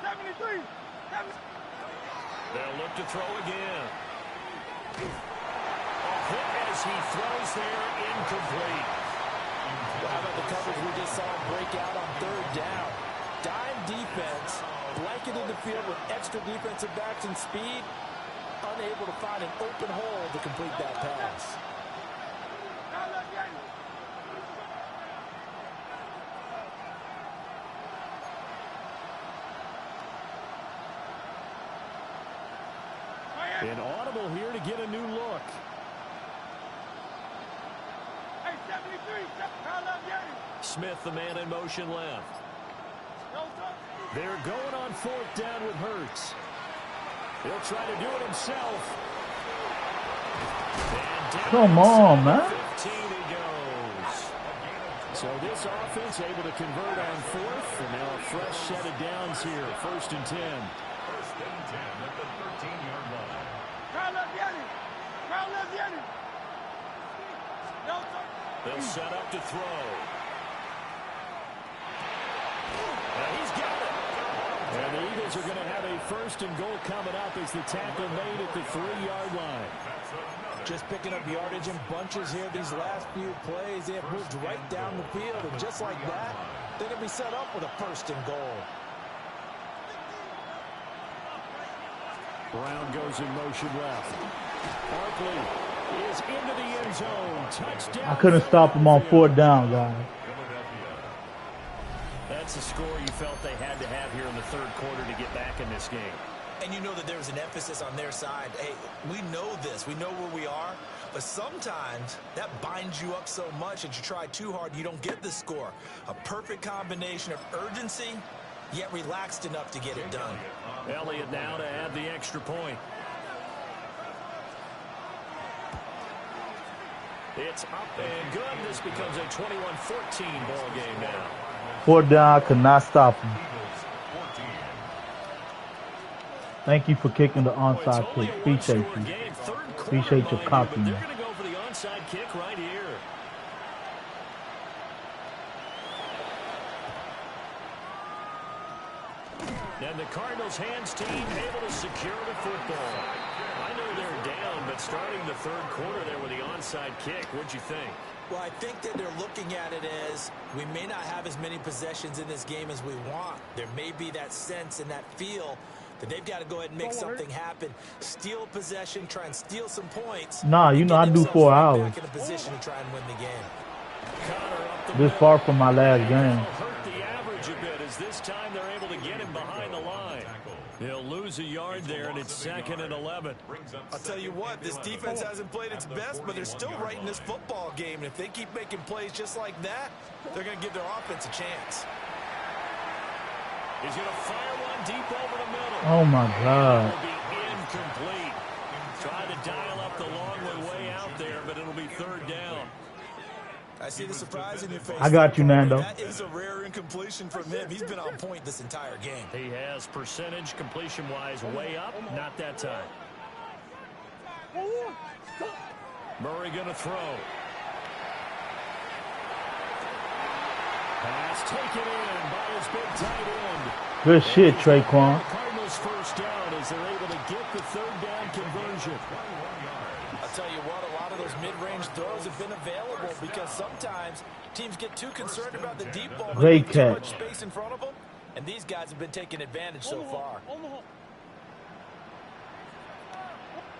73. They'll look to throw again. A hit as he throws there, incomplete. Well, how about the coverage we just saw break out on 3rd down? Dime defense, blanketed the field with extra defensive backs and speed, unable to find an open hole to complete that pass. An audible here to get a new look. Hey, 73. Smith, the man in motion left. They're going on 4th down with Hurts. He'll try to do it himself. And down Come on, man. 15 he goes. So this offense able to convert on 4th, and now a fresh set of downs here. 1st and 10. 1st and 10 at the 13-yard line. They'll set up to throw. And he's got it. And the Eagles are going to have a 1st and goal coming up as the tackle made at the 3-yard line. Just picking up yardage in bunches here these last few plays. They have moved right down the field, and just like that, they're going to be set up with a 1st and goal. Brown goes in motion left. Barkley is into the end zone. Touchdown. I couldn't stop him on 4th down, guys. That's the score you felt they had to have here in the 3rd quarter to get back in this game. And you know that there was an emphasis on their side. Hey, we know this. We know where we are. But sometimes that binds you up so much that you try too hard, you don't get the score. A perfect combination of urgency, yet relaxed enough to get it done. Elliott now to add the extra point. It's up and good. This becomes a 21-14 ball game now. 4th down, I could not stop him. Thank you for kicking the onside kick. Appreciate you. Appreciate your copying. They're going to go for the onside kick right here. And the Cardinals' hands team able to secure the football. I know they're down, but starting the 3rd quarter there with the onside kick, what'd you think? Well, I think that they're looking at it as we may not have as many possessions in this game as we want. There may be that sense and that feel that they've got to go ahead and make something happen. Steal possession, try and steal some points. Nah, you know I do 4 hours. Back in a position to try and win the game. This far from my last game. Hurt the average a bit as this time they're able to get him behind the line. They'll lose a yard there, and it's 2nd and 11. I'll tell you what, this defense hasn't played its best, but they're still right in this football game. And if they keep making plays just like that, they're going to give their offense a chance. He's going to fire one deep over the middle. Oh, my God. It'll be incomplete. Try to dial up the long way out there, but it'll be 3rd down. I see the surprise in your face. I got you, Nando. That is a rare incompletion from him. He's been on point this entire game. He has percentage completion-wise way up. Not that time. Murray going to throw. Pass taken in by his big tight end. Good shit, Traquan. Cardinals 1st down as they're able to get the 3rd down conversion. I'll tell you what, a lot of those mid-range throws have been available because sometimes teams get too concerned about the deep ball. Great too much catch. space in front of them, and these guys have been taking advantage so far.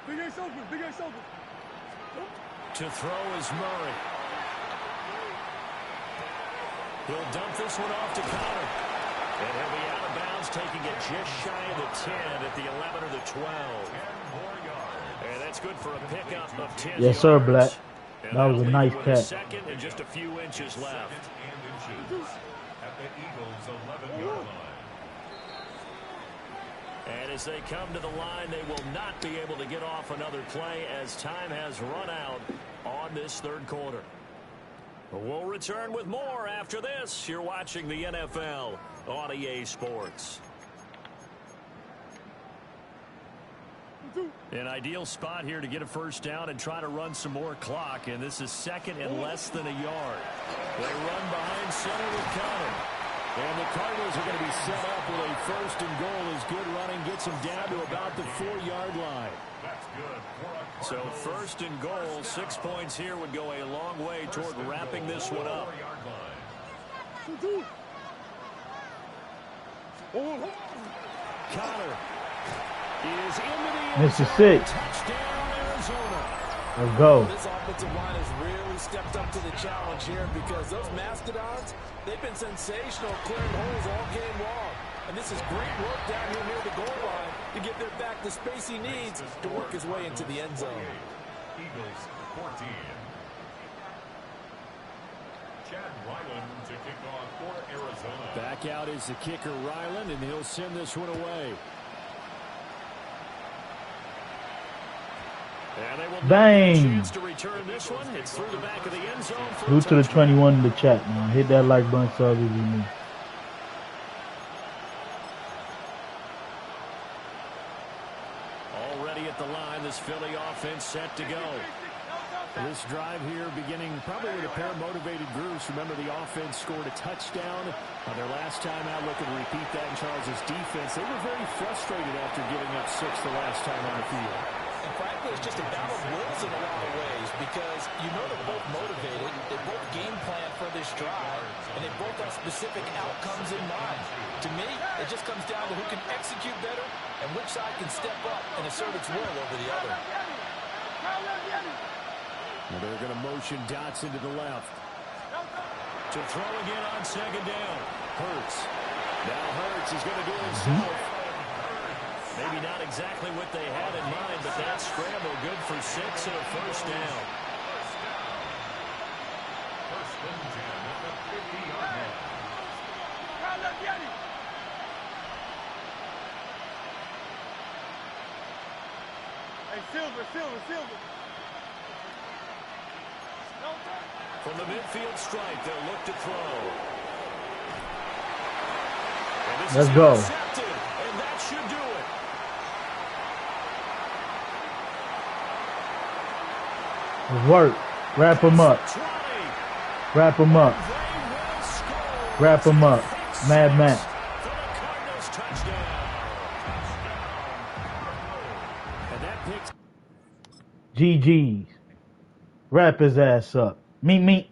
Big ace open, big ace open. To throw is Murray. He'll dump this one off to Connor. And he'll be out of bounds, taking it just shy of the 10 at the 11 or the 12. And that's good for a pickup of 10 Yes, sir, yards. Black. And That was a that'll leave nice you with a catch. second and just a few inches left. At the Eagles' 11-yard line. And as they come to the line, they will not be able to get off another play as time has run out on this third quarter. We'll return with more after this. You're watching the NFL on EA Sports. An ideal spot here to get a first down and try to run some more clock, and this is second and less than a yard. They run behind center with Connor. And the Cardinals are going to be set up with a first and goal as good running gets them down to about the 4-yard line. That's good. So first and goal, 6 points here would go a long way toward wrapping this one up. Connor is into the Mr. 6. touchdown, Arizona. Let's go. This offensive line has really stepped up to the challenge here because those Mastodons, they've been sensational clearing holes all game long. And this is great work down here near the goal line to give their back the space he needs to work his way into the end zone. Eagles 14. Chad Ryland to kick off for Arizona. Back out is the kicker, Ryland, and he'll send this one away. And they will Bang. not get a chance to return this one. It's through the back of the end zone for Go a to the touchdown. 21 in the chat, man. Hit that like button, sub if you need. Already at the line, this Philly offense set to go. This drive here beginning probably with a pair of motivated groups. Remember, the offense scored a touchdown on their last time out. Looking to repeat that in Charles' defense. They were very frustrated after giving up 6 the last time on the field. And frankly, it's just a battle of wills in a lot of ways because you know they're both motivated, they both game plan for this drive, and they both have specific outcomes in mind. To me, it just comes down to who can execute better and which side can step up and assert its will over the other. Well, they're going to motion Dotson to the left. To throw again on second down. Hurts. Now Hurts is going to do it himself. Maybe not exactly what they had in mind, but that scramble good for 6 and a first down. First and 10 at the 50-yard line. Hey, Silver. From the midfield stripe, they'll look to throw. And this Let's is go. intercepted, and that should do it. Let's work. Wrap him up. Wrap him up. Wrap him up. Mad Max. For the Cardinals touchdown. And that picks GG's. Wrap his ass up. Meet.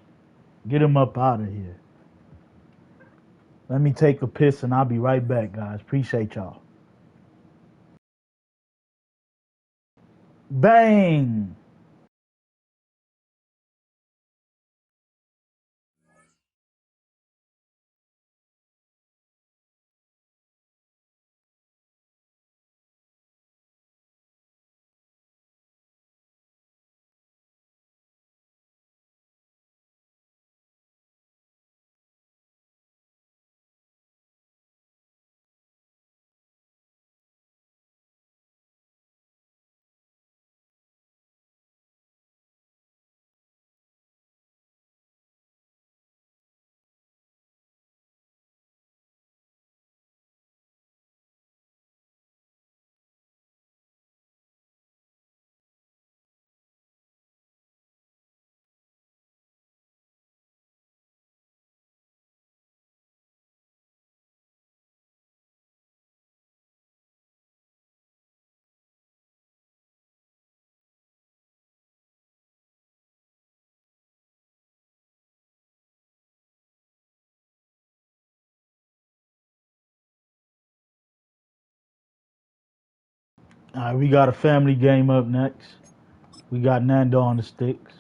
Get him up out of here. Let me take a piss and I'll be right back, guys. Appreciate y'all. Bang! All right, we got a family game up next. We got Nando on the sticks.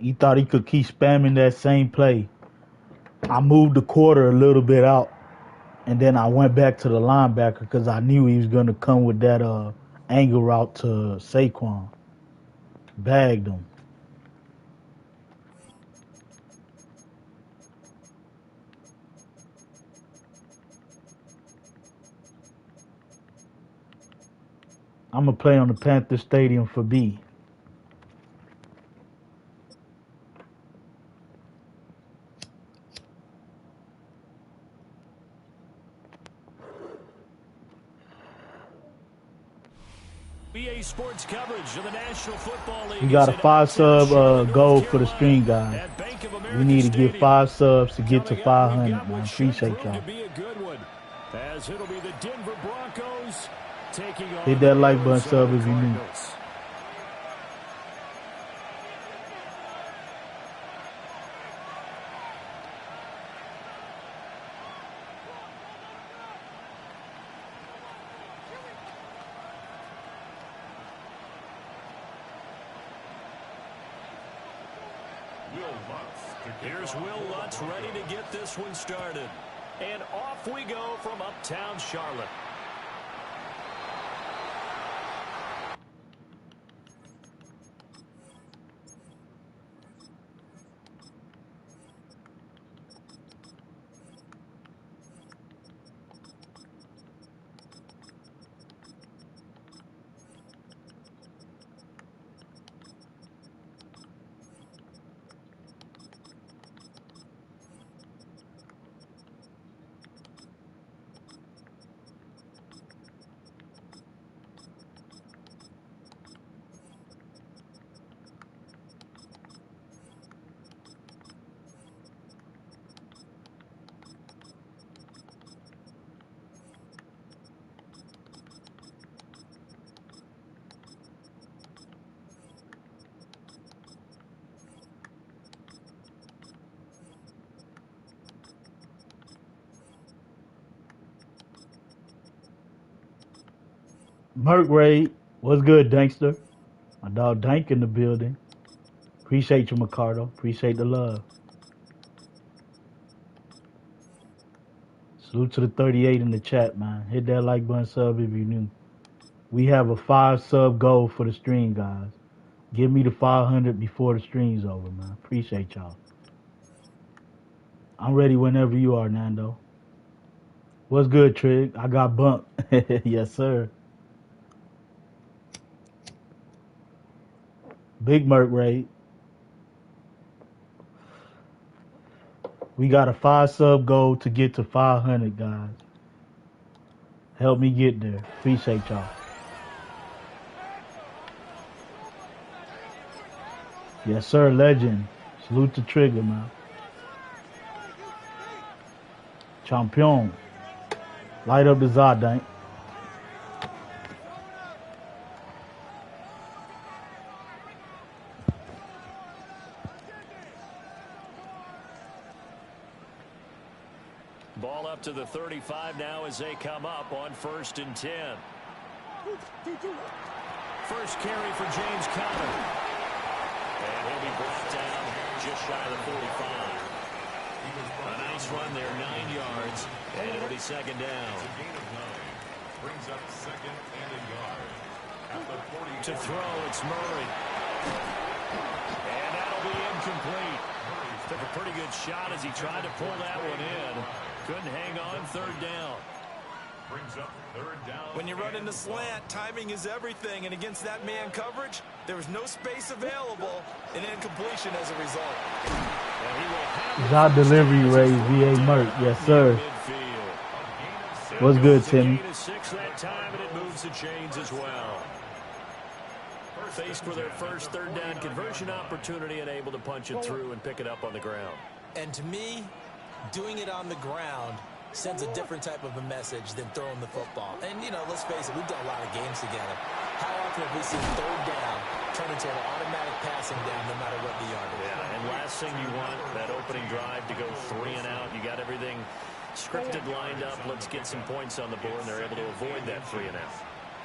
He thought he could keep spamming that same play. I moved the quarter a little bit out, and then I went back to the linebacker because I knew he was going to come with that angle route to Saquon. Bagged him. I'm going to play on the Panther Stadium for B. BA Sports coverage of the National Football League. We got a 5-sub goal for the stream, guys. We need to get 5 subs to get to 500, man. Appreciate y'all. As it'll be the Denver Broncos taking on Hit that like button, sub if you new. Here's Will Lutz ready to get this one started. And off we go from uptown Charlotte. Merc Raid, what's good, Dankster? My dog Dank in the building. Appreciate you, Ricardo. Appreciate the love. Salute to the 38 in the chat, man. Hit that like button, sub if you new. We have a 5-sub goal for the stream, guys. Give me the 500 before the stream's over, man. Appreciate y'all. I'm ready whenever you are, Nando. What's good, Trig? I got bumped. Yes, sir. Big Merc Raid. We got a 5-sub goal to get to 500, guys. Help me get there. Appreciate y'all. Yes, sir, legend. Salute to Trigger, man. Champion. Light up the Zardank. Ball up to the 35 now as they come up on 1st and 10. First carry for James Conner. And he'll be brought down just shy of the 45. A nice run there, 9 yards, and it'll be 2nd down. Brings up 2nd and a yard. At the 40. To throw, it's Murray. And that'll be incomplete. Took a pretty good shot as he tried to pull that one in. Couldn't hang on, 3rd down. Brings up 3rd down. When you run in the slant, timing is everything, and against that man coverage, there was no space available, and incompletion as a result. Job delivery raise, VA Merc. Yes, sir. What's good, Timmy? That time, and it moves the chains as well. Faced with their first 3rd down conversion opportunity and able to punch it through and pick it up on the ground. And to me, doing it on the ground sends a different type of a message than throwing the football. And, you know, let's face it, we've done a lot of games together. How often have we seen 3rd down turn into an automatic passing down no matter what the yard is? Yeah, and last thing you want, that opening drive to go 3 and out. You got everything scripted, lined up. Let's get some points on the board, and they're able to avoid that 3 and out.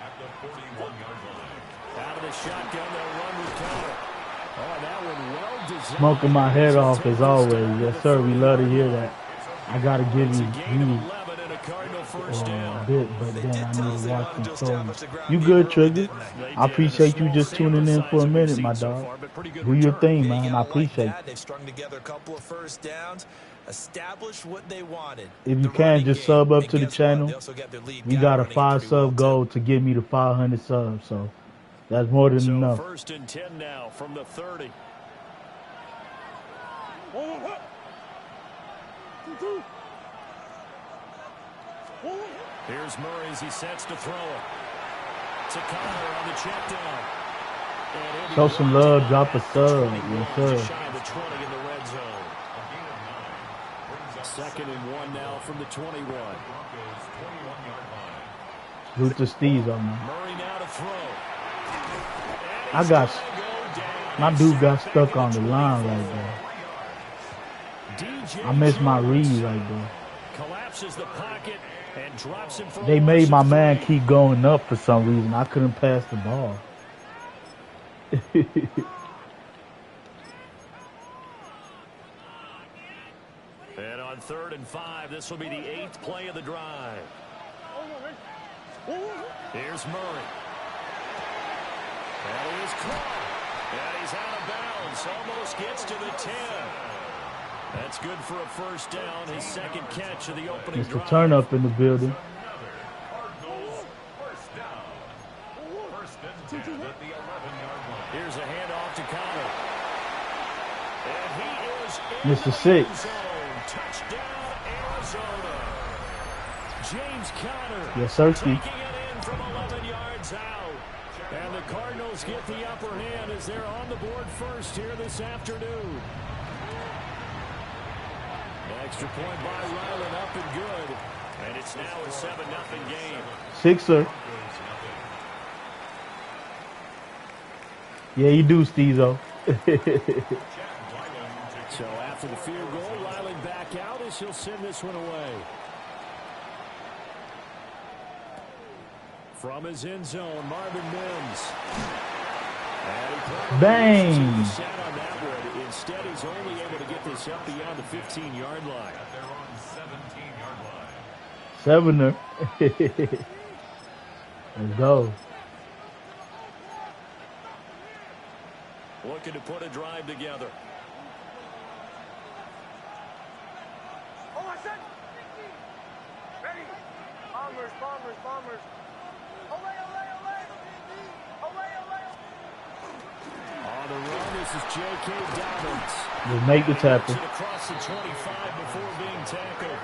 At the 41-yard line. Out of the shotgun, they'll run with Conner. that one well designed. Smoking my head off as always. Yes, sir. We love to hear that. I gotta give you a bit, but then I need to watch some film. You good, Trigger? I appreciate you just tuning in for a minute, my dog. Do your thing, man. I appreciate it. They've strung together a couple of first downs, established what they wanted. If you can, just sub up to the channel. We got a 5-sub goal to get me to 500 subs, so that's more than enough. First and 10 now from the 30. Here's Murray as he sets to throw it. To Connor on the check down. Show some love, drop a sub. Yes, sir. Shy of the 20 in the red zone. Second and 1 now from the 21. Luther Steve's on me. Murray now to throw. My dude got stuck on the line right there. I missed my read right there. Collapses the pocket and drops him for They made my man keep going up for some reason. I couldn't pass the ball. And on 3rd and 5, this will be the 8th play of the drive. Here's Murray. And he is caught. And he's out of bounds. Almost gets to the 10. That's good for a first down. His second catch of the opening drive. Mr. Turn up in the building. Here's a handoff to Connor. And he is in Mr. Six. Touchdown, Arizona. James Conner. Yes, sir, taking it in from 11 yards out. And the Cardinals get the upper hand as they're on the board first here this afternoon. Extra point by Ryland, up and good. And it's now a 7-0 game. Sixer. Yeah, you do, Stezo. So after the field goal, Ryland back out as he'll send this one away. From his end zone, Marvin Mims. Bang! Sat on that one. Instead, he's only able to get this up beyond the 15-yard line. They're on 17-yard line. 7er. Let's go. Looking to put a drive together. Ready? Bombers. On the run, this is J.K. Dobbins. We'll make the tackle. Across the 25 before being tackled.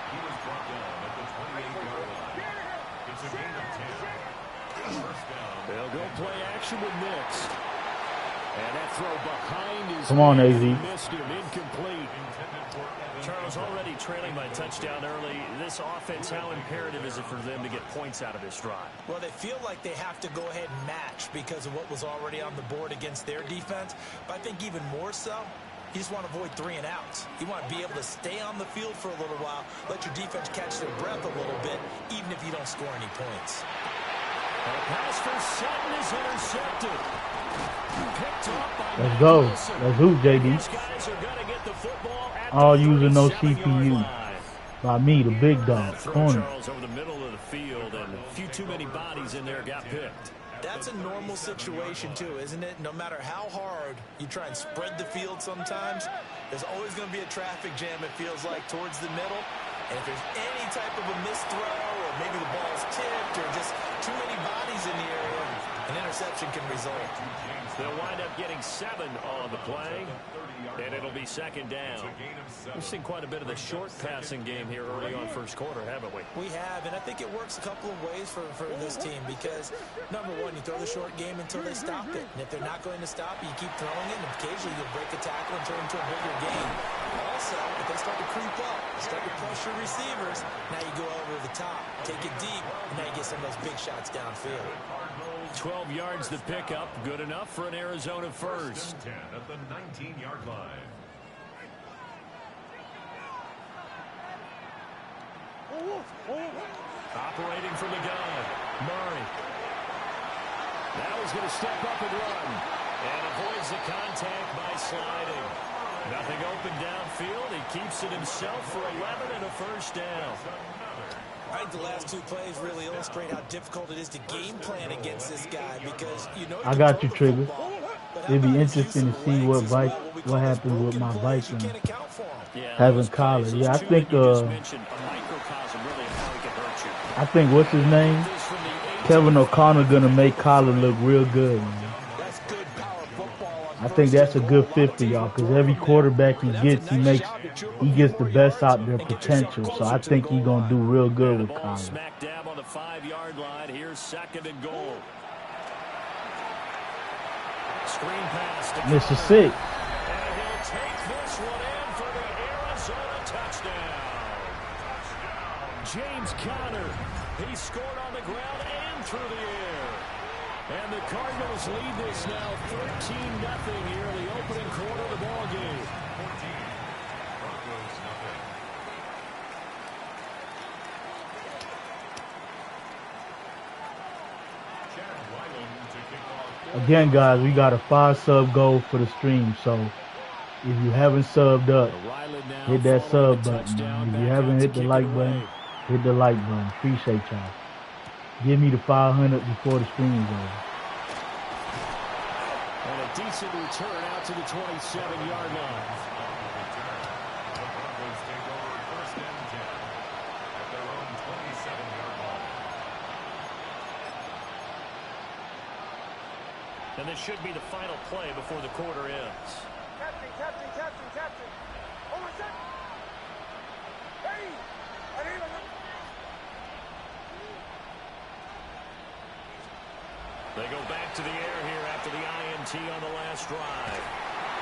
He was brought down at the 28-yard line. It's a gain of 10. First down. They'll go play action with Nix. And that throw behind his Come on, AZ. missed him, incomplete. Charles, already trailing by a touchdown early. This offense, how imperative is it for them to get points out of this drive? Well, they feel like they have to go ahead and match because of what was already on the board against their defense. But I think even more so, you just want to avoid 3 and outs. You want to be able to stay on the field for a little while, let your defense catch their breath a little bit, even if you don't score any points. A pass for Sutton is intercepted. Picked up by Let's go. Let's hoop, JD. These guys are going to get the football at All the using no 37-yard CPU. line. By me, the big dog. Throw Corner. Charles over the middle of the field, and a few too many bodies in there got picked. That's a normal situation, too, isn't it? No matter how hard you try and spread the field sometimes, there's always going to be a traffic jam, it feels like, towards the middle. And if there's any type of a missed throw, or maybe the ball's tipped, or just too many bodies in the area, an interception can result. They'll wind up getting 7 on the play, and it'll be second down. We've seen quite a bit of the short passing game here early on first quarter, haven't we? We have, and I think it works a couple of ways for this team because, number one, you throw the short game until they stop it. And if they're not going to stop it, you keep throwing it, and occasionally you'll break a tackle and turn into a bigger game. Also, if they start to creep up, start to pressure receivers, now you go over the top, take it deep, and now you get some of those big shots downfield. 12 yards to pick up, good enough for an Arizona first. 10 at the 19-yard line. Operating from the gun, Murray. Now he's going to step up and run. And avoids the contact by sliding. Nothing open downfield. He keeps it himself for 11 and a first down. I think the last two plays really illustrate how difficult it is to game plan against this guy because you know I got you, Trigger. It'd be interesting to see what happens with my Vikings having Collar. Yeah, I think what's his name? Kevin O'Connor gonna make Collar look real good, man. I think that's a good fit for y'all because every quarterback he gets the best out their potential. So I think he's gonna do real good with Collar. Smack dab on the 5-yard line. Here's 2nd and goal. Screen pass to Mr. 6. And he'll take this one in for the Arizona touchdown. James Conner. He scored on the ground and through the air. And the Cardinals lead this now 13-0 here in the opening quarter of the ball game. Again, guys, we got a 5-sub goal for the stream. So if you haven't subbed up, hit that sub button. If you haven't hit the like button, hit the like button. Appreciate y'all. Give me the 500 before the stream is over. And a decent return out to the 27-yard line. The Broncos take over 1st and 10 at their own 27-yard line. And this should be the final play before the quarter ends. Captain. Oh, my God. Hey! They go back to the air here after the INT on the last drive.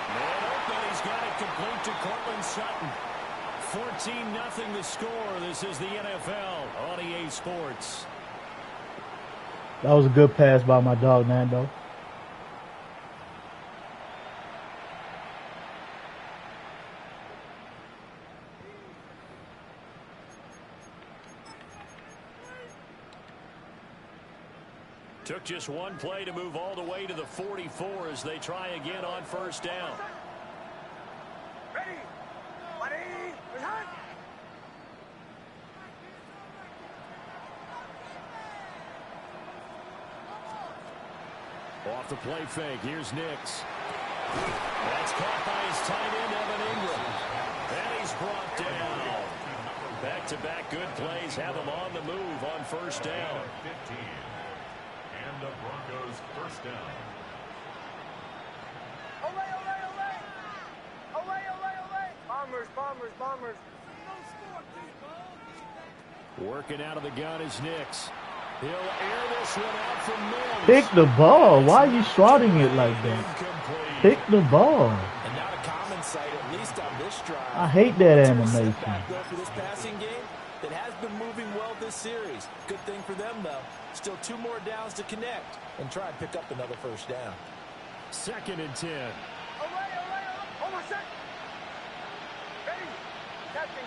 Man open, he's got it complete to Cortland Sutton. 14-0 the score. This is the NFL on EA Sports. That was a good pass by my dog, Nando. Took just one play to move all the way to the 44 as they try again on 1st down. Ready! Ready! Off the play fake, here's Nix. That's caught by his tight end, Evan Ingram. And he's brought down. Back-to-back good plays have him on the move on 1st down. 15. And the Broncos 1st down. Bombers. Working out of the gun is Nix. He'll air this one out from Mills. Pick the ball. Why are you swatting it like that? Pick the ball. And not a common sight, at least on this drive. I hate that animation. For this passing game that has been moving well this series. Good thing for them, though. Still 2 more downs to connect and try and pick up another 1st down. 2nd and 10. Oh, my God. Ready! Captain.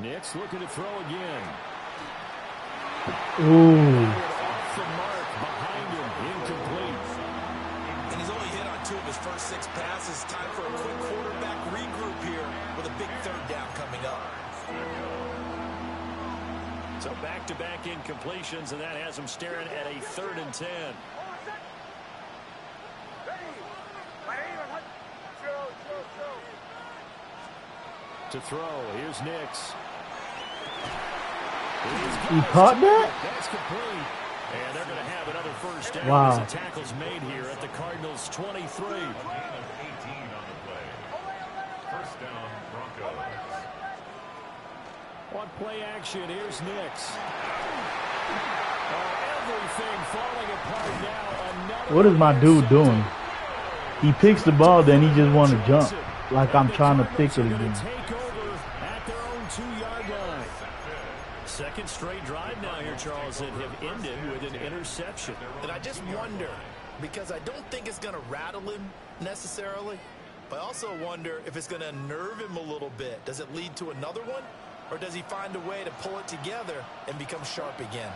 Nix looking to throw again. Ooh. Off the mark, behind him, incomplete. And he's only hit on 2 of his first 6 passes. Time for a quick quarterback regroup here with a big 3rd down coming up. So back-to-back incompletions, and that has him staring at a 3rd and 10. To throw, here's Nix. He caught that? That's complete. And they're going to have another 1st down. Wow. As the tackle's made here at the Cardinals' 23. A gain of 18 on the play. 1st down, Broncos. On play action, here's Nix. Everything falling apart now. What is my dude doing? He picks the ball, then he just want to jump. Like I'm trying to pick it again. Take over at their own 2-yard line. 2nd straight drive now here, Charles, that have ended with an interception. And I just wonder, because I don't think it's going to rattle him necessarily, but I also wonder if it's going to unnerve him a little bit. Does it lead to another one? or does he find a way to pull it together and become sharp again?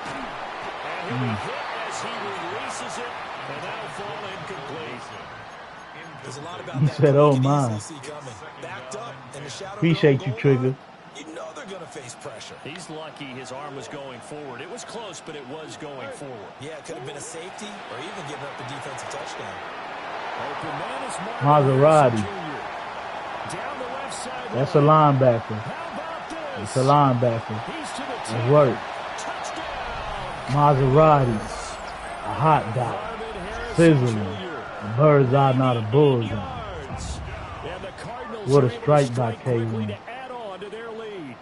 And he'll be hit as he releases it, and that'll fall incomplete. There's a lot about He that said, play "Oh you can my." easily see coming. Backed up in the shadow Appreciate you, goal Trigger. line, you know they're going to face pressure. He's lucky his arm was going forward. It was close, but it was going forward. Yeah, it could have been a safety or even giving up a defensive touchdown. Open man is Marvin Maserati. Jr. Down the left side. That's a linebacker. How about this? It's a linebacker. He's to the It worked. touchdown. Maserati. A hot dot. Marvin Harrison Sizzling. Jr. A bird's eye, not a bull's eye. Yards. And the Cardinals What a are able to strike by quickly K1. to add on to their lead.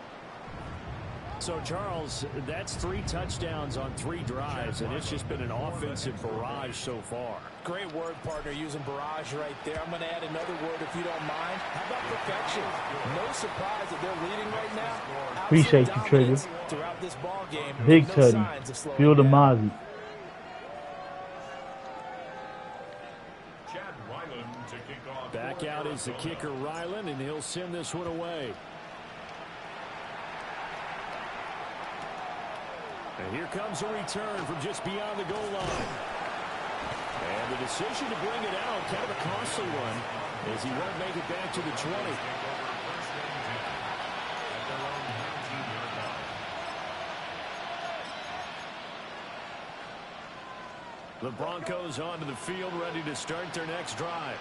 So, Charles, that's 3 touchdowns on 3 drives, and it's just been an offensive barrage so far. Great word, partner, using barrage right there. I'm going to add another word if you don't mind. How about perfection? No surprise that they're leading right now. Appreciate you, Trigger. Throughout this ball game. Big No Teddy. signs of slowing Feel the down. Mozzie. Chad Ryland to kick off. Back out is the kicker, Ryland, and he'll send this one away. And here comes a return from just beyond the goal line. And the decision to bring it out, kind of a costly one, as he won't make it back to the 20. The Broncos onto the field, ready to start their next drive.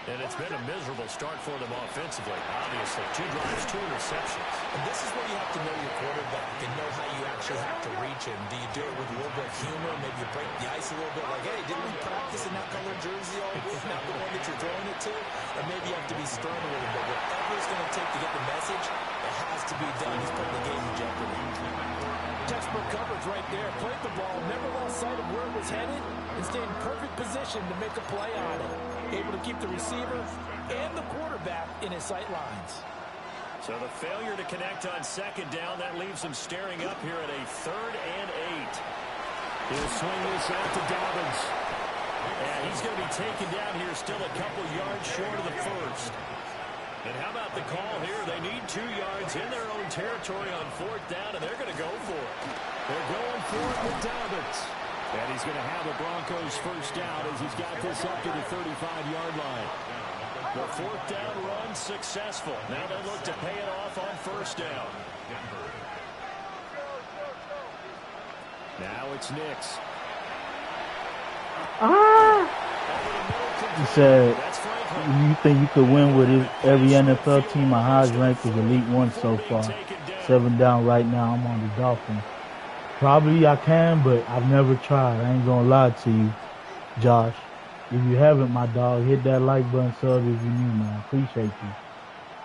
And it's been a miserable start for them offensively. Obviously, 2 drives, 2 interceptions. And this is where you have to know your quarterback and know how you actually have to reach him. Do you do it with a little bit of humor? Maybe you break the ice a little bit like, hey, didn't we practice in that colored jersey all week? Not the one that you're throwing it to? Or maybe you have to be stern a little bit. Whatever it's going to take to get the message, it has to be done. He's putting the game in jeopardy. Textbook coverage right there. Played the ball, never lost sight of where it was headed, and stayed in perfect position to make a play on it. Able to keep the receiver and the quarterback in his sight lines. So the failure to connect on second down, that leaves him staring up here at a 3rd and 8. He'll swing this out to Dobbins. And he's going to be taken down here still a couple yards short of the first. And how about the call here? They need 2 yards in their own territory on 4th down, and they're going to go for it. They're going for it with Dobbins. And he's going to have the Broncos first down as he's got this up to the 35-yard line. The 4th down run successful. Now they look to pay it off on 1st down. Now it's Nix. He said, you think you could win with every NFL team? My highest rank is Elite 1 so far. 7 down right now. I'm on the Dolphins. Probably I can, but I've never tried. I ain't going to lie to you, Josh. If you haven't, my dog, hit that like button, sub if you need, man. Appreciate you.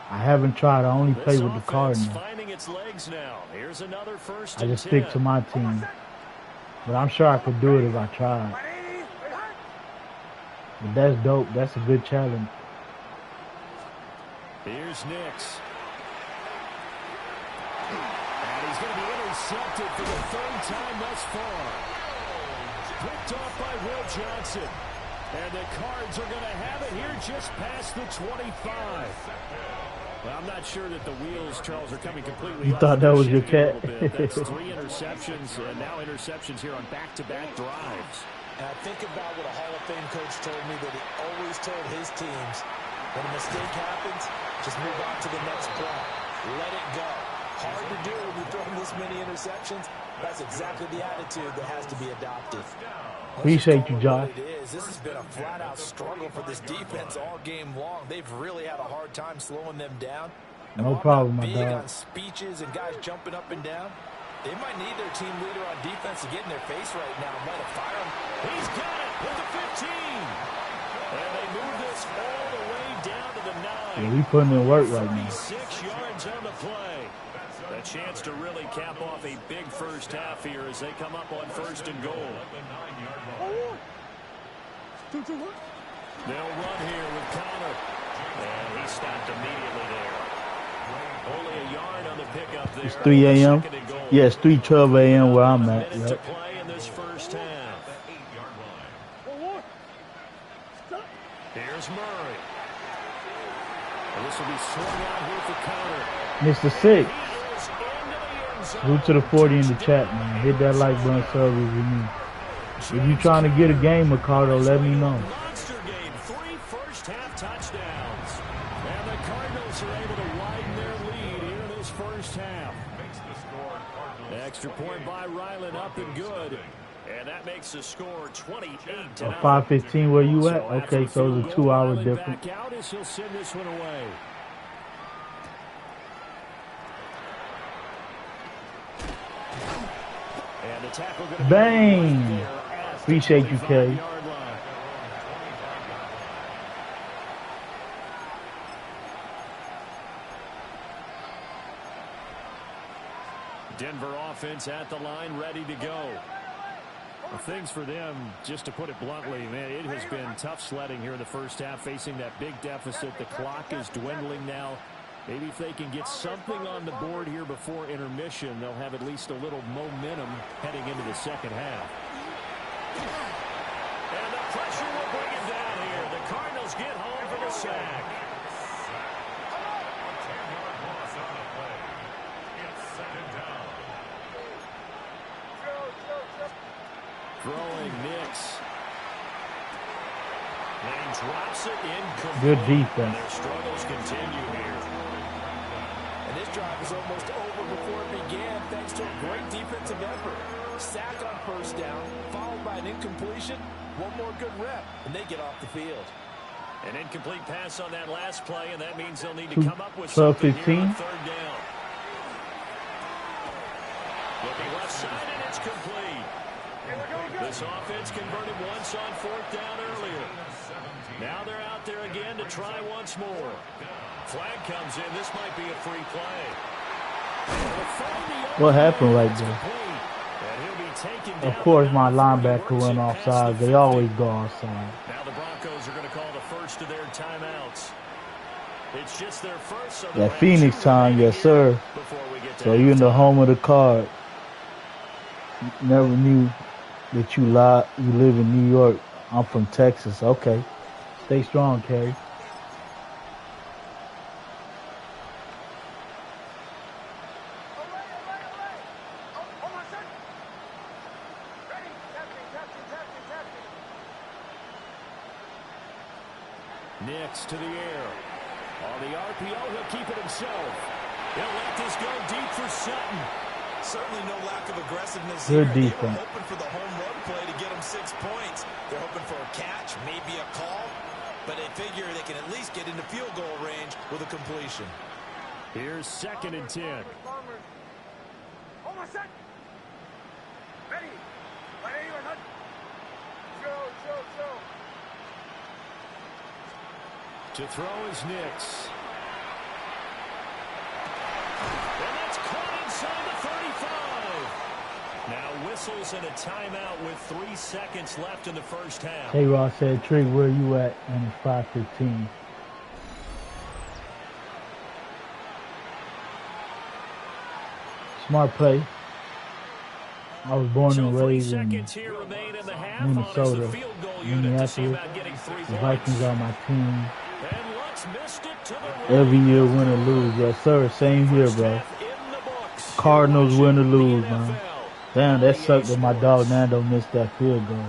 I haven't tried. I only play with the Cardinals. Finding its legs now. Here's another 1st I and just 10. stick to my team. But I'm sure I could do it if I tried. But that's dope. That's a good challenge. Here's Nix. And he's going to be intercepted for the 3rd time thus far. Picked off by Will Johnson. And the Cards are going to have it here just past the 25. Well, I'm not sure that the wheels, Charles, are coming completely You off. thought that was your They're cat? shifting a little bit. That's 3 interceptions, and now interceptions here on back-to-back drives. And I think about what a Hall of Fame coach told me that he always told his teams, when a mistake happens, just move on to the next play. Let it go. Hard to do when you're throwing this many interceptions. That's exactly the attitude that has to be adopted. Appreciate you, Josh. This has been a flat-out struggle for this defense all game long. They've really had a hard time slowing them down. No problem, my big dog. on speeches and guys jumping up and down. They might need their team leader on defense to get in their face right now. Might have fired him. He's got it with the 15. And they move this all the way down to the 9. Yeah, we putting in work right now. 36 yards on the play. A chance to really cap off a big first half here as they come up on 1st and goal. They'll run here with Connor. And he stopped immediately there. Only a yard on the pickup there. It's 3 a.m. 2nd and goal. Yeah, it's 3:12 a.m. where I'm at. Minute to Yep. play in this first half. Here's Murray. This will be swung out here for counter. Mr. Six. Root to the 40 in the chat, man. Hit that like button, sub if you need. If you trying to get a game, Ricardo, let me know. Monster game, 3 first-half touchdowns. And the Cardinals are able to widen their lead here in this first half. Extra point by Ryland, up and good. And that makes the score 28 to 5:15, where you at? Okay, so it's a 2-hour difference. Back out as he'll send this one away. And the tackle going to be Bang! right there at the Appreciate you, Kay. 25-yard line. Denver offense at the line, ready to go. Well, things for them, just to put it bluntly, man, it has been tough sledding here in the first half, facing that big deficit. The clock is dwindling now. Maybe if they can get something on the board here before intermission, they'll have at least a little momentum heading into the second half. And the pressure will bring it down here. The Cardinals get home for the sack. Throwing Nix. And drops it incomplete. Good defense. And their struggles continue here. And this drive was almost over before it began, thanks to a great defensive effort. Sack on first down, followed by an incompletion. One more good rep, and they get off the field. An incomplete pass on that last play, and that means they'll need to 2, come up with 12, something here 15. on third down. Looking left side, and it's complete. This offense converted once on fourth down earlier. Now they're out there again to try once more. Flag comes in. This might be a free play. What happened right there? Of course, my linebacker went offside. They always go offside. Now the Broncos are going to call the first of their timeouts. It's just their first. So That Phoenix time, yes, sir. So you in the home of the card. Never knew that you live in New York. I'm from Texas. Okay. Stay strong, Kerry. Nix to the air. On the RPO, he'll keep it himself. He'll let this go deep for Sutton. Certainly no lack of aggressiveness Good here. defense. They were hoping for the home run play to get them 6 points. They're hoping for a catch, maybe a call, but they figure they can at least get into field goal range with a completion. Here's 2nd and 10. To throw is Nix. And that's caught inside the 35. Now whistles and a timeout with 3 seconds left in the first half. Hey, Ross said, Trig, where you at? And it's 5:15. Smart play. I was born and raised in Minnesota, Minneapolis. The Vikings are my team. Every year, win or lose. Yes, sir. Same here, bro. Cardinals win or lose, man. Damn, that sucked that my dog Nando missed that field goal.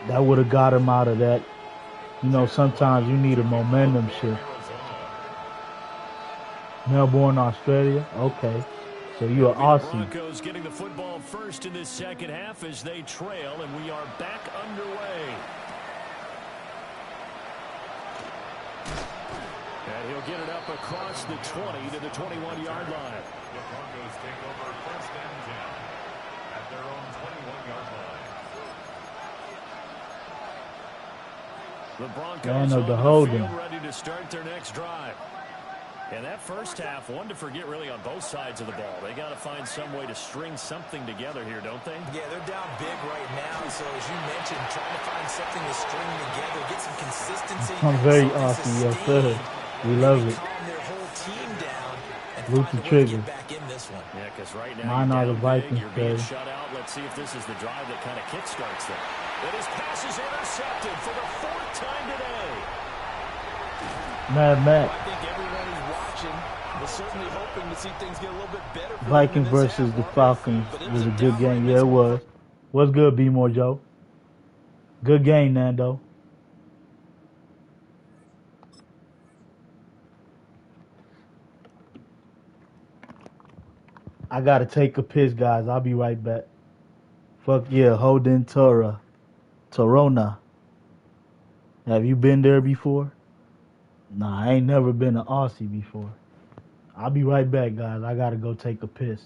That would have got him out of that. You know, sometimes you need a momentum shift. Melbourne, Australia. Okay. So you're Aussie. Broncos getting the football first in this second half as they trail, and we are back underway. And he'll get it up across the 20 to the 21-yard line. The Broncos take over 1st and 10 at their own 21-yard line. The Broncos Man on of the the holding. field ready to start their next drive. And that first half, one to forget really on both sides of the ball. They got to find some way to string something together here, don't they? Yeah, they're down big right now. So as you mentioned, trying to find something to string together, get some consistency. I'm very awesome, yes, sir. We love it. Calm their whole team down and Root find the a way to trigger. get back in this one. Yeah, because right now Mine are the you're down big, Vikings, you're being baby. shut out. Let's see if this is the drive that kind of kickstarts them. And his pass is intercepted for the 4th time Mad Well, Max. I think everyone who's watching is certainly hoping to see things get a little bit better for them Vikings in this versus half, the Mark. Falcons But it was was a a good downright game. Yeah, it miserable. was. What's good, B More Joe? Good game, Nando. I gotta take a piss, guys. I'll be right back. Fuck yeah, Holden Torona. Have you been there before? Nah, I ain't never been to Aussie before. I'll be right back, guys. I gotta go take a piss.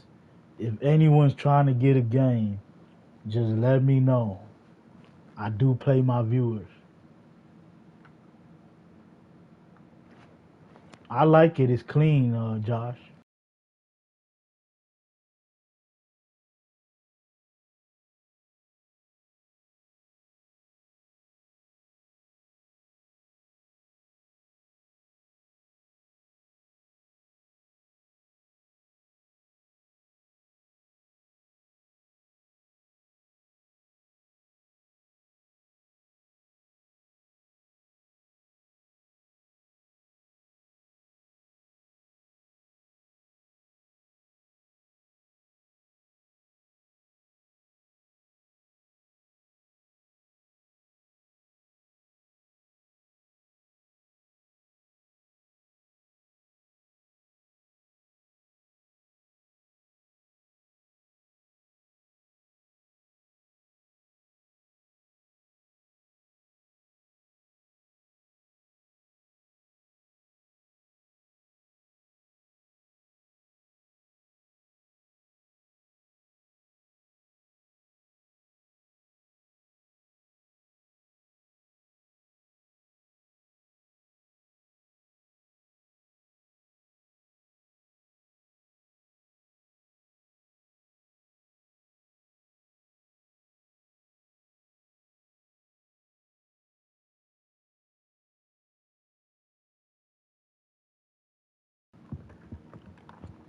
If anyone's trying to get a game, just let me know. I do play my viewers. I like it. It's clean, Josh.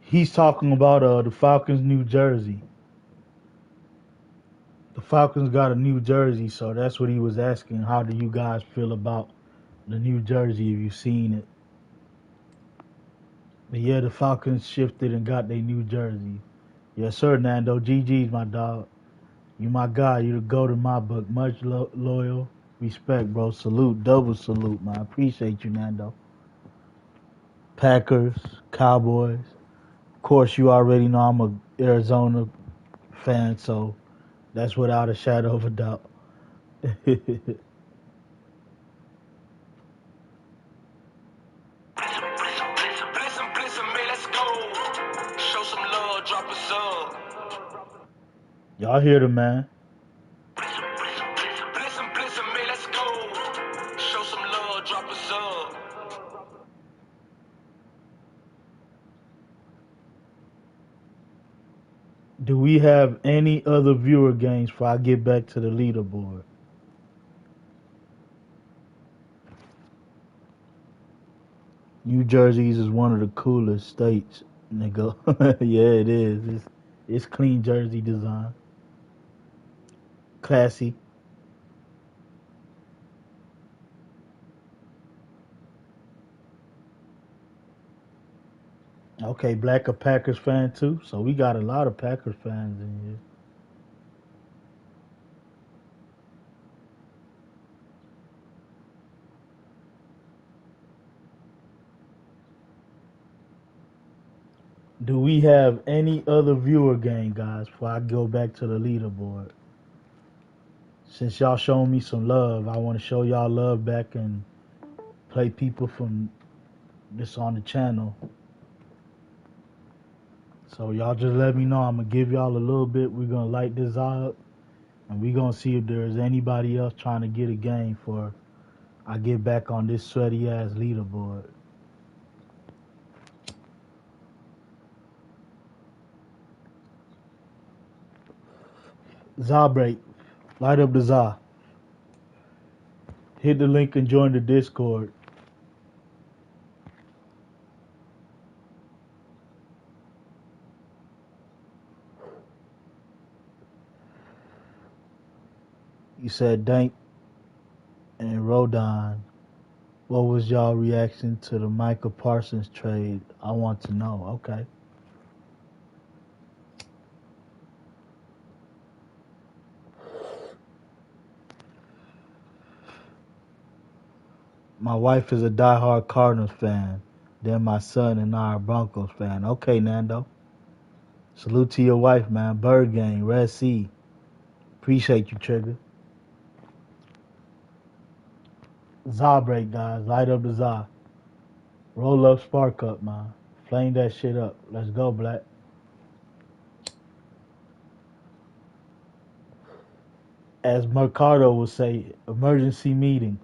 He's talking about the Falcons' New Jersey. The Falcons got a New Jersey, so that's what he was asking. How do you guys feel about the New Jersey? Have you seen it? But yeah, the Falcons shifted and got their New Jersey. Yes, sir, Nando. GG's my dog. You my guy. You the GOAT in my book. Much loyal. Respect, bro. Salute. Double salute, man. I appreciate you, Nando. Packers, Cowboys. Of course, you already know I'm a Arizona fan, so that's without a shadow of a doubt. Y'all hear the man. Do we have any other viewer games before I get back to the leaderboard? New Jersey's is one of the coolest states, nigga. Yeah, it is. It's clean jersey design. Classy. Okay, Black a Packers fan too. So we got a lot of Packers fans in here. Do we have any other viewer game, guys, before I go back to the leaderboard? Since y'all showing me some love, I want to show y'all love back and play people from this on the channel. So y'all just let me know. I'm gonna give y'all a little bit. We're gonna light this up, and we're gonna see if there's anybody else trying to get a game for I get back on this sweaty ass leaderboard. Za break, light up the Za. Hit the link and join the Discord. You said Dank and Rodon. What was y'all reaction to the Michael Parsons trade? I want to know. Okay. My wife is a diehard Cardinals fan. Then my son and I are Broncos fan. Okay, Nando. Salute to your wife, man. Bird Gang, Red Sea. Appreciate you, Trigger. Za break, guys. Light up the Za. Roll up, spark up, man. Flame that shit up. Let's go, Black. As Mercado would say, emergency meeting.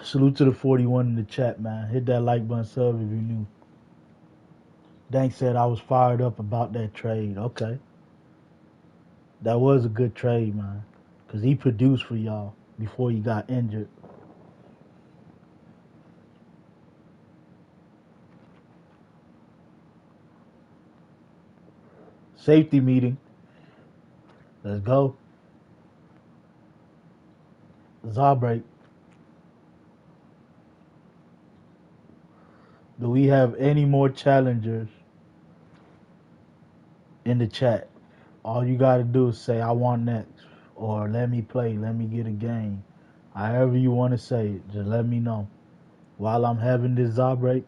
Salute to the 41 in the chat, man. Hit that like button, sub if you new. Dank said I was fired up about that trade. Okay. That was a good trade, man. Because he produced for y'all before he got injured. Safety meeting. Let's go. Zabreak. Do we have any more challengers in the chat? All you got to do is say, I want next. Or let me play. Let me get a game. However you want to say it. Just let me know. While I'm having this Zabreak.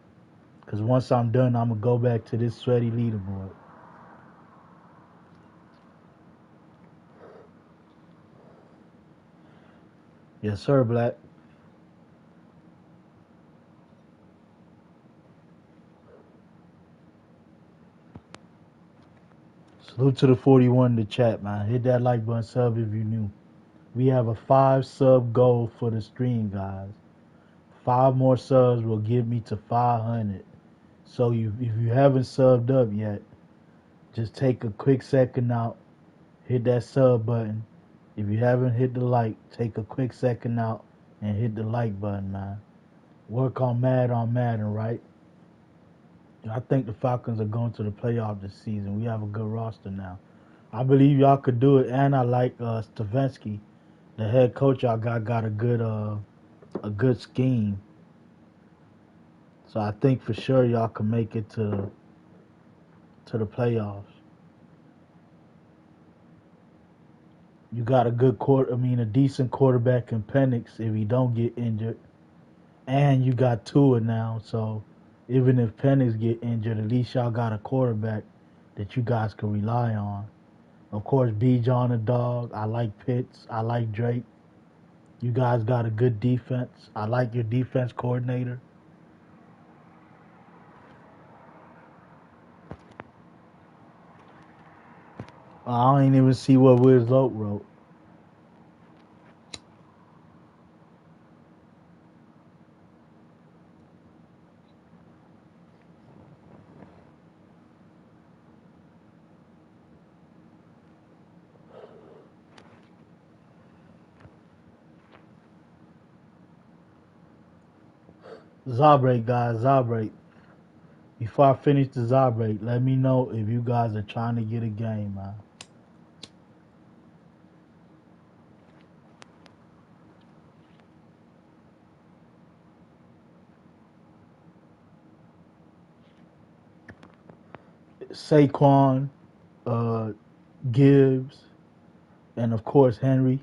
Because once I'm done, I'm going to go back to this sweaty leaderboard. Yes, sir, Black. Salute to the 41 in the chat, man. Hit that like button, sub if you new. We have a 5 sub goal for the stream, guys. 5 more subs will get me to 500. So if you haven't subbed up yet, just take a quick second out, hit that sub button. If you haven't hit the like, take a quick second out and hit the like button, man. Work on Madden, right? I think the Falcons are going to the playoff this season. We have a good roster now. I believe y'all could do it, and I like Stefanski, the head coach. Y'all got a good scheme. So I think for sure y'all can make it to the playoffs. You got a decent quarterback in Penix if he don't get injured, and you got Tua now. So even if Penix get injured, at least y'all got a quarterback that you guys can rely on. Of course, B. John the dog. I like Pitts. I like Drake. You guys got a good defense. I like your defense coordinator. I don't even see what Wiz Loke wrote. Zabreak, guys, Zabreak. Before I finish the Zabreak, let me know if you guys are trying to get a game, man. Saquon, uh, Gibbs, and of course Henry.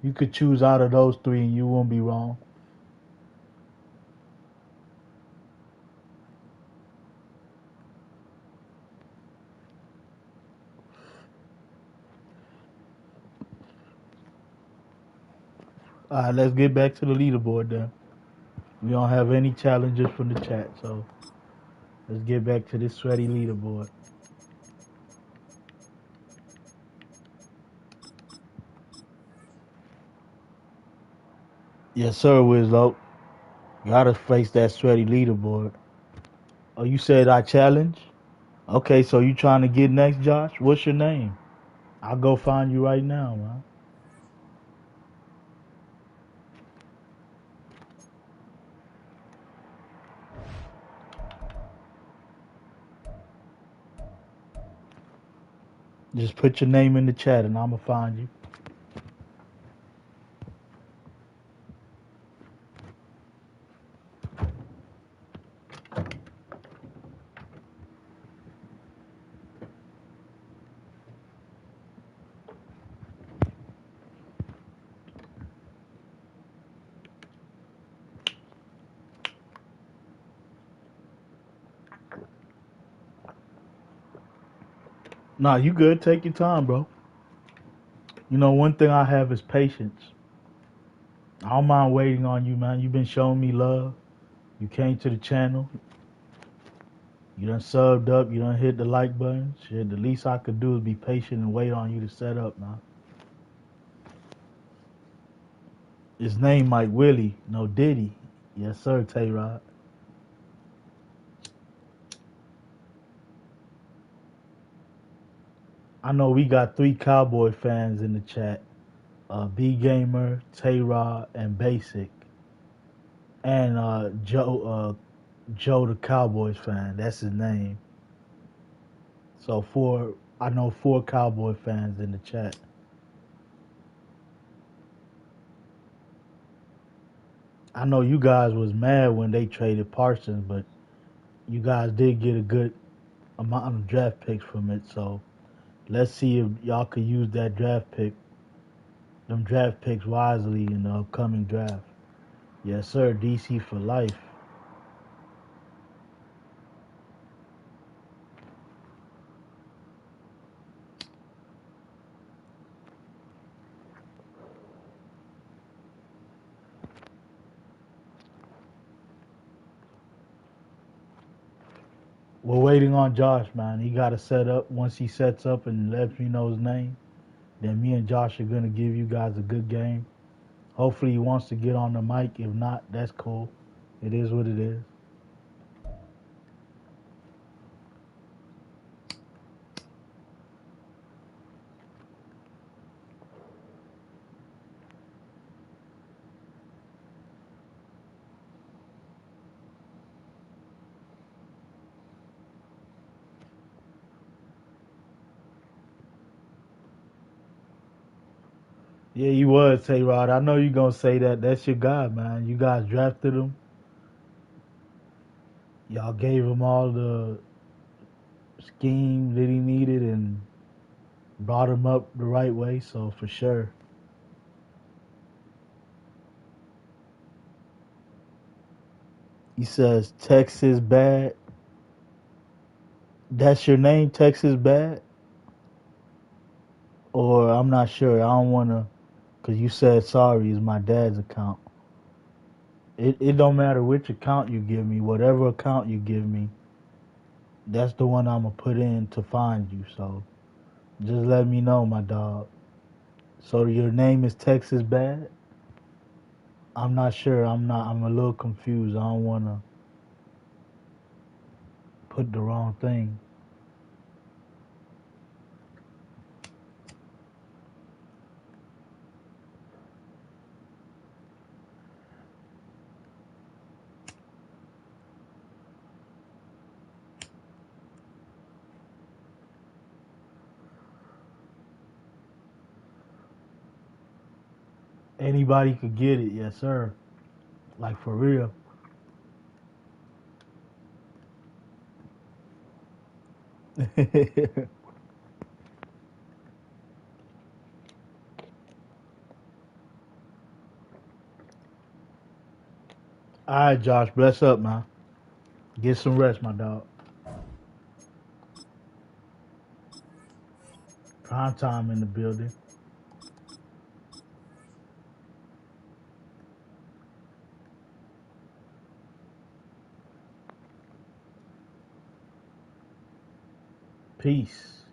You could choose out of those 3 and you won't be wrong. Alright, let's get back to the leaderboard then. We don't have any challenges from the chat, so let's get back to this sweaty leaderboard. Yes, sir, Wizlo. Gotta face that sweaty leaderboard. Oh, you said I challenge? Okay, so you trying to get next, Josh? What's your name? I'll go find you right now, man. Just put your name in the chat and I'ma find you. Nah, you good. Take your time, bro. You know, one thing I have is patience. I don't mind waiting on you, man. You've been showing me love. You came to the channel. You done subbed up. You done hit the like button. Shit, the least I could do is be patient and wait on you to set up, man. His name Mike Willie. No Diddy. Yes, sir, Tay-Rod. I know we got 3 Cowboy fans in the chat. B Gamer, Tay-Rod, and Basic. And Joe the Cowboys fan. That's his name. So I know 4 Cowboy fans in the chat. I know you guys was mad when they traded Parsons, but you guys did get a good amount of draft picks from it. So let's see if y'all could use them draft picks wisely in the upcoming draft. Yes, sir. DC for life. We're waiting on Josh, man. He got to set up. Once he sets up and lets me know his name, then me and Josh are going to give you guys a good game. Hopefully he wants to get on the mic. If not, that's cool. It is what it is. Yeah, he was, Tay-Rod. I know you're going to say that. That's your guy, man. You guys drafted him. Y'all gave him all the scheme that he needed and brought him up the right way, so for sure. He says, Texas bad. That's your name, Texas bad? Or I'm not sure. I don't want to, because you said sorry is my dad's account. It don't matter which account you give me. Whatever account you give me, that's the one I'm going to put in to find you. So just let me know, my dog. So your name is Texas bad? I'm not sure. I'm a little confused. I don't want to put the wrong thing. Anybody could get it, yes sir. Like for real. Alright, Josh, bless up, man. Get some rest, my dog. Prime time in the building. Peace.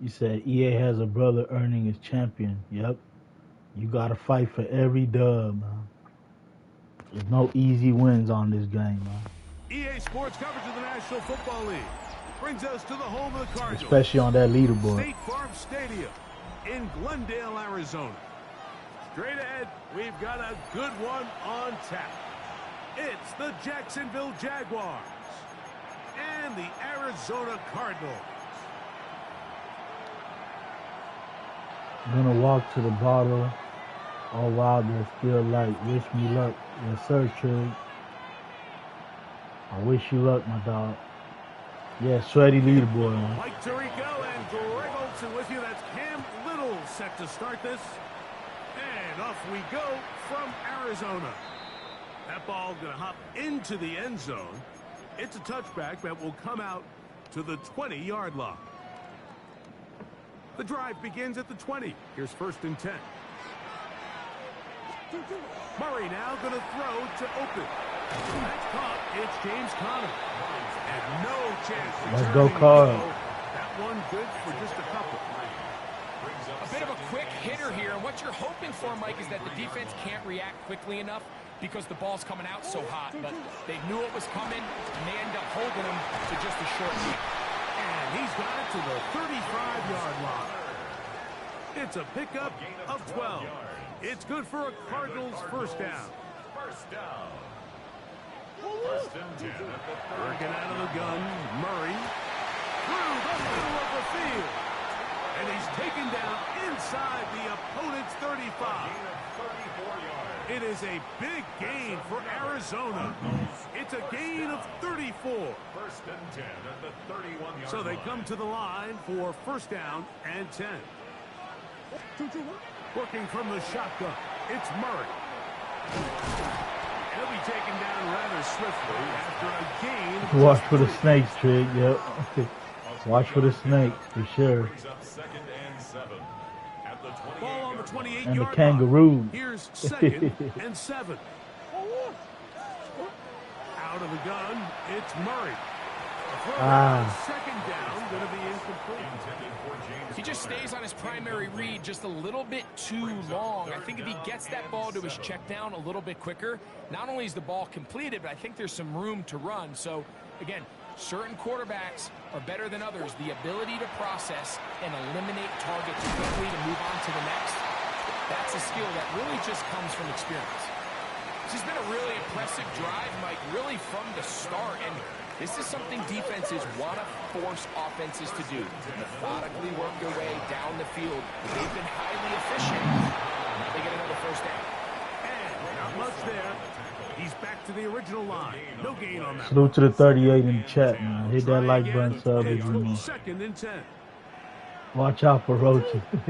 You said EA has a brother earning his champion. Yep. You gotta fight for every dub, man. There's no easy wins on this game, man. EA Sports sports coverage of the National Football League brings us to the home of the Cardinals. Especially on that leaderboard. State Farm Stadium in Glendale, Arizona. Straight ahead, we've got a good one on tap. It's the Jacksonville Jaguars and the Arizona Cardinals. I'm gonna walk to the bottle. Oh wow, there's still light. Wish me luck. Yes, sir, Trig. I wish you luck, my dog. Yeah, sweaty leaderboard. Mike Tirico and Greg Olson with you. That's Cam Little set to start this. And off we go from Arizona. That ball going to hop into the end zone. It's a touchback that will come out to the 20-yard line. The drive begins at the 20. Here's 1st and 10. Murray now going to throw to open. That's caught. It's James Conner. And no chance. Let's go, Carl. That one good for just a couple. A bit of a quick hitter here, and what you're hoping for, Mike, is that the defense can't react quickly enough because the ball's coming out so hot. But they knew it was coming, and they end up holding him to just a short kick. And he's got it to the 35-yard line. It's a pickup of 12. It's good for a Cardinals first down. Working out of the gun, Murray through the middle of the field. And he's taken down inside the opponent's 35. It is a big gain for Arizona. It's a gain of 34. 1st and 10 at the 31-yard So they come to the line for 1st down and 10. Working from the shotgun, it's Murray. He'll be taken down rather swiftly after a gain. Watch for the snakes, Trig. Yep. Watch for the snakes, for sure. Ball on the 28-yard And the kangaroo. Here's 2nd and 7. Out of the gun, it's Murray. Second down, going to be incomplete. He just stays on his primary read just a little bit too long. I think if he gets that ball to his check down a little bit quicker, not only is the ball completed, but I think there's some room to run. So, again, certain quarterbacks are better than others. The ability to process and eliminate targets quickly to move on to the next, that's a skill that really just comes from experience. This has been a really impressive drive, Mike, really from the start. And this is something defenses want to force offenses to do. Methodically work their way down the field. They've been highly efficient. Now they get another 1st down. And not much there. He's back to the original line. No gain on that. Salute to the 38 in the chat, man. Hit that like button, sub if you know. 2nd and 10. Watch out for roaches. From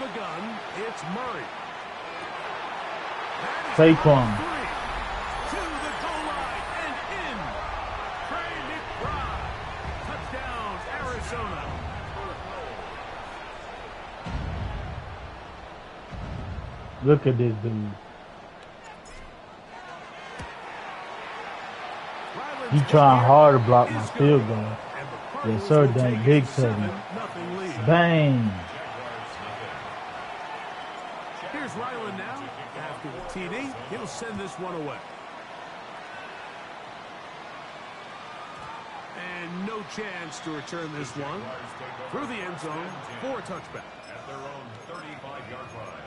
the gun, it's Murray. Saquon. To the goal line and in. Trey McBride. Touchdown, Arizona. Look at this dude. He trying hard to block my field goal. Yes, sir, dang big touchdown. Bang. Here's Ryland now. After the TD, he'll send this one away. And no chance to return this one through the end zone for a touchback. At their own 35-yard line.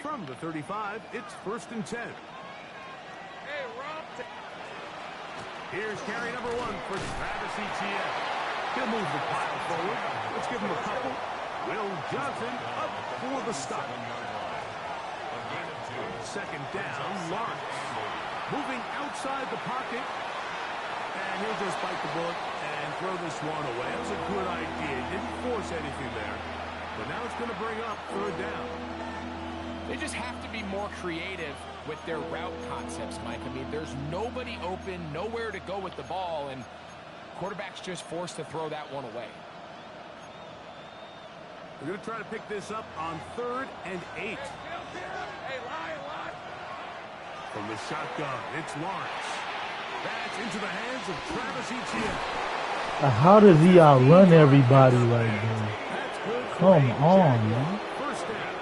From the 35, it's 1st and 10. Here's carry number 1 for Travis Etienne. He'll move the pile forward. Let's give him a couple. Will Johnson up for the stop. 2nd down, Lawrence. Moving outside the pocket. And he'll just bite the bullet and throw this one away. That was a good idea. Didn't force anything there. But now it's going to bring up 3rd down. They just have to be more creative with their route concepts, Mike. I mean, there's nobody open, nowhere to go with the ball, and quarterback's just forced to throw that one away. We're going to try to pick this up on 3rd and 8. From the shotgun, it's Lawrence. That's into the hands of Travis Etienne. How does he outrun everybody like that? That's Come on, man. First down.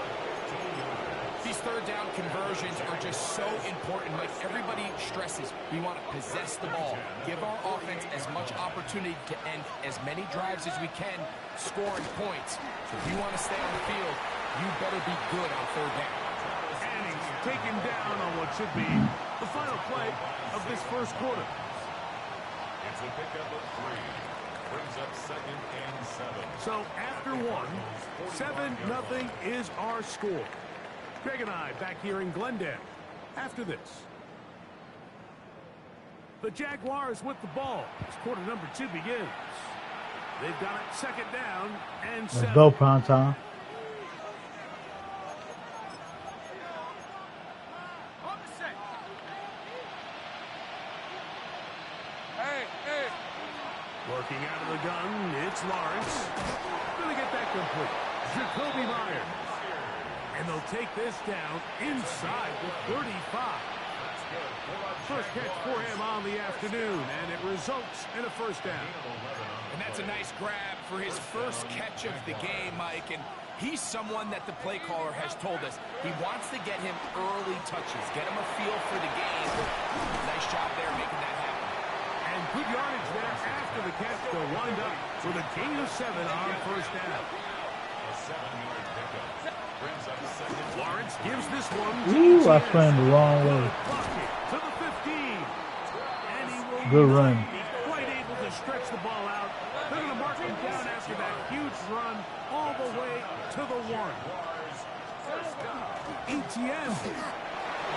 These third down conversions are just so important. Like everybody stresses, we want to possess the ball, give our offense as much opportunity to end as many drives as we can, scoring points. So if you want to stay on the field, you better be good on third down. And he's taken down on what should be the final play of this first quarter. It's a pickup of 3. Brings up 2nd and 7. So after 1, 7-0 is our score. Greg and I back here in Glendale after this. The Jaguars with the ball as quarter number 2 begins. They've got it 2nd down and 7. Let's go, prime time. Working out of the gun, it's Lawrence. Going to get that complete. Jacoby Myers. And they'll take this down inside the 35. First catch for him on the afternoon, and it results in a first down. And that's a nice grab for his first catch of the game, Mike. And he's someone that the play caller has told us he wants to get him early touches, get him a feel for the game. Nice job there making that happen. And good yardage there after the catch. They'll wind up with a gain of 7 on first down. A 7-yard pickup. Brings up 2nd. Lawrence gives this one. Ooh, I slammed the wrong way. To the 15. And he will Good run. be quite able to stretch the ball out. They're going to mark him down after that huge run all the way to the 1. ETN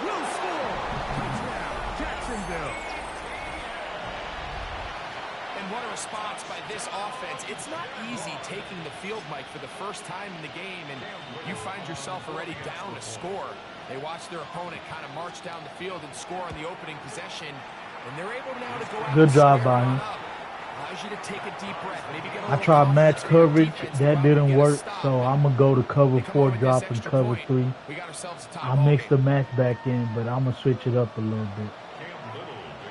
will score. Touchdown, Jacksonville. And what a response by this offense. It's not easy taking the field, Mike, for the first time in the game, and you find yourself already down a score. They watch their opponent kind of march down the field and score on the opening possession, and they're able now to go out. Good job by him. Allows you to take a deep breath. Maybe get a I little tried match confidence coverage. defense That line, didn't get a work, stop. so I'm going to go to cover They come 4 up with drop this and extra cover point. 3. We got ourselves a tie I ball mixed game. the match back in, but I'm going to switch it up a little bit.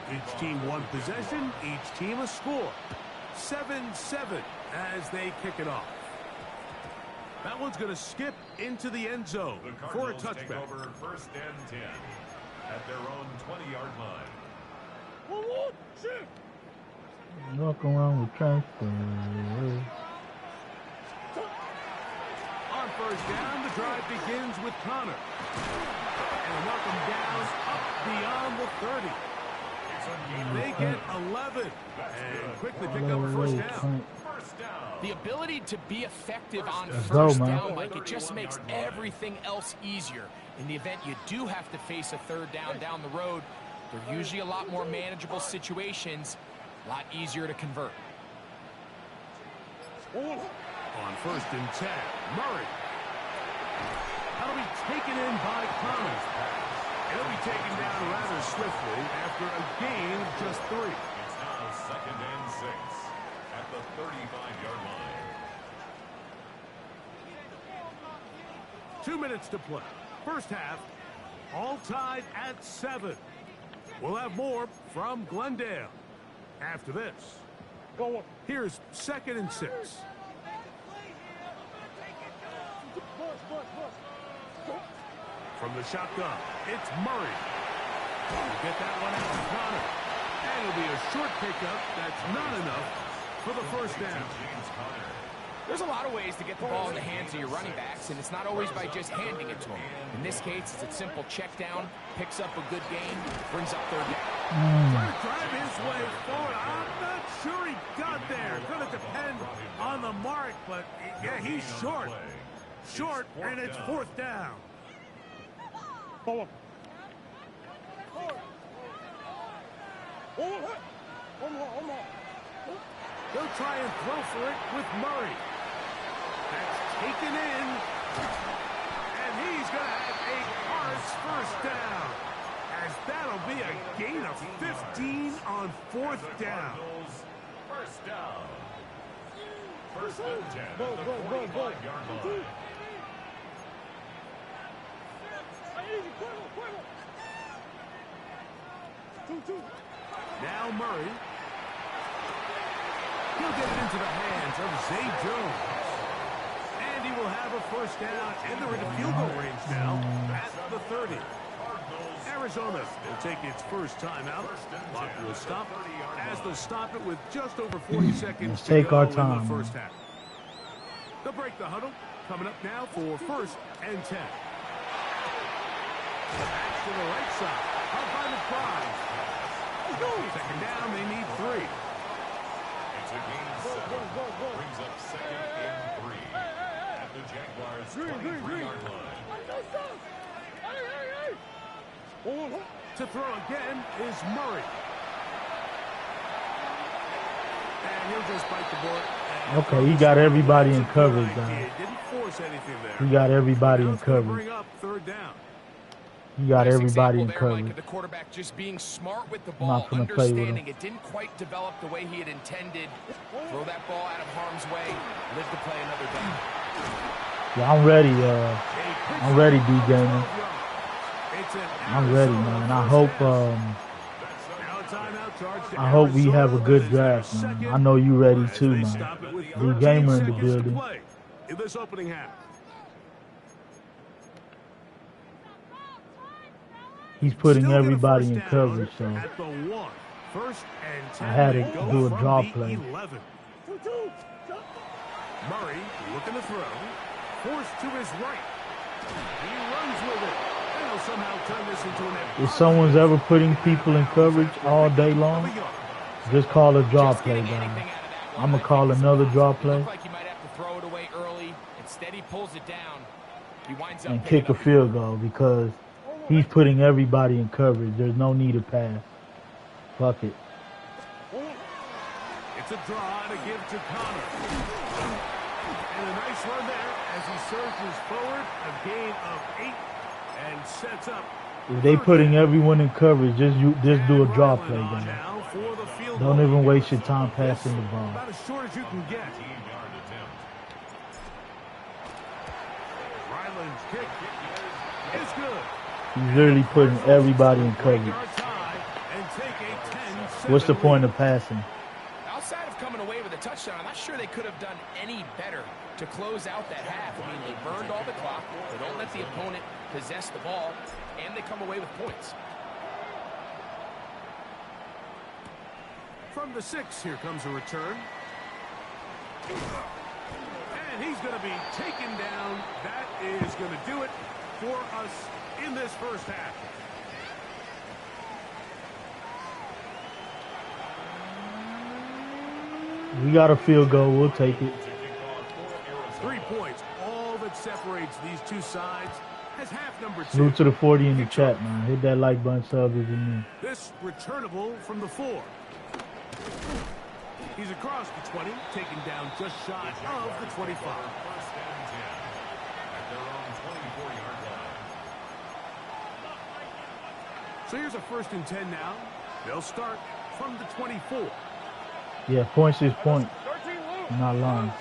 Each team one possession, each team a score. 7-7 as they kick it off. That one's going to skip into the end zone The for a Cardinals take touchback. over 1st and 10 at their own 20-yard line. Walk around with transfer. On first down, the drive begins with Connor. And welcome down up beyond the 30. They get 11 and quickly pick up a first down. The ability to be effective on Let's first go, man. down, Mike, it just makes everything else easier. In the event you do have to face a third down the road, they're usually a lot more manageable situations, a lot easier to convert. On first and 10, Murray. That'll be taken in by Connor. He'll be taken down rather swiftly after a gain of just 3. It's now 2nd and 6 at the 35-yard line. 2 minutes to play. First half, all tied at 7. We'll have more from Glendale after this. Here's 2nd and 6. From the shotgun, it's Murray. Get that one out to Connor. And it'll be a short pickup. That's not enough for the first down. There's a lot of ways to get the ball in the hands of your running backs, and it's not always by just handing it to them. In this case, it's a simple check down, picks up a good gain, brings up third down. Trying to drive his way forward. I'm not sure he got there. Going to depend on the mark, but yeah, he's short. Short, and it's 4th down. They'll try and throw for it with Murray. That's taken in. And he's going to have a hard first down. As that'll be a gain of 15 on 4th down. First down. 1st and 10 at the 45-yard line. Now Murray. He'll get it into the hands of Zay Jones. And first down, and they're in the field goal range now at the 30. Arizona will take its first timeout. Clock will stop as they'll stop it with just over 40 seconds Let's to take go our in time, the first half. They'll break the huddle. Coming up now for 1st and 10. Back to the right side. Up by the prize. Second down, they need 3. It's a gain 7. Brings up 2nd and 3. At the Jaguars' 23-yard line. To throw again is Murray. And he'll just bite the bullet. Okay, he got everybody in coverage, guys. Didn't force anything there. He got everybody in coverage. Bring up 3rd down. He got everybody in there, coverage. Mike, of the quarterback just being smart with the I'm ball, not gonna play with understanding him. it didn't quite develop the way he had intended. Throw that ball out of harm's way, live to play another down. Yeah, I'm ready. I'm ready, D-Gamer. I'm ready, man. I hope we have a good draft, man. I know you ready too, man. D-Gamer in the building. In this opening half. He's putting everybody in coverage, so At the 1. 1st and 10. I had to do a draw play. 11. Murray looking to throw. Forced to his right. He runs with it. And he'll somehow turn this into an empty. if someone's ever putting people in coverage all day long, just call a draw play, guys. I'm going to call another draw play Like he might have to throw it away early. Instead, he pulls it down. He winds up and kick a field goal because he's putting everybody in coverage. There's no need to pass. Fuck it. It's a draw to give to Connor. And a nice run there as he surges forward. A gain of 8 and sets up. If they putting everyone in coverage, just do a draw play, guys. Now for the field Don't goal. even waste your time passing the ball. About as short as you can get. 18-yard attempt. Ryland's kick is good. He's literally putting everybody in coverage. What's the point of passing? Outside of coming away with a touchdown, I'm not sure they could have done any better to close out that half. I mean, they burned all the clock. They don't let the opponent possess the ball, and they come away with points. From the 6, here comes a return. And he's going to be taken down. That is going to do it for us in this first half. We got a field goal. We'll take it. 3 points, all that separates these two sides, as half number 2. Salute to the 40 in the chat, man. Hit that like button, sub if you're new. This returnable from the 4. He's across the 20, taken down just shy of the 25. 1st and 10. At their own 24-yard line. So here's a 1st and 10 now. They'll start from the 24. Yeah, points is point. I'm not lying.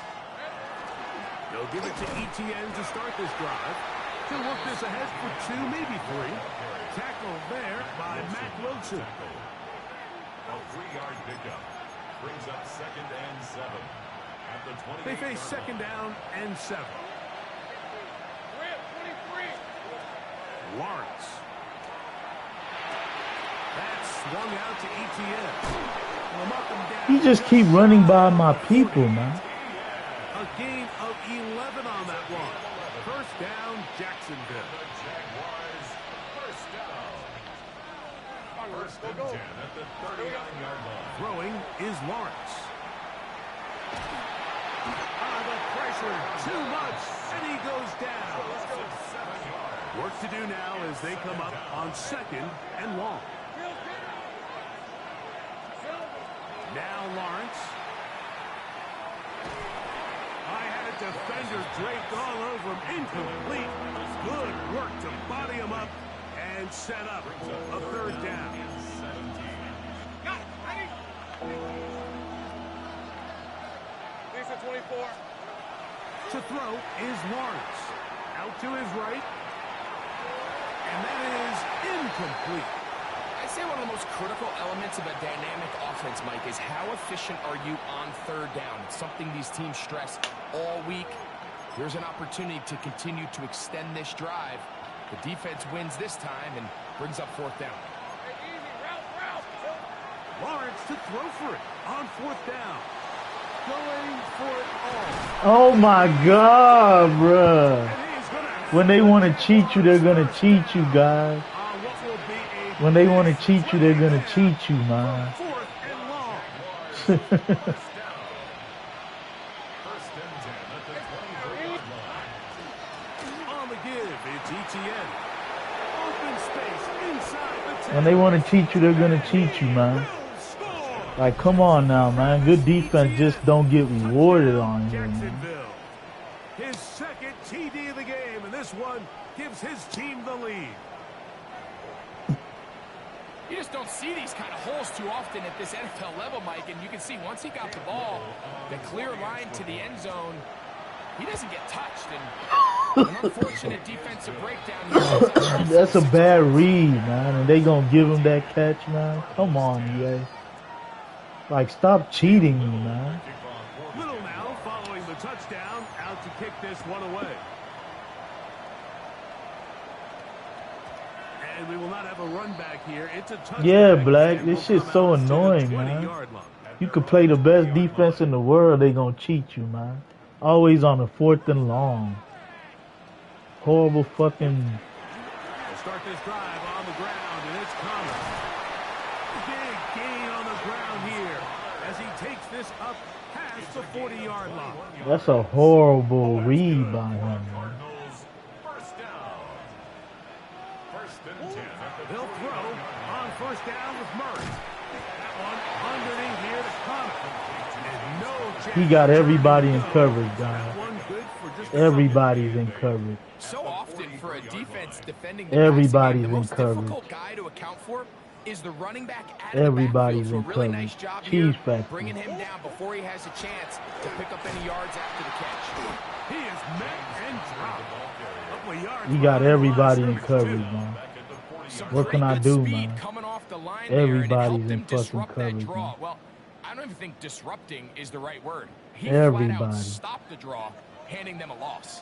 They'll give it to ETN to start this drive. He'll work this ahead for 2, maybe 3. Tackle there by Matt Wilson. A 3-yard pickup. Brings up 2nd and 7. At the 20. They face 2nd down and 7. Lawrence. That's swung out to ETN. He just keep running by my people, man. A gain of 11 on that one. 1st down, Jacksonville. The Jaguars, 1st down. 1st and 10 at the 39-yard line. Throwing is Lawrence. The pressure, too much, and he goes down. Work to do now as they come up on 2nd and long. Now Lawrence. I had a defender draped all over him. Incomplete. Good work to body him up and set up a 3rd down. These are 24. To throw is Lawrence. Out to his right. And that is incomplete. I'd say one of the most critical elements of a dynamic offense, Mike, is how efficient are you on 3rd down. It's something these teams stress all week. Here's an opportunity to continue to extend this drive. The defense wins this time and brings up fourth down. Lawrence to throw for it on fourth down. Going for it all. Oh my God, bruh. When they want to cheat you, they're going to cheat you, guys. When they want to cheat you, they're going to cheat you, man. When they want to cheat you, they're going to cheat you, man. Like, come on now, man. Good defense just don't get rewarded on here, man. His second TD of the game, and this one gives his team the lead. You just don't see these kind of holes too often at this NFL level, Mike, and you can see once he got the ball, the clear line to the end zone, he doesn't get touched, and an unfortunate defensive breakdown here. That's a bad read, man, and they gonna give him that catch, man. Come on, EA. Like, stop cheating me, man. Little now following the touchdown, out to kick this one away. And we will not have a run back here. It's a touchback. Yeah, Black, this shit's so annoying, man. You could play the best defense in the world, they gonna cheat you, man. Always on the 4th and long. Horrible fucking... We'll start this drive on the ground, and it's coming. Big gain on the ground here as he takes this up past the 40-yard line. That's a horrible read by him, man. They'll throw on first down with Murray. That one underneath here to Connor. And no chance. He got everybody in coverage, guys. Everybody's in coverage. So often for a defense defending everybody's the most in coverage. Difficult guy to account for is the running back out everybody's of the backfield. So in a really coverage. nice job Cheese here, factory. bringing him down before he has a chance to pick up any yards after the catch. He is met and dropped. You got everybody in coverage, man. What can I do, man? Everybody's in fucking coverage, man. Well, I don't even think disrupting is the right word. He everybody flat out stopped the draw, handing them a loss.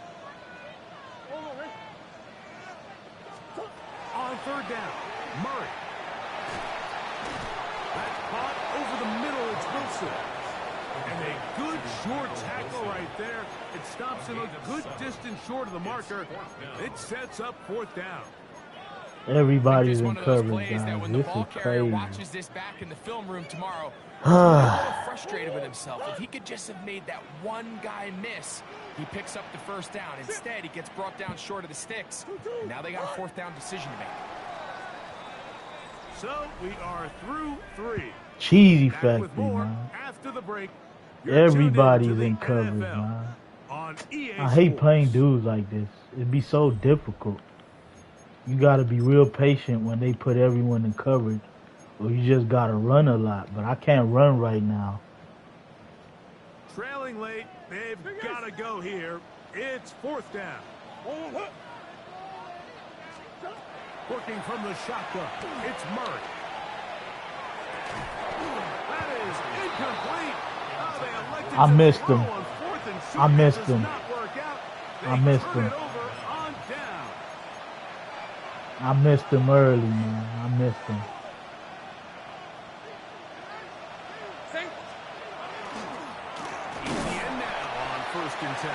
On third down, Murray. That's caught over the middle. It's Wilson. And a good short tackle right there. It stops him a good distance short of the marker. It sets up fourth down. Everybody's in coverage, guys. This is crazy. Watches this back in the film room tomorrow. He's a little frustrated with himself. If he could just have made that one guy miss, he picks up the first down. Instead, he gets brought down short of the sticks. And now they got a fourth down decision to make. So we are through 3. Cheesy factory, man. After the break, everybody's in coverage, man. I hate playing dudes like this. It'd be so difficult. You gotta be real patient when they put everyone in coverage, or you just gotta run a lot. But I can't run right now. Trailing late, they've gotta go here. It's fourth down. Working from the shotgun, it's Murray. That is incomplete. Oh, they elected I missed to throw him. on 4th and 6. I missed Does him. not work out. They I missed turn him. it over on down. I missed him early, man. I missed him. He's the end now on 1st and 10.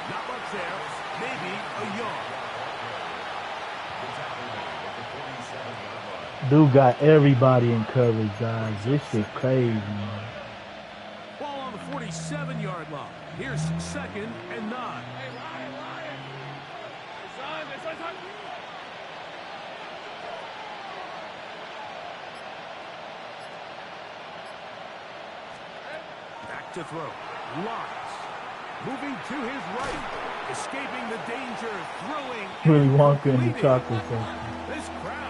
Not much there. Maybe a yard. Dude got everybody in coverage, guys. This shit crazy, man. Ball on the 47-yard line. Here's 2nd and 9. Back to throw. Lawrence. Moving to his right. Escaping the danger. Throwing. Willy Wonka in the chocolate factory. This crowd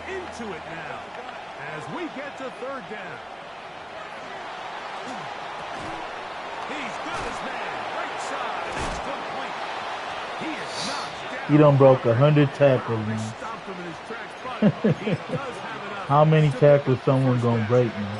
into it now as we get to 3rd down. He's got his man. Right side. It's complete. He is knocked down. He done broke 100 tackles, man. Stopped him in his tracks, but he does have enough. How many tackles someone gonna break, man?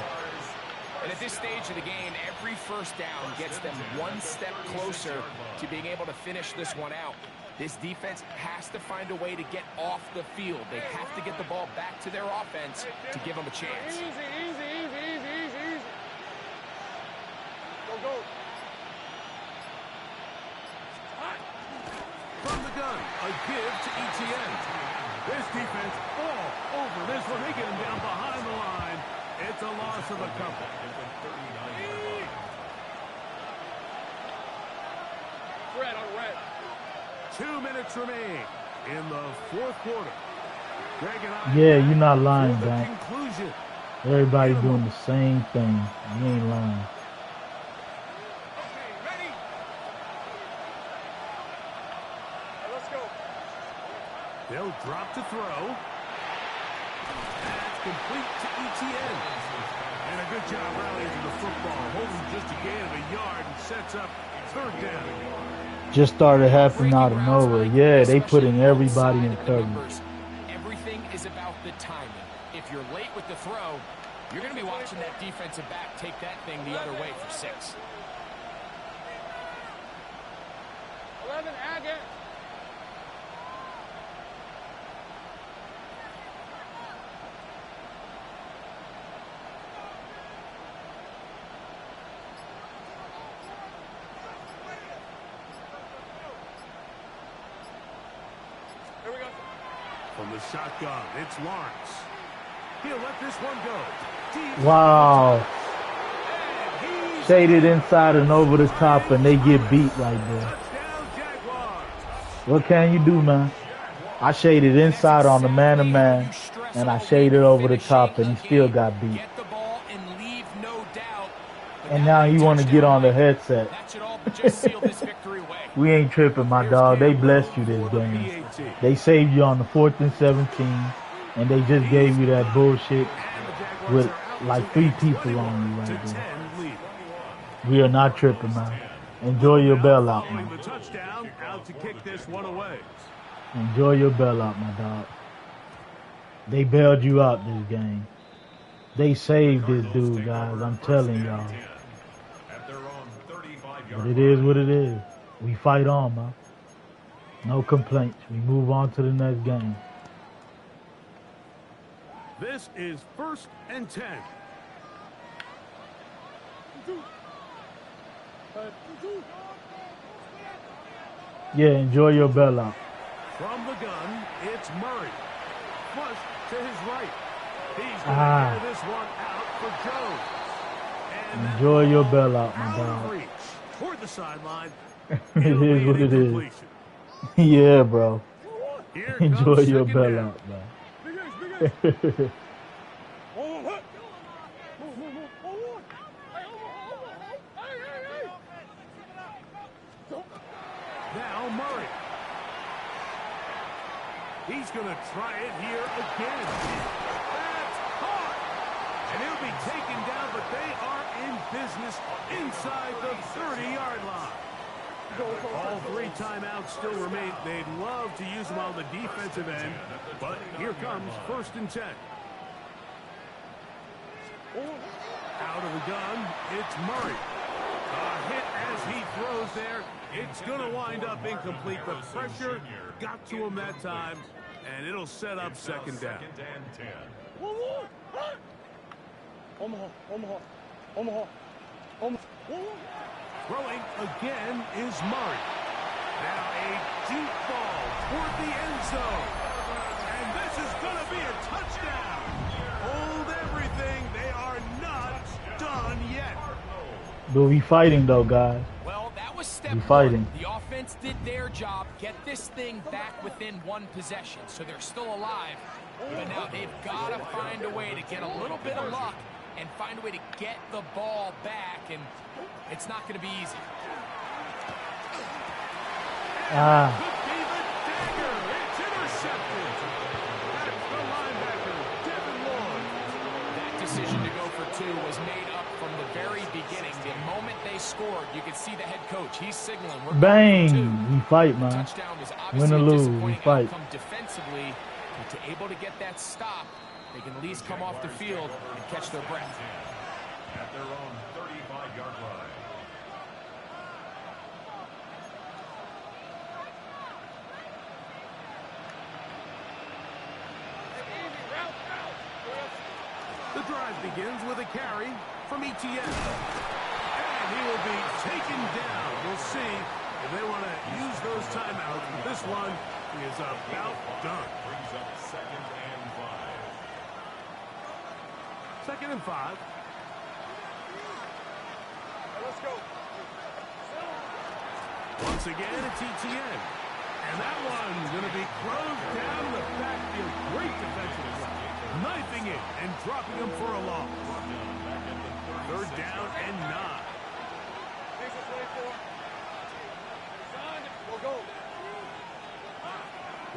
And at this stage of the game, every first down gets them one step closer to being able to finish this one out. This defense has to find a way to get off the field. They have to get the ball back to their offense to give them a chance. Easy, easy, easy, easy, easy, easy. Go, go. From the gun, a give to ETN. This defense all over this one. They get him down behind the line. It's a loss of a couple. Red on red. 2 minutes remain in the fourth quarter. Yeah, you're not lying, Zach. Conclusion. Everybody doing the same thing. You ain't lying. Okay, ready? Let's go. They'll drop to throw. That's complete to ETN. And a good job rallying to the football. Holding just a gain of a yard and sets up third down. Just started happening out of nowhere. Yeah, they putting everybody in coverage. Everything is about the timing. If you're late with the throw, you're going to be watching that defensive back take that thing the other way for 6. 11, Agate. From the shotgun, it's Lawrence. He'll let this one go. Deep. Wow. Shaded inside and over the top, and they get beat right there. What can you do, man? I shaded inside on the man-to-man, and I shaded over the top, and he still got beat. And now you want to get on the headset. We ain't tripping, my dog. They blessed you this game. They saved you on the 4th and 17, and they just gave you that bullshit with like 3 people on you right there. We are not tripping, man. Enjoy your bailout, man. Enjoy your bailout, my dog. They bailed you out this game. They saved this dude, guys. I'm telling y'all. But it is what it is. We fight on, man. No complaints. We move on to the next game. This is 1st and 10. Yeah, enjoy your bailout. From the gun, it's Murray. Flush to his right. He's going to get this one out for Jones. And enjoy your bailout, my dog. Toward the sideline. It is what it is. Yeah, bro. Enjoy your bailout, man. Now Murray. He's going to try it here again. That's caught. And he'll be taken down, but they are in business inside the 30-yard line. All 3 timeouts still remain. They'd love to use them on the defensive end, but here comes 1st and 10. Out of the gun, it's Murray. A hit as he throws there. It's going to wind up incomplete. The pressure got to him that time, and it'll set up 2nd down. Throwing again is Murray. Now a deep ball toward the end zone. And this is going to be a touchdown. Hold everything. They are not done yet. But we fighting, though, guys. Well, that was step we fighting. 1. The offense did their job. Get this thing back within 1 possession. So they're still alive. But now they've got to find a way to get a little bit of luck and find a way to get the ball back, and it's not going to be easy. That decision to go for 2 was made up from the very beginning. The moment they scored, you could see the head coach. He's signaling. We're Bang! Going for 2. We fight, man. Touchdown was Win or lose, we fight. Defensively, but to able to get that stop, they can at least come off the field and catch their breath. At their own 35-yard line. drive begins with a carry from ETN. And he will be taken down. We'll see if they want to use those timeouts. But this one is about done. Brings up 2nd and 5. 2nd and 5. Let's go. Once again, it's ETN. And that one's going to be closed down in the backfield. Great defensive play. Knifing it and dropping him for a loss. 3rd down and 9. We'll go.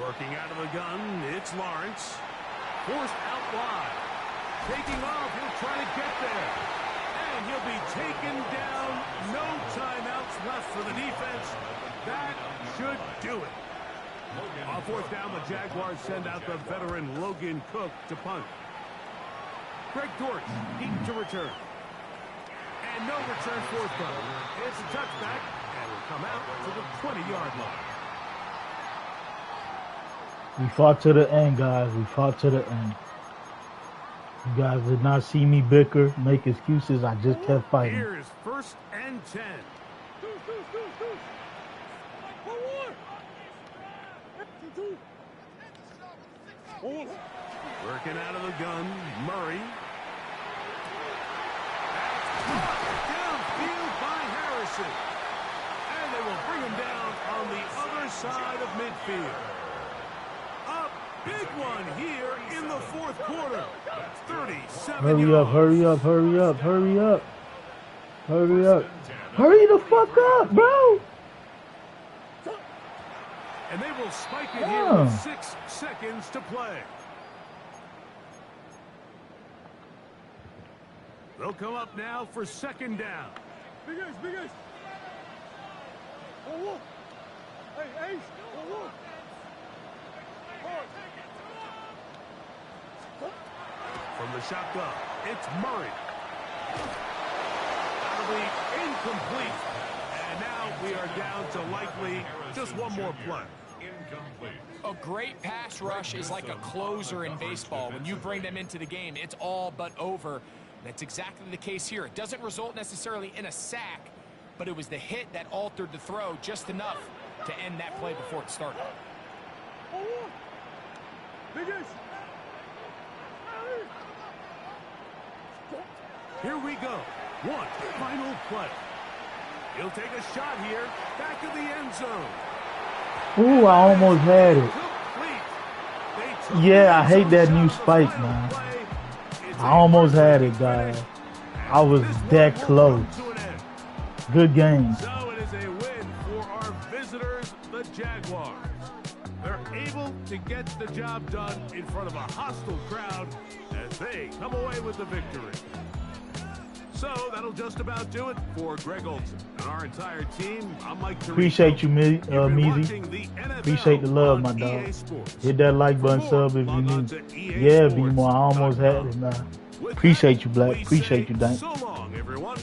Working out of the gun, it's Lawrence. Forced out wide. Taking off, he'll try to get there. And he'll be taken down. No timeouts left for the defense. That should do it. On 4th down, the Jaguars send out the veteran Logan Cook to punt. Greg Dortch, deep to return. And no return forthcoming. It's a touchback, and will come out to the 20-yard line. We fought to the end, guys. We fought to the end. You guys did not see me bicker, make excuses. I just kept fighting. Here is 1st and 10. Working out of the gun, Murray. Downfield by Harrison. And they will bring him down on the other side of midfield. A big one here in the 4th quarter. 37 Hurry yards. up, hurry up, hurry up, hurry up. Hurry up. Hurry the fuck up, bro. And they will spike it here with 6 seconds to play. They'll come up now for 2nd down. Big Ace, Big Ace. Hey, Ace. From the shotgun, it's Murray. That'll be incomplete. And now we are down to likely just one more play. A great pass rush is like a closer in baseball. When you bring them into the game, it's all but over. That's exactly the case here. It doesn't result necessarily in a sack, but it was the hit that altered the throw just enough to end that play before it started. Here we go. One final play. He'll take a shot here. Back of the end zone. Ooh, I almost had it. Yeah, I hate that new spike, man. I almost had it, guys. I was that close. Good game. So it is a win for our visitors, the Jaguars. They're able to get the job done in front of a hostile crowd as they come away with the victory. So that'll just about do it for Greg Olson and our entire team. I'm Mike Tirico. Appreciate you, Meezy. Appreciate the love, my dog. Hit that like button, sub if you need. Yeah, B-More. I almost had it, man. Appreciate you, Black. Appreciate you, Dank. So long, everyone.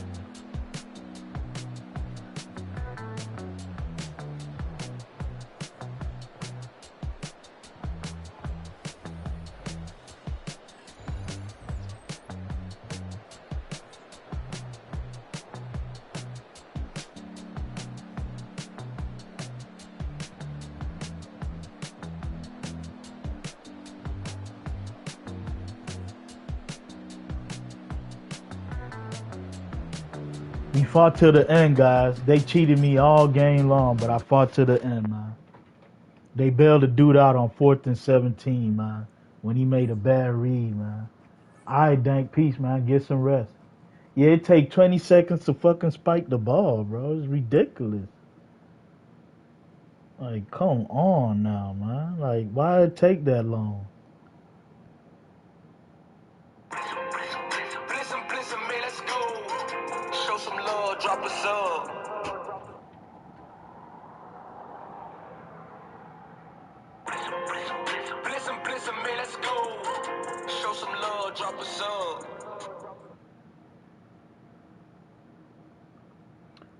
We fought to the end, guys. They cheated me all game long, but I fought to the end, man. They bailed the dude out on 4th and 17, man, when he made a bad read, man. All right, Dank, peace, man. Get some rest. Yeah, it take 20 seconds to fucking spike the ball, bro. It's ridiculous. Like, come on now, man. Like, why it take that long? Drop a sub. Listen, man, let's go. Show some love, drop a sub.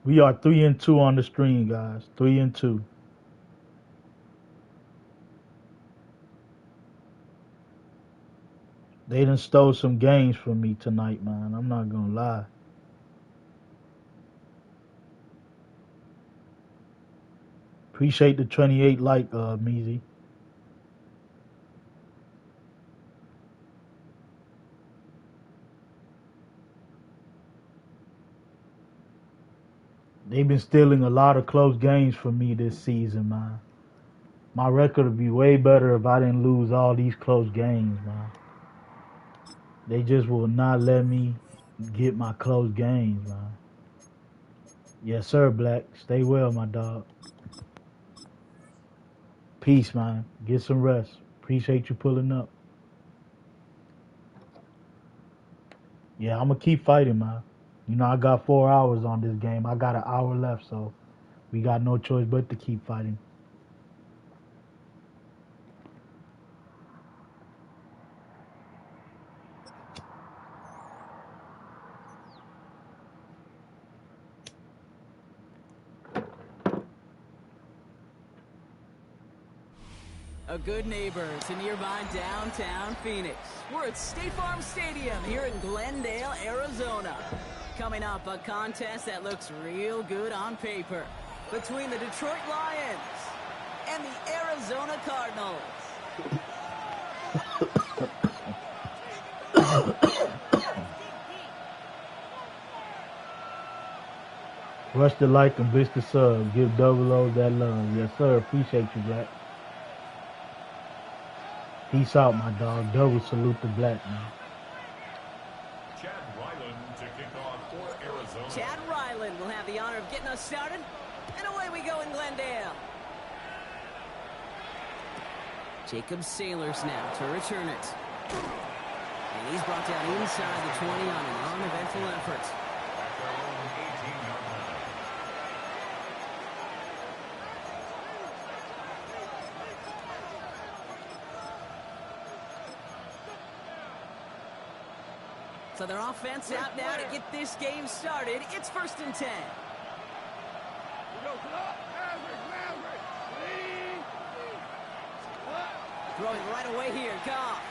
We are 3-2 on the stream, guys. 3-2. They done stole some games from me tonight, man. I'm not gonna lie. Appreciate the 28 like, Measy. They've been stealing a lot of close games from me this season, man. My record would be way better if I didn't lose all these close games, man. They just will not let me get my close games, man. Yes, sir, Black. Stay well, my dog. Peace, man. Get some rest. Appreciate you pulling up. Yeah, I'm going to keep fighting, man. You know, I got 4 hours on this game. I got an hour left, so we got no choice but to keep fighting. A good neighbor to nearby downtown Phoenix. We're at State Farm Stadium here in Glendale, Arizona. Coming up, a contest that looks real good on paper between the Detroit Lions and the Arizona Cardinals. Rush the like and blitz the sub. Give Double O that love. Yes, sir. Appreciate you, Black. Peace out, my dog. Double salute the Black, man. Chad Ryland to kick off for Arizona. Chad Ryland will have the honor of getting us started. And away we go in Glendale. Jacob Sailors now to return it. And he's brought down inside the 20 on an uneventful effort. So their offense out now to get this game started. It's 1st and 10. Throwing right away here, Goff.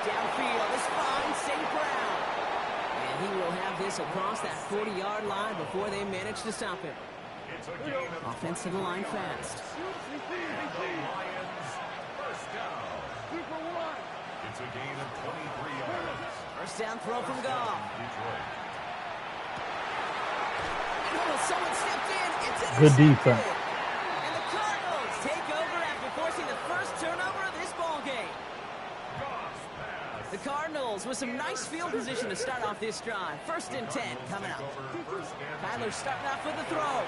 Downfield is fine, St. Brown. And he will have this across that 40-yard line before they manage to stop him. Offense to the line fast. It's a gain of 23 yards. First down throw from Goff. Detroit. Oh, someone stepped in. It's intercepted. Good defense. And the Cardinals take over after forcing the first turnover of this ball game. The Cardinals with some nice field position to start off this drive. 1st and 10 coming up. Kyler starting off with the throw.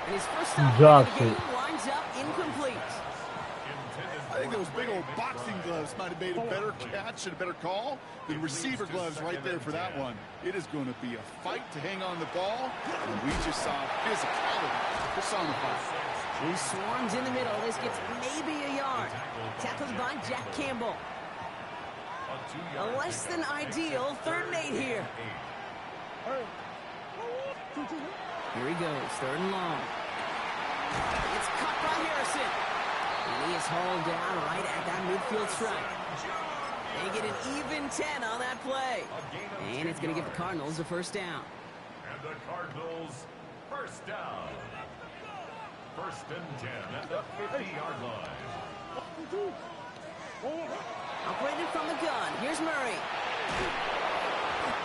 And his first stop of the game winds up incomplete. I think those big old boxing gloves might have made a better catch and a better call than receiver gloves right there for that one. It is going to be a fight to hang on the ball, and we just saw physicality personified. He swarms in the middle. This gets maybe a yard. Tackled by Jack Campbell. A less than ideal 3rd and 8 here. Here he goes, 3rd and long. It's caught by Harrison. And he is hauled down right at that midfield stripe. They get an even 10 on that play. And it's going to give the Cardinals a 1st down. And the Cardinals, 1st down. 1st and 10 at the 50-yard line. Operated from the gun. Here's Murray.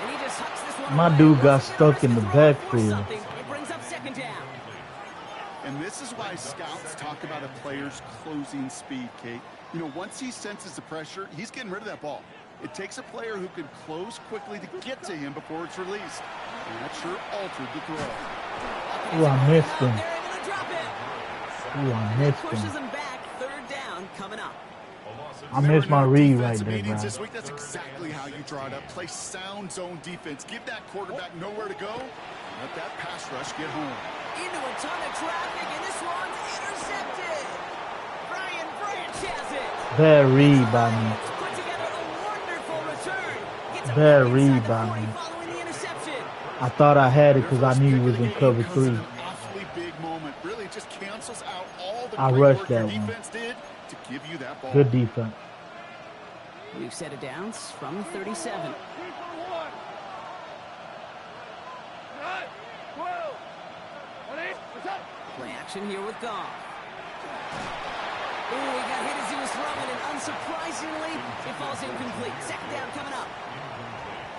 And he just hucks this one My away. dude got stuck in the backfield. It brings up 2nd down. And this is why scouts talk about a player's closing speed, Kate. You know, once he senses the pressure, he's getting rid of that ball. It takes a player who can close quickly to get to him before it's released. And that sure altered the throw. Ooh, I missed him. They're able to drop it. Ooh, I missed Pushes him. him back. 3rd down coming up. I missed my read right Defensive there, meetings bro. this week, that's exactly how you draw it up. Play sound zone defense. Give that quarterback nowhere to go. Let that pass rush get home. Into a ton of traffic, and this one's intercepted. Brian Branch has it. Bad read by me. Put together a wonderful return. Gets a Bad inside read the by 40 me. following the interception. I thought I had it because I knew he was in cover Comes 3. an awfully big moment. Really just cancels out all the I great rushed work that your one. defense did to give you that ball. Good defense. We've set it down from 37. Play action here with Goff. Oh, he got hit as he was throwing, and unsurprisingly, it falls incomplete. Second down coming up.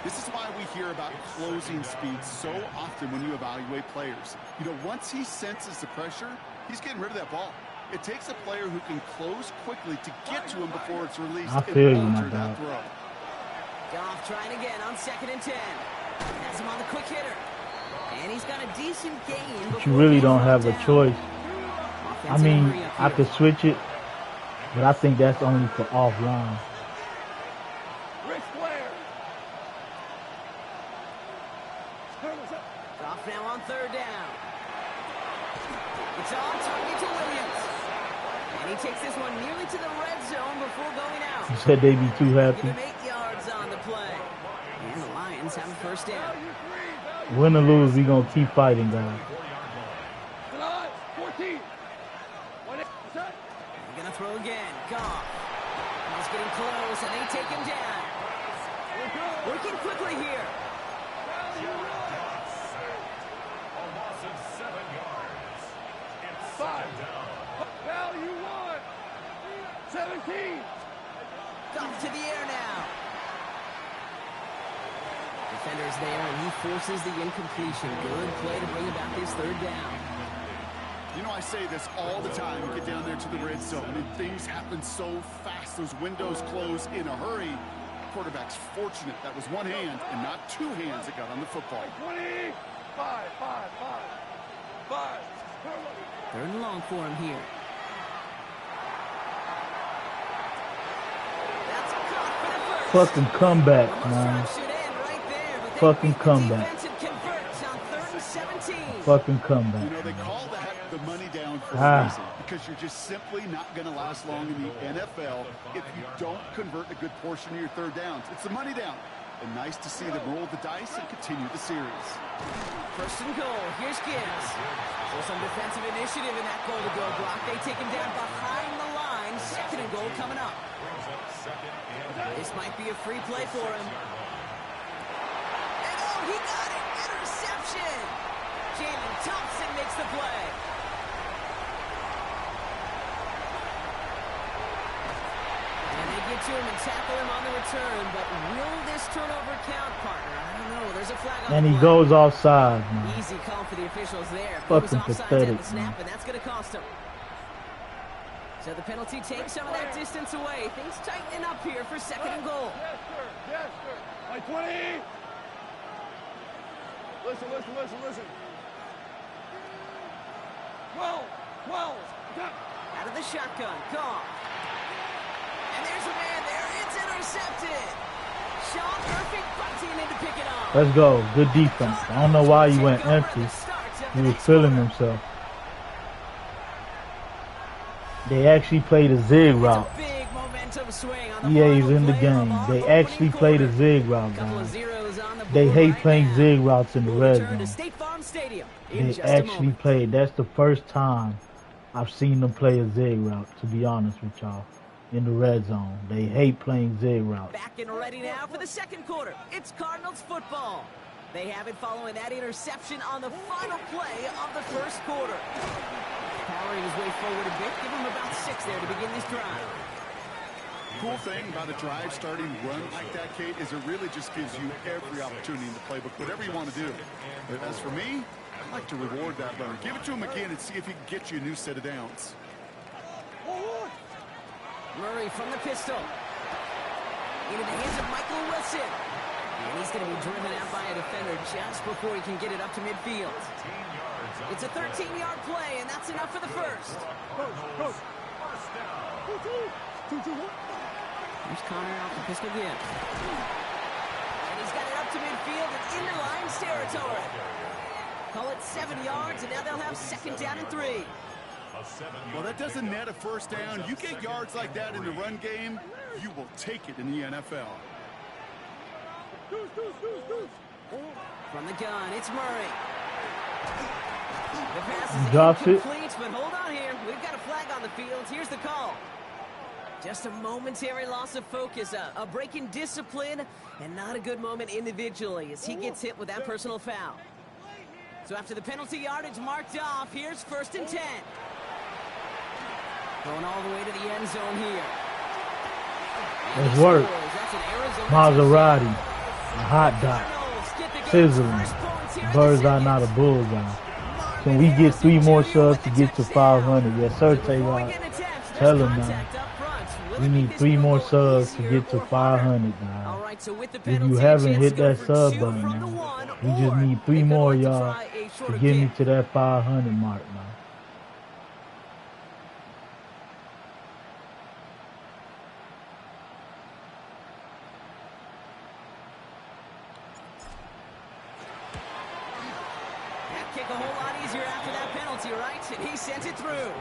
This is why we hear about closing speed so often when you evaluate players. You know, once he senses the pressure, he's getting rid of that ball. It takes a player who can close quickly to get to him before it's released. I feel you, my that dog. throw. Goff trying again on 2nd and 10. Has him on the quick hitter. And he's got a decent gain. But you really don't have a choice. I mean, I could switch it, but I think that's only for offline. Goff now on 3rd down. It's on target to Williams. And he takes this one nearly to the red zone before going out. You said they'd be too Give happy. him 8 yards on the play. And the Lions have a 1st down. Win or lose, we gonna keep fighting, guys. They're gonna throw again. Goff. He's getting close, and they take him down. Working quickly here. A loss of 7 yards. It's 5 down. Value 1. 17. Goff to the air now. Defenders there, and he forces the incompletion. Good play to bring about this 3rd down. You know, I say this all the time. You get down there to the red zone, and things happen so fast. Those windows close in a hurry. Quarterback's fortunate that was one hand and not 2 hands that got on the football. 20. 5. 3rd and long for him here. That's caught for the first. Fucking comeback, Almost man. should end right there, but they Fucking beat the comeback. defense and converts on 3rd and 17. Fucking You comeback. know, they call that the money down for a Ah. reason, because you're just simply not going to last long in the NFL if you don't convert a good portion of your 3rd downs. It's the money down. And nice to see them roll the dice and continue the series. 1st and goal. Here's Gibbs. So some defensive initiative in that goal-to-go block. They take him down behind the line. 2nd and goal coming up. This might be a free play for him. And oh, he got it! Interception! Jalen Thompson makes the play. And they get to him and tackle him on the return, but will this turnover count, partner? I don't know. There's a flag on And the he play. goes offside, man. Easy call for the officials there. Fucking He was offsides pathetic, at the snap, man. and that's going to cost him. So the penalty takes some of that distance away. Things tightening up here for 2nd and goal. Yes, sir. By 20. Listen. 12. Out of the shotgun. Goff. And there's a man there. It's intercepted. Sean Murphy bunting in to pick it off. Let's go. Good defense. I don't know why he went empty. He was feeling himself. They actually played a zig route. Big momentum swing on the EA's final in the play of game. our They opening actually played a quarter. zig route, Couple of guys. zeros on the They board hate right playing now. zig routes in the We'll red return to zone. State Farm Stadium in They just a actually moment. played. That's the first time I've seen them play a zig route, to be honest with y'all, in the red zone. They hate playing zig routes. Back and ready now for the 2nd quarter. It's Cardinals football. They have it following that interception on the final play of the 1st quarter. Powering his way forward a bit. Give him about 6 there to begin this drive. Cool thing about a drive starting run like that, Kate, is it really just gives you every opportunity in the playbook, whatever you want to do. But as for me, I'd like to reward that runner. Give it to him again and see if he can get you a new set of downs. Murray from the pistol. Into the hands of Michael Wilson. And he's going to be driven out by a defender just before he can get it up to midfield. It's a 13-yard play, and that's enough for the 1st. Here's Connor off the pistol again. And he's got it up to midfield and into Lions territory. Call it 7 yards, and now they'll have 2nd down and 3. Well, that doesn't net a 1st down. You get yards like that in the run game, you will take it in the NFL. From the gun, it's Murray. The pass is Drops it. incomplete, but hold on here. We've got a flag on the field. Here's the call. Just a momentary loss of focus, a break in discipline, and not a good moment individually as he gets hit with that personal foul. So after the penalty yardage marked off, here's 1st and 10. Going all the way to the end zone here. Let's work. Maserati, a hot dot, sizzling, bird's eye, not a bullseye. Can we get 3 more subs to get to 500? Yes, sir, Taylor. Tell him now. We need 3 more subs to get to 500, guys. If you haven't hit that sub button, man, we just need 3 more, y'all, to get me to that 500 mark, man. That kick a whole lot easier after that penalty, right? And he sent it through.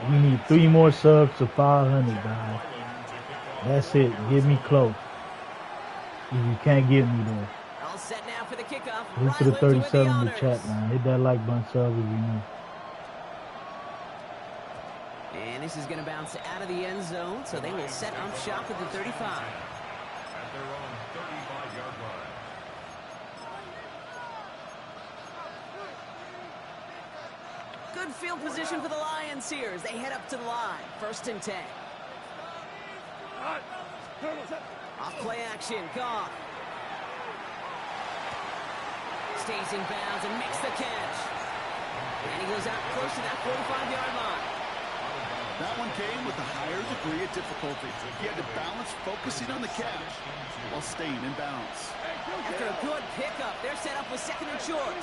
We need 3 more subs to 500, guys. That's it. Get me close. If you can't get me there. All set now for the kickoff. Look to the 37 in the chat, man. Hit that like button, sub if you know. And this is going to bounce out of the end zone, so they will set up shop at the 35. At their own 35-yard line. Good field position for the Lions here as they head up to the line. 1st and 10. Off play action, Goff. Stays in bounds and makes the catch. And he goes out close to that 45-yard line. That one came with a higher degree of difficulty. He had to balance focusing on the catch while staying in bounds. After a good pickup, they're set up with 2nd and short.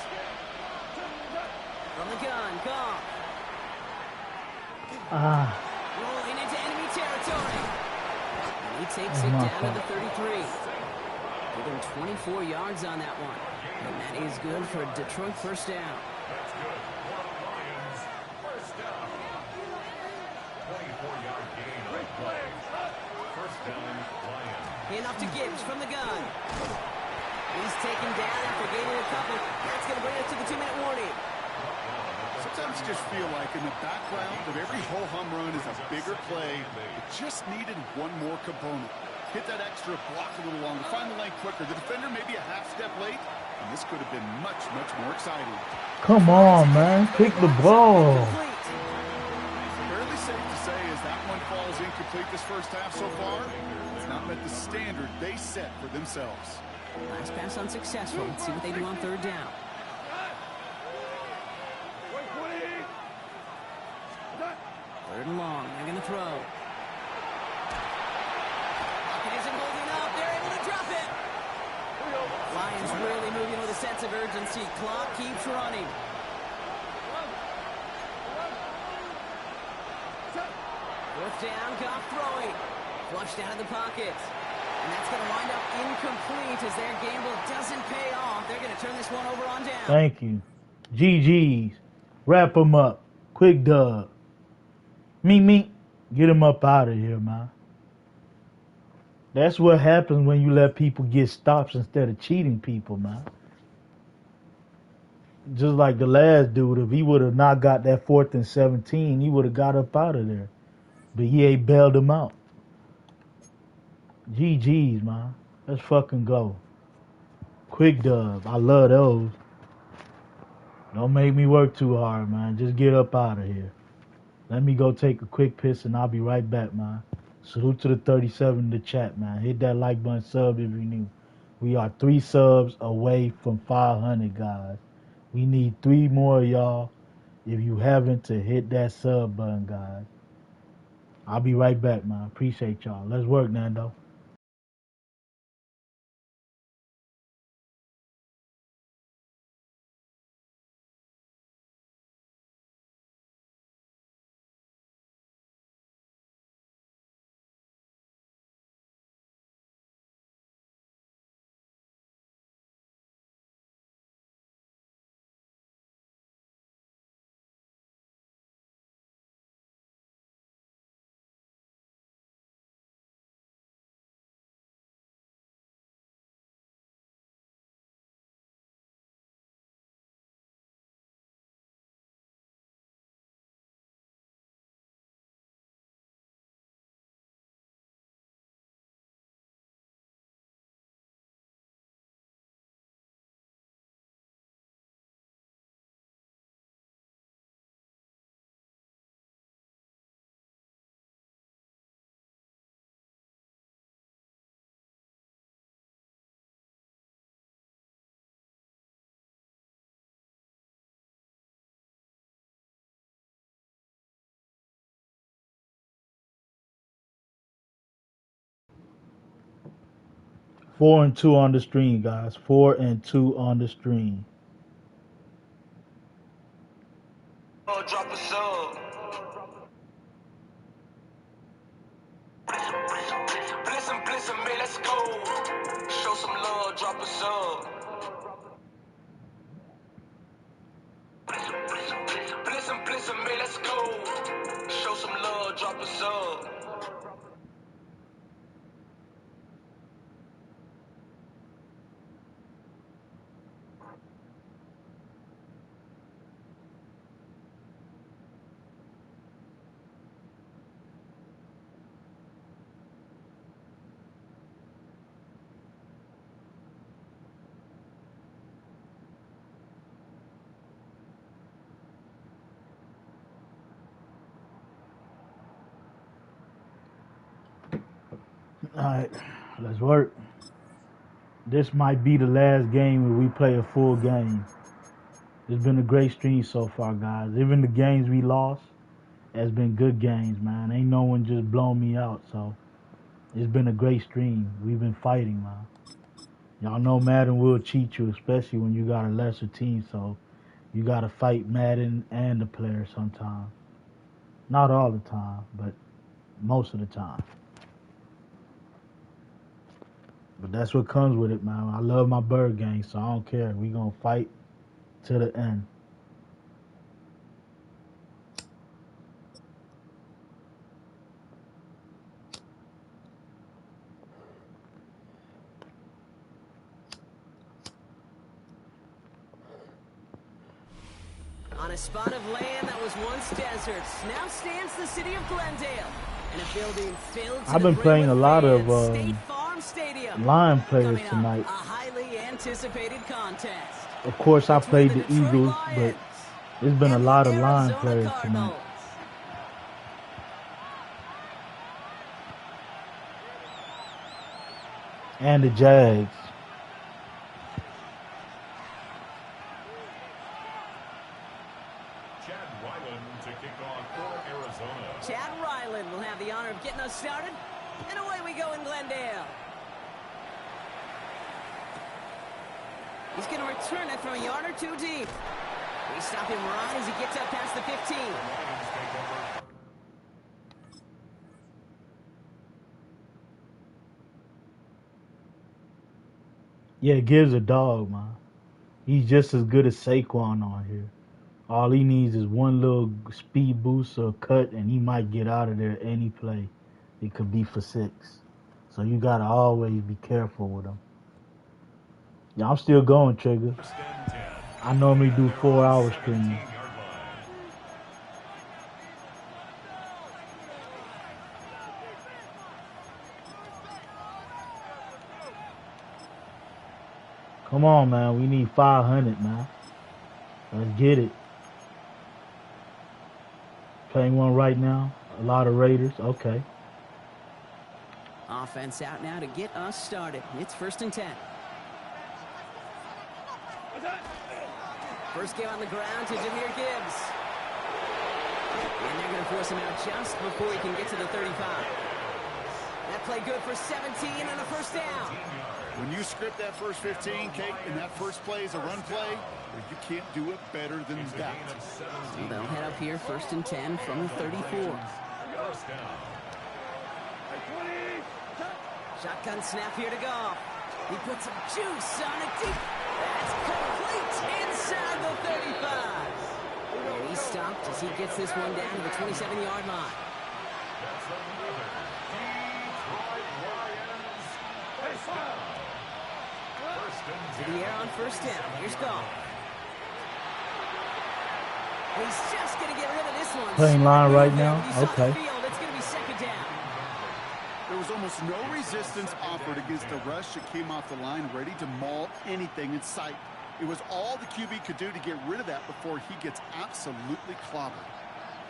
From the gun, Goff. Rolling into enemy territory. And he takes it down to the 33. Give him 24 yards on that one. And that is good for a Detroit 1st down. That's good. Lions, 1st down. 24-yard gain on the play. 1st down, Lions. Enough to Gibbs from the gun. He's taken down after gaining a couple. That's going to bring us to the 2-minute warning. Sometimes you just feel like in the background of every ho-hum run is a bigger play. It just needed one more component. Hit that extra block a little longer. Find the lane quicker. The defender may be a half step late, and this could have been much, much more exciting. Come on, man. Kick the ball. Fairly safe to say as that one falls incomplete this first half so far, it's not met the standard they set for themselves. Last pass unsuccessful. Let's see what they do on 3rd down. 3rd and long. They're going to throw. Pocket isn't holding up. They're able to drop it. Lions really moving with a sense of urgency. Clock keeps running. 4th down. Goff throwing. Flushed out of the pocket. And that's going to wind up incomplete as their gamble doesn't pay off. They're going to turn this one over on down. Thank you. GG's. Wrap them up. Quick dub. Me. Get him up out of here, man. That's what happens when you let people get stops instead of cheating people, man. Just like the last dude, if he would have not got that 4th and 17, he would have got up out of there. But he ain't bailed him out. GG's, man. Let's fucking go. Quick dub. I love those. Don't make me work too hard, man. Just get up out of here. Let me go take a quick piss and I'll be right back, man. Salute to the 37 in the chat, man. Hit that like button, sub if you're new. We are 3 subs away from 500, guys. We need 3 more, y'all. If you haven't, to hit that sub button, guys. I'll be right back, man. Appreciate y'all. Let's work, Nando. 4-2 on the stream, guys. 4-2 on the stream. Drop a sub. Bliss 'em, man, let's go. Show some love, drop a sub. Bliss 'em, man, let's go. Show some love, drop a sub. All right, let's work. This might be the last game where we play a full game. It's been a great stream so far, guys. Even the games we lost has been good games, man. Ain't no one just blown me out, so it's been a great stream. We've been fighting, man. Y'all know Madden will cheat you, especially when you got a lesser team, so you got to fight Madden and the player sometimes. Not all the time, but most of the time. But that's what comes with it, man. I love my bird gang, so I don't care. We gonna fight to the end. On a spot of land that was once desert, now stands the city of Glendale. And a building filled to I've been the playing brim a with lot fans. of State Farm Stadium. line players Coming up, tonight. a highly anticipated contest. Of course, I played the Detroit Eagles, Lions but there's been a and lot the of line Arizona players Cardinals. tonight. And the Jags. Chad Ryland to kick off for Arizona. Chad Ryland will have the honor of getting us started. And away we go in Glendale. He's going to return it from a yard or two deep. We stop him right as he gets up past the 15. Yeah, Gibbs a dog, man. He's just as good as Saquon on here. All he needs is one little speed boost or cut, and he might get out of there any play. It could be for 6. So you got to always be careful with him. Yeah, I'm still going, Trigger. I normally do 4-hour streams. Come on, man. We need 500, man. Let's get it. Playing one right now. A lot of Raiders. Okay. Offense out now to get us started. It's 1st and 10. First game on the ground to Jahmyr Gibbs. And they're going to force him out just before he can get to the 35. That play good for 17 and a first down. When you script that first 15, Kate, and that first play is a run play, you can't do it better than that. So they'll head up here 1st and 10 from the 34. Shotgun snap here to go. He puts some juice on it deep. That's complete inside the 35. And he's stopped as he gets this one down to the 27-yard line. To the air on 1st down. Here's Goff. He's just going to get rid of this one. Playing line right now? Okay. It's going to be 2nd down. There was almost no resistance offered against the rush that came off the line, ready to maul anything in sight. It was all the QB could do to get rid of that before he gets absolutely clobbered.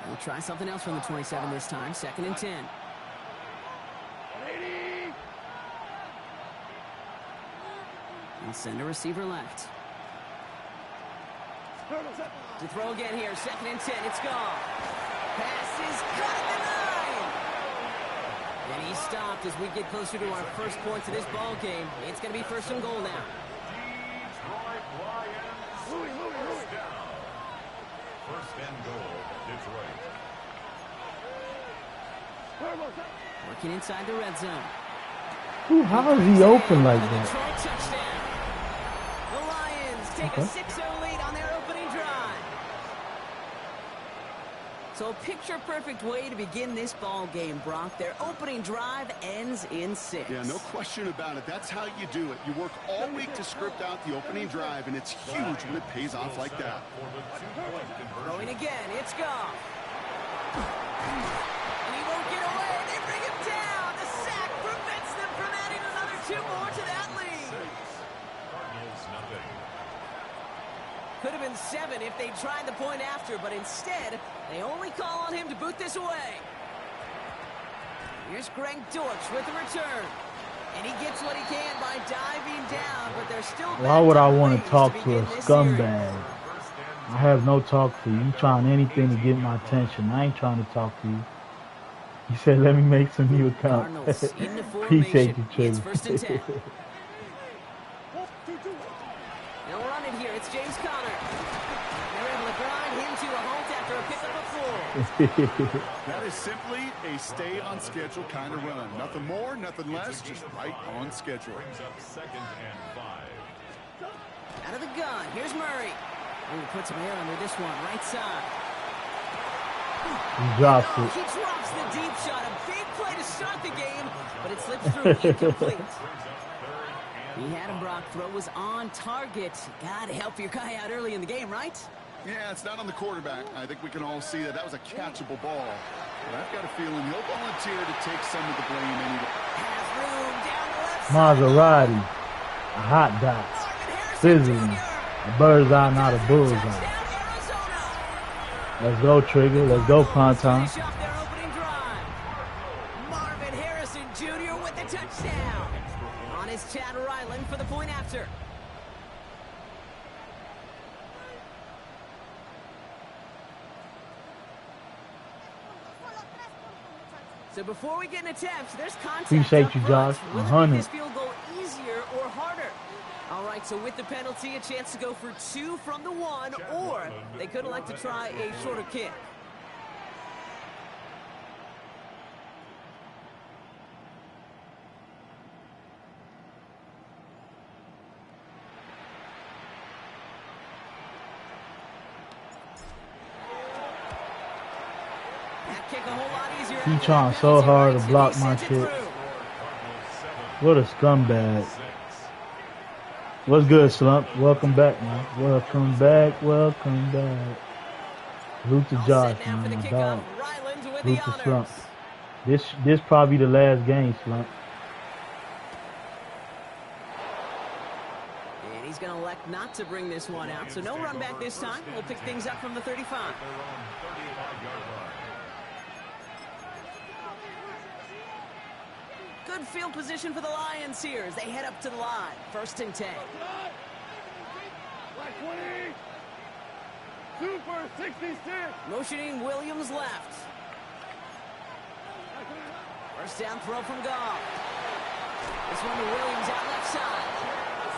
We'll try something else from the 27 this time. 2nd and 10. And send a receiver left. To throw again here. 2nd and 10. It's gone. Pass is caught at the 9. And he stopped as we get closer to our first points of this ball game. It's going to be first and goal now. Detroit Lions. First down. First and goal, Detroit. Working inside the red zone. Ooh, how is he open like that? Detroit touchdown. The Lions take a 6-0 lead on their opening drive. So a picture-perfect way to begin this ball game, Brock. Their opening drive ends in 6. Yeah, no question about it. That's how you do it. You work all week to script out the opening drive, and it's huge when it pays off like that. Throwing again, it's Goff. And he won't get away. They bring him down. The sack prevents them from adding another 2 more to that lead. Cardinals nothing. Could have been 7 if they tried the point after, but instead, they only call on him to boot this away. Here's Greg Dortch with the return. And he gets what he can by diving down, but they're still... Why would I want to talk to a scumbag? I have no talk for you. You trying anything to get my attention. I ain't trying to talk to you. He said, let me make some new accounts. Appreciate you, It's Trigger. first and 10. They'll run it here. It's James Conner. They're able to grind him to a halt after a pickup of 4. That is simply a stay on schedule kind of run. Nothing more, nothing less, just right on schedule. Brings up second and 5. Out of the gun. Here's Murray. And he puts him air under this one, right side. He drops it. He drops the deep shot. A big play to start the game, but it slips through incomplete. He had him, Brock. Throw was on target. Gotta help your guy out early in the game, right? Yeah, it's not on the quarterback. I think we can all see that that was a catchable ball. But I've got a feeling he'll volunteer to take some of the blame anyway. Has room down the left Maserati. A hot dot. Sizzling. A bird's eye, not a bull's eye. Let's go, Trigger. Let's go, Ponton. Finish off their opening drive. Marvin Harrison Jr. with the touchdown. On his Chad Ryland for the point after. So before we get in attempts, there's contact. Appreciate you, up front. Josh. Will it 100. make this field goal easier or harder? All right, so with the penalty, a chance to go for 2 from the 1, or they could elect to try a shorter kick. That kick a whole lot easier. He trying so hard to block my shit. What a scumbag. What's good, Slump? Welcome back, man. Welcome back. Welcome back. Salute to Josh, man. My dog. Salute to Slump. This probably the last game, Slump. And he's going to elect not to bring this one out. So no run back this time. We'll pick things up from the 35. Good field position for the Lions here as they head up to the line. First and 10. Black 20. Super 66. Motioning Williams left. First down throw from Goff. This one to Williams out left side.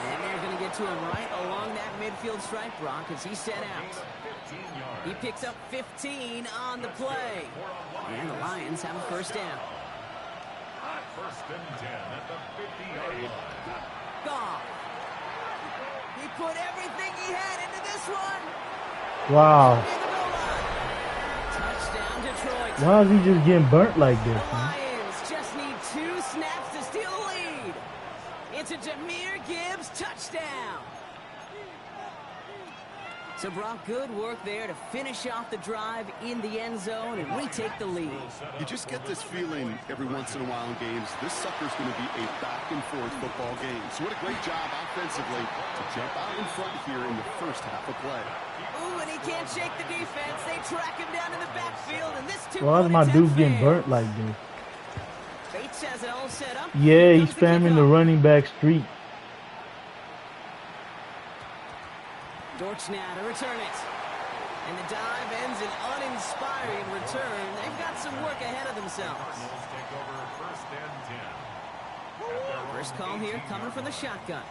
And they're going to get to him right along that midfield stripe, Brock, as he set out. He picks up 15 on the play. And the Lions have a first down. First and 10 at the 50-yard line. Goff. He put everything he had into this one. Wow. Touchdown, Detroit. Why is he just getting burnt like this, The man? Lions just need 2 snaps to steal the lead. It's a Jahmyr Gibbs touchdown. So, Brock, good work there to finish off the drive in the end zone and retake the lead. You just get this feeling every once in a while in games. This sucker's going to be a back-and-forth football game. So what a great job offensively to jump out in front here in the first half of play. Ooh, and he can't shake the defense. They track him down in the backfield, and this 2-point Why is my dude attempt getting fails. burnt like this? Bates has it all set up. Yeah, Here he's comes the spamming the kickoff. running back streak. Dortch now to return it. And the dive ends an uninspiring return. They've got some some work ahead of themselves. Cardinals take over 1st and 10. First call here coming from the shotgun.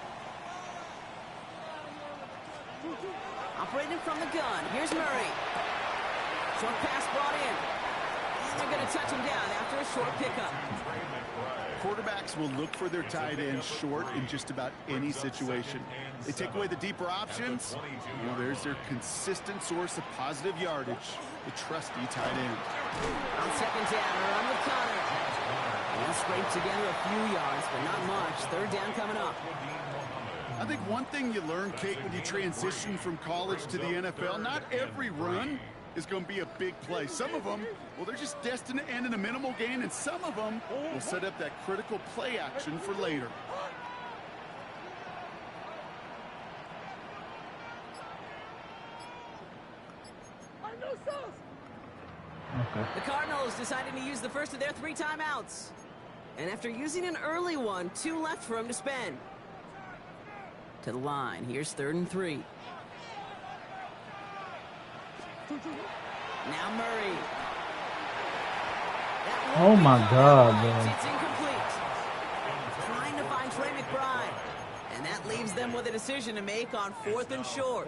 Operating from the gun. Here's Murray. Short pass brought in. And they're going to touch him down after a short pickup. Quarterbacks will look for their tight end short in just about any situation. They take away the deeper options. Well, there's their consistent source of positive yardage, the trusty tight end. On second down, run with Connor. He'll scrape together a few yards, but not much. Third down coming up. I think one thing you learn, Kate, when you transition from college to the NFL, not every run is going to be a big play. Some of them, well, they're just destined to end in a minimal gain, and some of them will set up that critical play action for later. Okay. The Cardinals deciding to use the first of their 3 timeouts. And after using an early one, 2 left for him to spend. To the line. Here's 3rd and 3. Now Murray. Oh my God, man. It's incomplete. Trying to find Trey McBride. And that leaves them with a decision to make on 4th and short.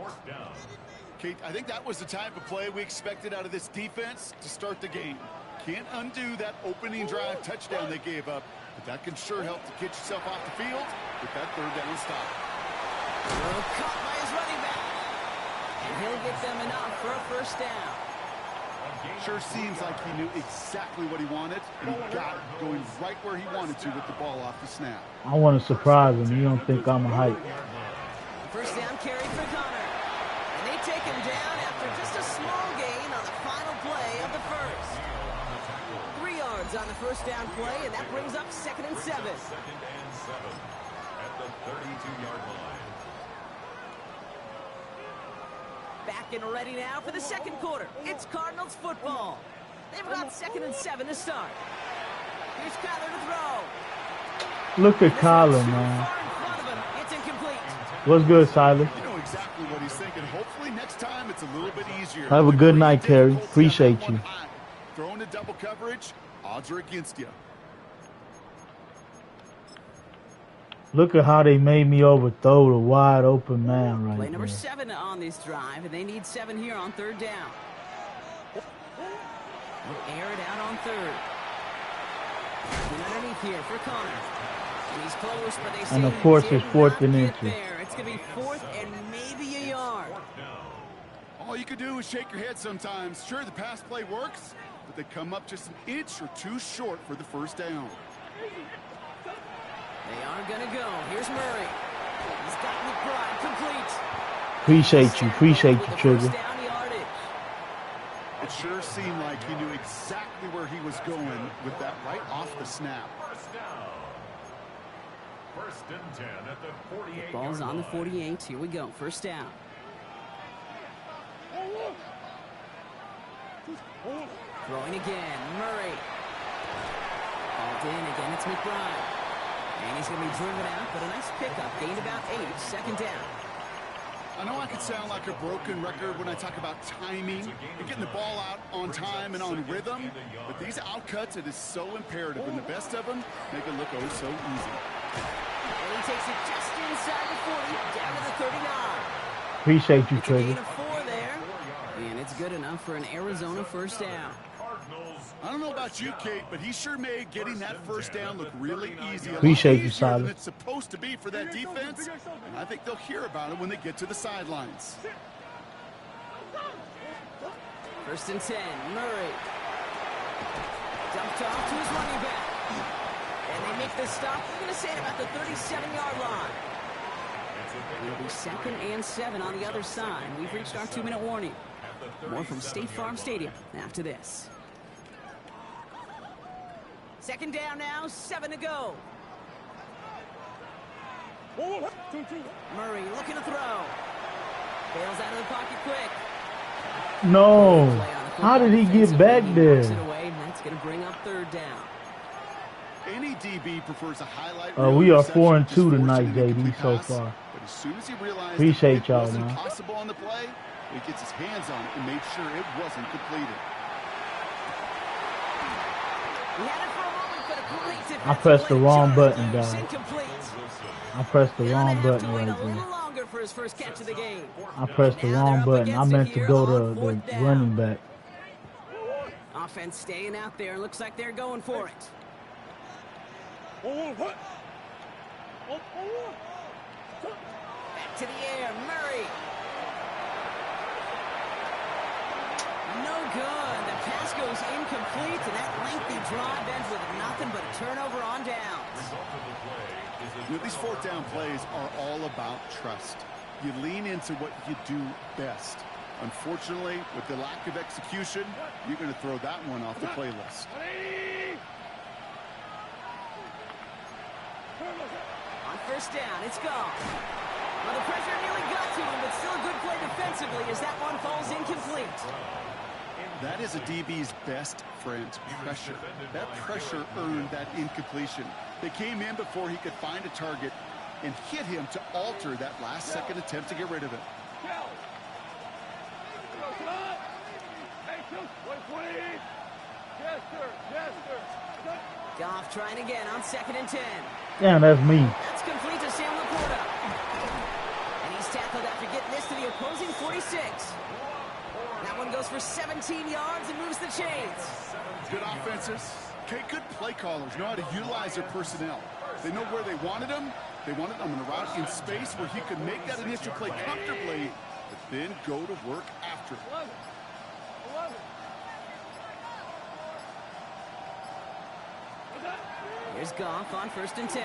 Kate, I think that was the type of play we expected out of this defense to start the game. Can't undo that opening drive touchdown they gave up, but that can sure help to get yourself off the field with that 3rd down stop. Well, caught by his running back. And he'll get them enough for a first down. Sure seems like he knew exactly what he wanted, and he got it going right where he wanted to with the ball off the snap. I want to surprise him. You don't think I'm a hype. First down carry for Connor. And they take him down after just a small gain on the final play of the first. 3 yards on the first down play, and that brings up 2nd and 7. 2nd and 7 at the 32-yard line. Back and ready now for the 2nd quarter. It's Cardinals football. They've got 2nd and 7 to start. Here's Kyler to throw. Look at Kyler, man. It's incomplete. What's good, Silas? You know exactly what he's thinking. Hopefully next time it's a little bit easier. Have a good night, Terry. Appreciate you. Throwing to double coverage, odds are against you. Look at how they made me overthrow the wide open man right Play number there. 7 on this drive, and they need 7 here on 3rd down. We'll air it out on 3rd. And underneath here for Connor. And he's close, but they say And of course it's 4th and inches. inches. It's going to be 4th and maybe a yard. All you can do is shake your head sometimes. Sure, the pass play works, but they come up just an inch or 2 short for the first down. They are going to go. Here's Murray. He's got McBride complete. Appreciate you, Trigger. It sure seemed like he knew exactly where he was going with that right off the snap. First down. 1st and 10 at the 48. Ball's on the 48. Here we go. First down. Throwing again. Murray. Balled in again. It's McBride. And he's going to be driven out, but a nice pickup. Gained about 8. 2nd down. I know I could sound like a broken record when I talk about timing and getting the ball out on time and on rhythm, but these outcuts, it is so imperative, and the best of them make it look oh so easy. And he takes it just inside the 40, down to the 39. Appreciate you, It's a gain Trigger. of 4 there, and it's good enough for an Arizona first down. I don't know about you, Kate, but he sure made getting that first down look really easy. Appreciate you, Silas. Silas. It's supposed to be for that defense, and I think they'll hear about it when they get to the sidelines. 1st and 10, Murray. Dumped off to his running back. And they make this stop, we're going to say, about the 37-yard line. It'll be 2nd and 7 on the other side. We've reached our 2-minute warning. More from State Farm Stadium after this. 2nd down now, 7 to go. Murray looking to throw. Bails out of the pocket quick. No. How did he get back there? That's going to bring up 3rd down. Any DB prefers a highlight. We are 4-2 tonight, JD, so far. But as soon as he realized Appreciate it y'all, wasn't man. possible on the play, he gets his hands on it and made sure it wasn't completed. He had it for a moment, but a great I defensive pressed the play. wrong Jarred button, loose, guys. incomplete. I pressed the Gonna wrong have button to wait right a there. little longer for his first catch of the game. I pressed the Now wrong they're up button. I against it meant to here go on to fourth the down. running back. Offense staying out there. Looks like they're going for it. Back to the air. Murray. No good. The pass goes incomplete, and that lengthy drive ends with nothing but a turnover on downs. You know, these fourth down plays are all about trust. You lean into what you do best. Unfortunately, with the lack of execution, you're going to throw that one off the playlist. On first down, it's gone. Well, the pressure nearly got to him, but still a good play defensively as that one falls incomplete. That is a DB's best friend, pressure. That pressure earned that incompletion. They came in before he could find a target and hit him to alter that last-second attempt to get rid of it. Goff trying again on 2nd and 10. Damn, that's me. That's complete to Sam Laporta. And he's tackled after getting this to the opposing 46. That one goes for 17 yards and moves the chains. Good offenses. Okay, good play callers know how to utilize their personnel. They know where they wanted him. They wanted him in a route in space where he could make that initial play comfortably, but then go to work after it. Here's Goff on 1st and 10.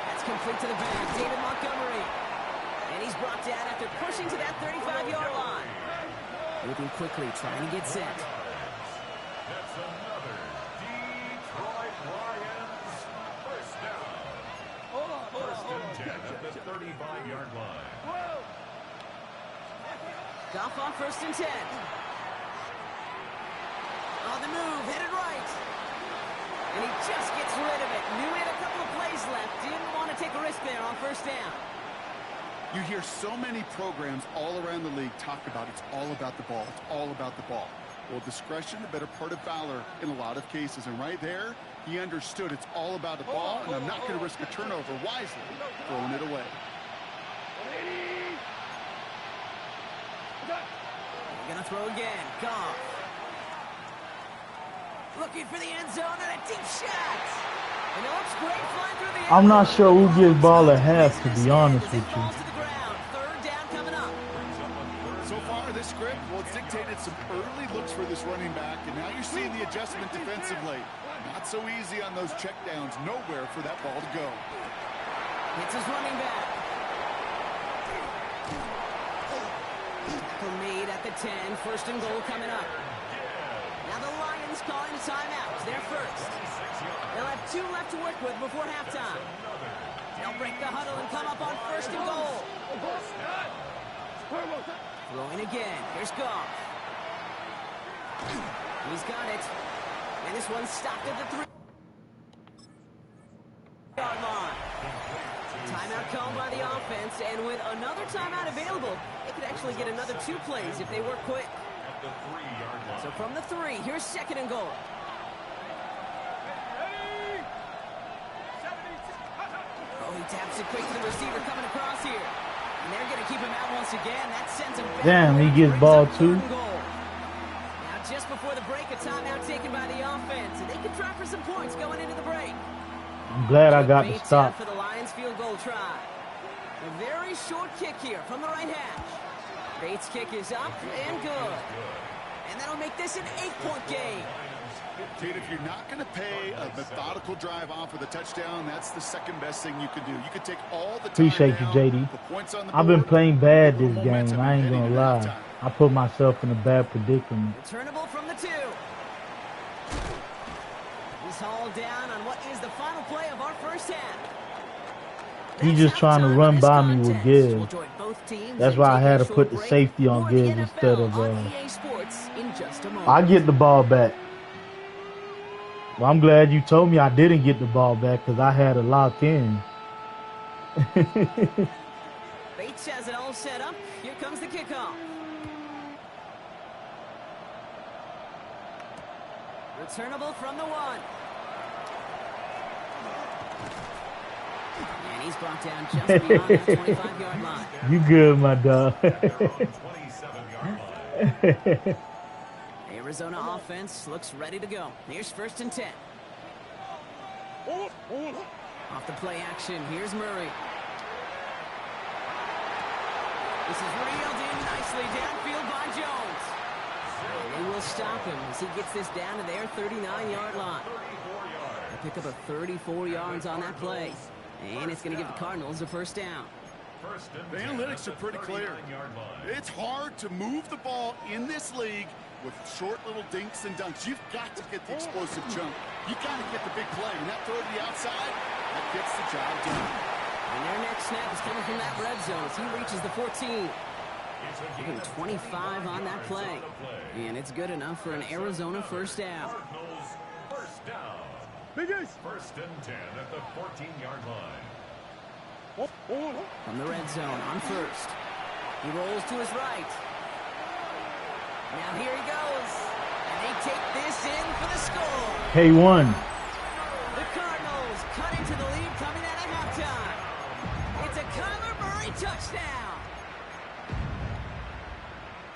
That's complete to the back, David Montgomery. And he's brought down after pushing to that 35-yard line. Moving quickly, trying to get set. That's another Detroit Lions first down. First and 10 at the 35-yard line. Goff on 1st and 10. On the move, headed right. And he just gets rid of it. Knew he had a couple of plays left. Didn't want to take a risk there on 1st down. You hear so many programs all around the league talk about it's all about the ball. It's all about the ball. Well, discretion, the better part of valor in a lot of cases. And right there, he understood it's all about the ball, and I'm not going to risk a turnover wisely, throwing it away. They're going to throw again. Goff. Looking for the end zone and a deep shot. And it looks great flying through the air. I'm not sure who gets ball at half, to be honest with you. 3rd down coming up. So far, this script, well, it's dictated some early looks for this running back, and now you're seeing the adjustment defensively. Not so easy on those checkdowns. Nowhere for that ball to go. It's his running back. Tackle made at the 10. 1st and goal coming up. Now the Lions calling a timeout. They're first. They'll have 2 left to work with before halftime. They'll break the huddle and come up on 1st and goal. Throwing again. Here's Goff. He's got it. And this one's stopped at the 3-yard line. Timeout called by the offense, and with another timeout available, they could actually get another 2 plays if they work quick. So from the 3, here's 2nd and goal. Oh, he taps it quick to the receiver coming across here. And they're going to keep him out once again. That sends him back. Damn, he gets ball too. Now just before the break, a timeout taken by the offense. And they can try for some points going into the break. I'm glad I got the stop. For the Lions field goal try. A very short kick here from the right hash. Bates' kick is up and good. And that'll make this an 8-point game. Tate, if you're not going to pay a methodical drive off with a touchdown, that's the second best thing you can do. You can take all the time. Appreciate you, JD. I've been playing bad this game. I ain't going to lie. I put myself in a bad predicament. Returnable from the 2. He's hauled down on what is the final play of our first half. He's just trying to run by me with Gibbs. That's why I had to put the safety on Gibbs instead of... I get the ball back. Well, I'm glad you told me I didn't get the ball back because I had to lock in. Bates has it all set up. Here comes the kickoff. Returnable from the 1. And he's brought down just beyond that 25-yard line. You good, my dog. Arizona offense looks ready to go. Here's 1st and 10. Off the play action, here's Murray. This is reeled in nicely downfield by Jones. And they will stop him as he gets this down to their 39-yard line. They pick up a 34 yards on that play. And it's going to give the Cardinals a 1st down. The analytics are pretty clear. It's hard to move the ball in this league with short little dinks and dunks. You've got to get the explosive jump. You got to get the big play. And that throw to the outside, that gets the job done. And their next snap is coming from that red zone as he reaches the 14. Give him 25 on that play. And it's good enough for an Arizona 1st down. First and 10 at the 14-yard line. From the red zone on 1st. He rolls to his right. Now here he goes. And they take this in for the score. K1. The Cardinals cut into the lead coming out of halftime. It's a Kyler Murray touchdown.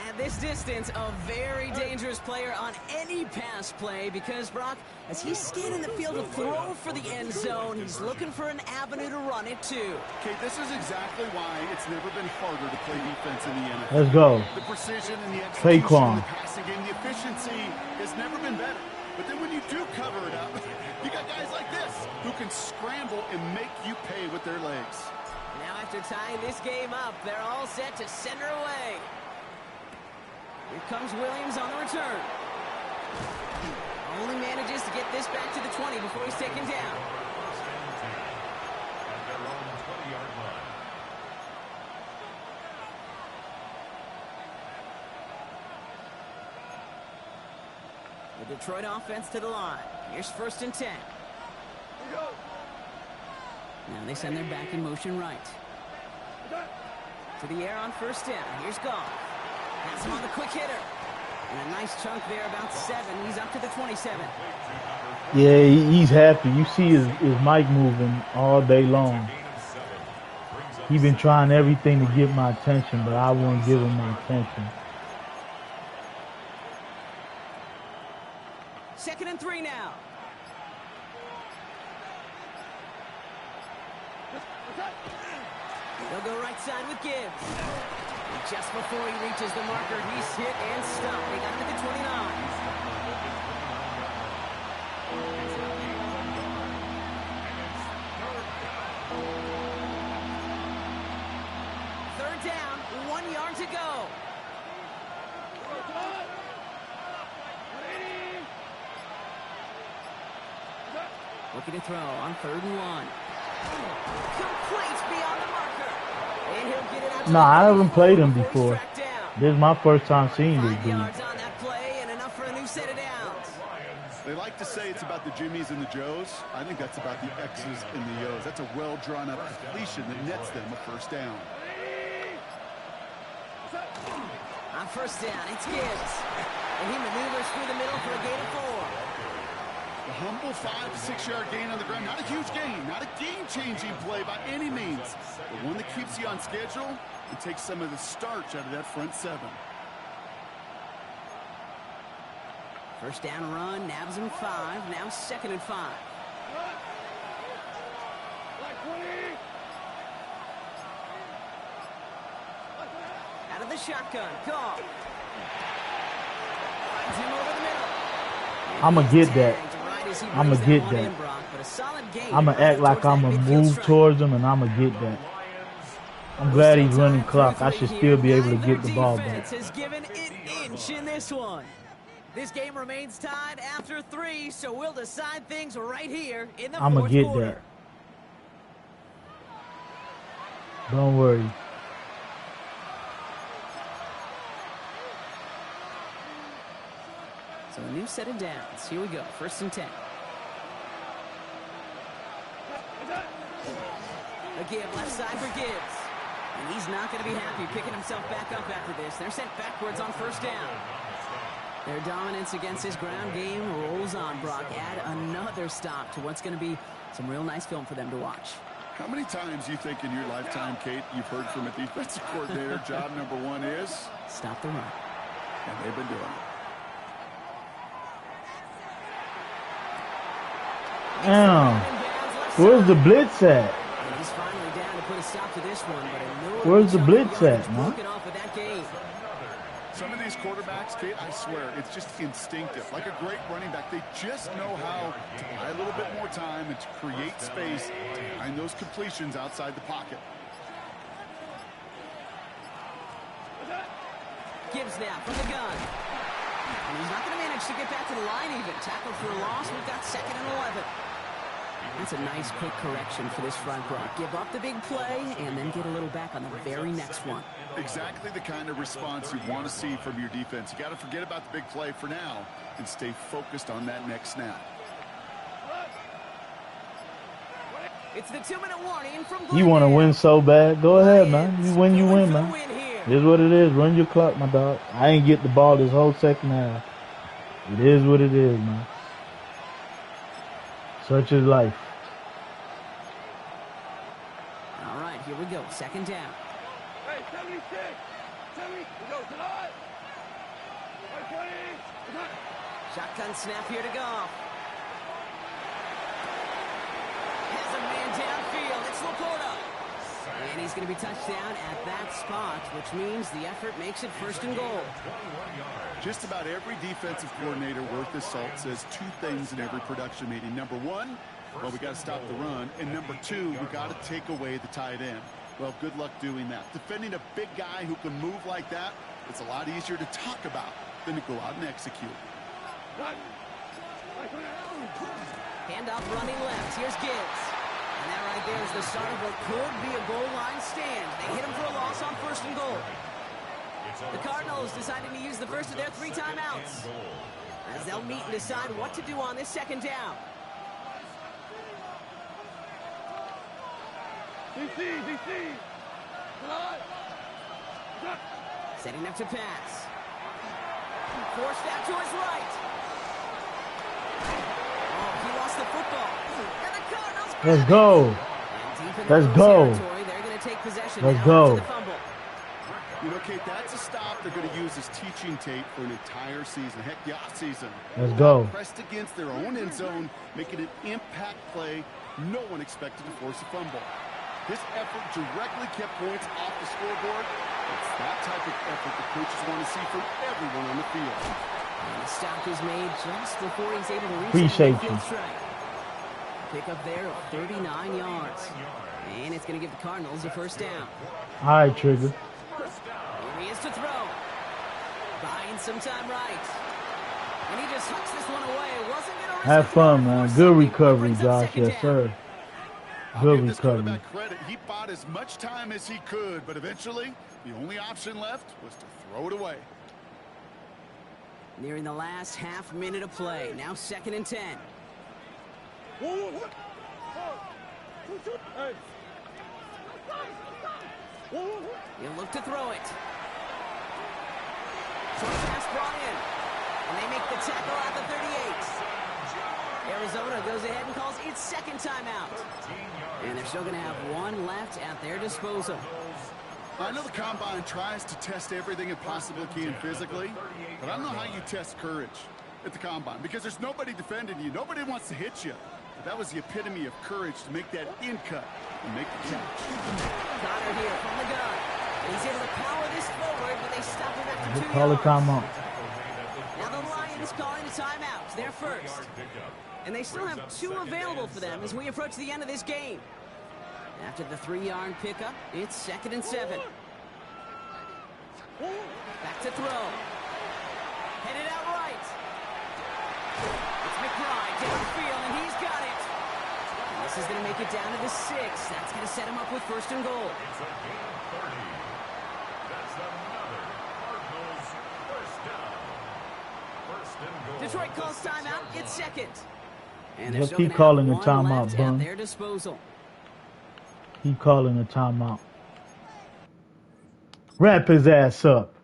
At this distance, a very dangerous player on any pass play because, Brock, as he's scanning the field to throw for the end zone, he's looking for an avenue to run it to. Okay, this is exactly why it's never been harder to play defense in the NFL. Let's go. The precision and the execution Saquon. in the passing game, the efficiency has never been better. But then when you do cover it up, you got guys like this who can scramble and make you pay with their legs. Now after tying this game up, they're all set to send her away. Here comes Williams on the return. Only manages to get this back to the 20 before he's taken down. At their own 20-yard line. The Detroit offense to the line. Here's 1st and 10. Now they send their back in motion right. To the air on 1st down. Here's Goff. Has him on the quick hitter. And a nice chunk there, about 7. He's up to the 27. Yeah, he's happy. You see his mic moving all day long. He's been trying everything to get my attention, but I won't give him my attention. 2nd and 3 now. They'll go right side with Gibbs. Just before he reaches the marker, he's hit and stopped. They got him at the 29. Third down, 1 yard to go. Looking to throw on 3rd and 1. Complete beyond the marker. And he'll get it out to I haven't played him before. This is my first time seeing this 5 dude. yards on that play and enough for a new set of downs. They like to say it's about the Jimmies and the Joes. I think that's about the X's and the O's. That's a well-drawn-up completion that nets them a 1st down. On 1st down, it's Gibbs. And he maneuvers through the middle for a gain of 4. A humble 5 to 6 yard gain on the ground. Not a huge gain, not a game-changing play by any means, but one that keeps you on schedule and takes some of the starch out of that front 7. 1st down run, nabs him 5. Now 2nd and 5. Out of the shotgun, Goff. Finds him over the middle. I'ma get that. I'ma get that. I'ma act like I'ma move towards him, and I'ma get that. I'm glad he's running clock. I should still be able to get the ball back. Has given it inch in this one. This game remains tied after 3, so we'll decide things right here in the I'ma fourth get quarter. that. Don't worry. So a new set of downs. Here we go. 1st and 10. Again, left side for Gibbs. And he's not going to be happy picking himself back up after this. They're sent backwards on 1st down. Their dominance against this ground game rolls on, Brock. Add another stop to what's going to be some real nice film for them to watch. How many times you think in your lifetime, Kate, you've heard from a defensive coordinator, job number one is? Stop the run. And they've been doing it. Damn. Where's the blitz at? He's finally down to put a stop to this one, but where's the blitz at, man? Some of these quarterbacks, Kate, I swear, it's just instinctive. Like a great running back, they just know how to buy a little bit more time and to create space behind those completions outside the pocket. Gibbs now from the gun. And he's not going to manage to get back to the line even. Tackled for a loss. We've got 2nd and 11. That's a nice quick correction for this front row. Give up the big play and then get a little back on the very next one. Exactly the kind of response you want to see from your defense. You got to forget about the big play for now and stay focused on that next snap. It's the 2-minute warning from You want to win so bad? Go ahead, man. You win, man. Here's what it is. Run your clock, my dog. I ain't get the ball this whole second half. It is what it is, man. Such is life. All right, here we go. 2nd down. Hey, 76. 70. We go to the line. 20. Shotgun snap here to Goff. Has a man downfield. It's Laporta. And he's going to be touched down at that spot, which means the effort makes it 1st and goal. Just about every defensive coordinator worth his salt says 2 things in every production meeting. Number 1, well, we got to stop the run. And number 2, we got to take away the tight end. Well, good luck doing that. Defending a big guy who can move like that, it's a lot easier to talk about than to go out and execute. Handoff running left. Here's Gibbs. And that right there is the start of what could be a goal line stand. They hit him for a loss on 1st and goal. The Cardinals deciding to use the first of their 3 timeouts as they'll meet and decide what to do on this 2nd down. DC. Setting up to pass. Forced out to his right. Oh, he lost the football. And the Cardinals Let's go. Let's go. They're going to take possession. Let's go. You know, Kate, that's a stop they're going to use as teaching tape for an entire season. Heck, the offseason. Let's go. Pressed against their own end zone, making an impact play. No one expected to force a fumble. This effort directly kept points off the scoreboard. It's that type of effort the coaches want to see from everyone on the field. And the stop is made just before he's able to reach Appreciate the you. strike. Pick up there of 39 yards. And it's going to give the Cardinals a 1st down. All right, Trigger. Here he is to throw. Buying some time right. And he just hucks this one away. Wasn't going to risk Have fun, man. Good recovery, Josh. Yes, sir. Good recovery. Credit. He bought as much time as he could, but eventually the only option left was to throw it away. Nearing the last half minute of play. Now 2nd and 10. He'll look to throw it. Short pass brought in. And they make the tackle at the 38. Arizona goes ahead and calls its 2nd timeout. And they're still going to have 1 left at their disposal. I know the Combine tries to test everything it possibly can physically, but I don't know how you test courage at the Combine because there's nobody defending you. Nobody wants to hit you. But that was the epitome of courage to make that in cut and make the catch. Connor here from the gun. And he's able to power this forward, but they stop him after 2 yards. Call a timeout. Now the Lions calling a timeout. They're first. And they still have 2 available for them as we approach the end of this game. After the 3-yard pickup, it's 2nd and 7. Back to throw. Headed out right. It's McBride downfield, and he's got it. And this is going to make it down to the 6. That's going to set him up with 1st and goal. It's a game 30. That's another Cardinals 1st down. 1st and goal. Detroit calls timeout. It's 2nd. And Just keep calling a timeout, bro. At their disposal. Keep calling a timeout. Wrap his ass up.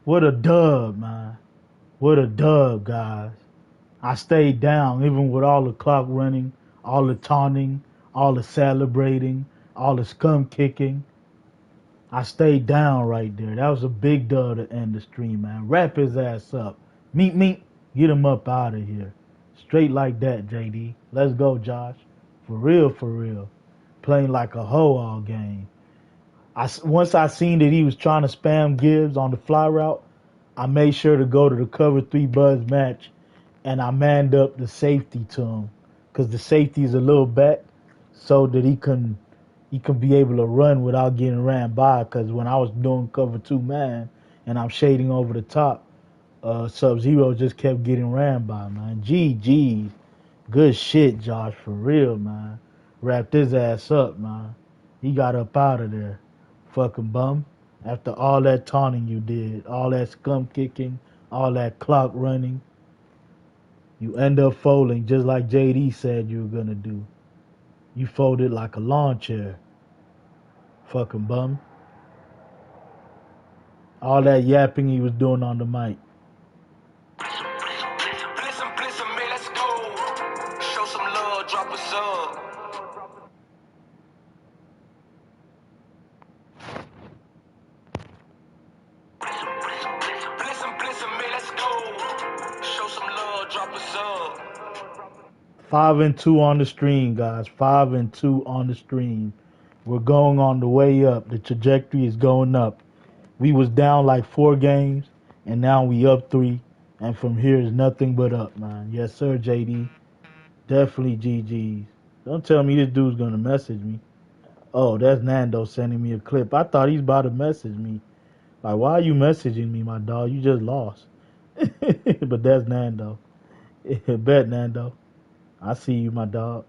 What a dub, man. What a dub, guys. I stayed down even with all the clock running, all the taunting, all the celebrating, all the scum kicking. I stayed down right there. That was a big dub to end the stream, man. Wrap his ass up. Meet. Get him up out of here. Straight like that, JD. Let's go, Josh. For real. Playing like a hoe all game. Once I seen that he was trying to spam Gibbs on the fly route, I made sure to go to the cover 3 buzz match, and I manned up the safety to him, because the safety is a little back, so that he can be able to run without getting ran by. Because when I was doing cover 2 man and I'm shading over the top, Sub-Zero just kept getting ran by, man. GG's. Good shit, Josh, for real, man. Wrapped his ass up, man. He got up out of there. Fucking bum. After all that taunting you did, all that scum kicking, all that clock running, you end up folding just like JD said you were gonna do. You folded like a lawn chair. Fucking bum. All that yapping he was doing on the mic. Listen, man, let's go. Show some love, drop a sub. Listen, man, let's go. Show some love, drop a sub. 5-2 on the stream, guys. 5-2 on the stream. We're going on the way up. The trajectory is going up. We was down like 4 games, and now we up 3. And from here is nothing but up, man. Yes, sir, JD. Definitely GG's. Don't tell me this dude's gonna message me. Oh, that's Nando sending me a clip. I thought he's about to message me. Like, why are you messaging me, my dog? You just lost. But that's Nando. Bet, Nando. I see you, my dog.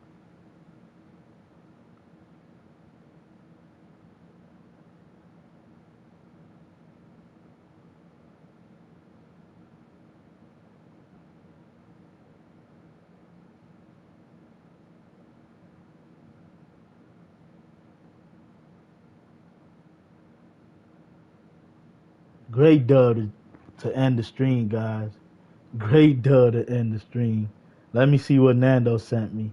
Great dub to end the stream, guys. Great dub to end the stream. Let me see what Nando sent me.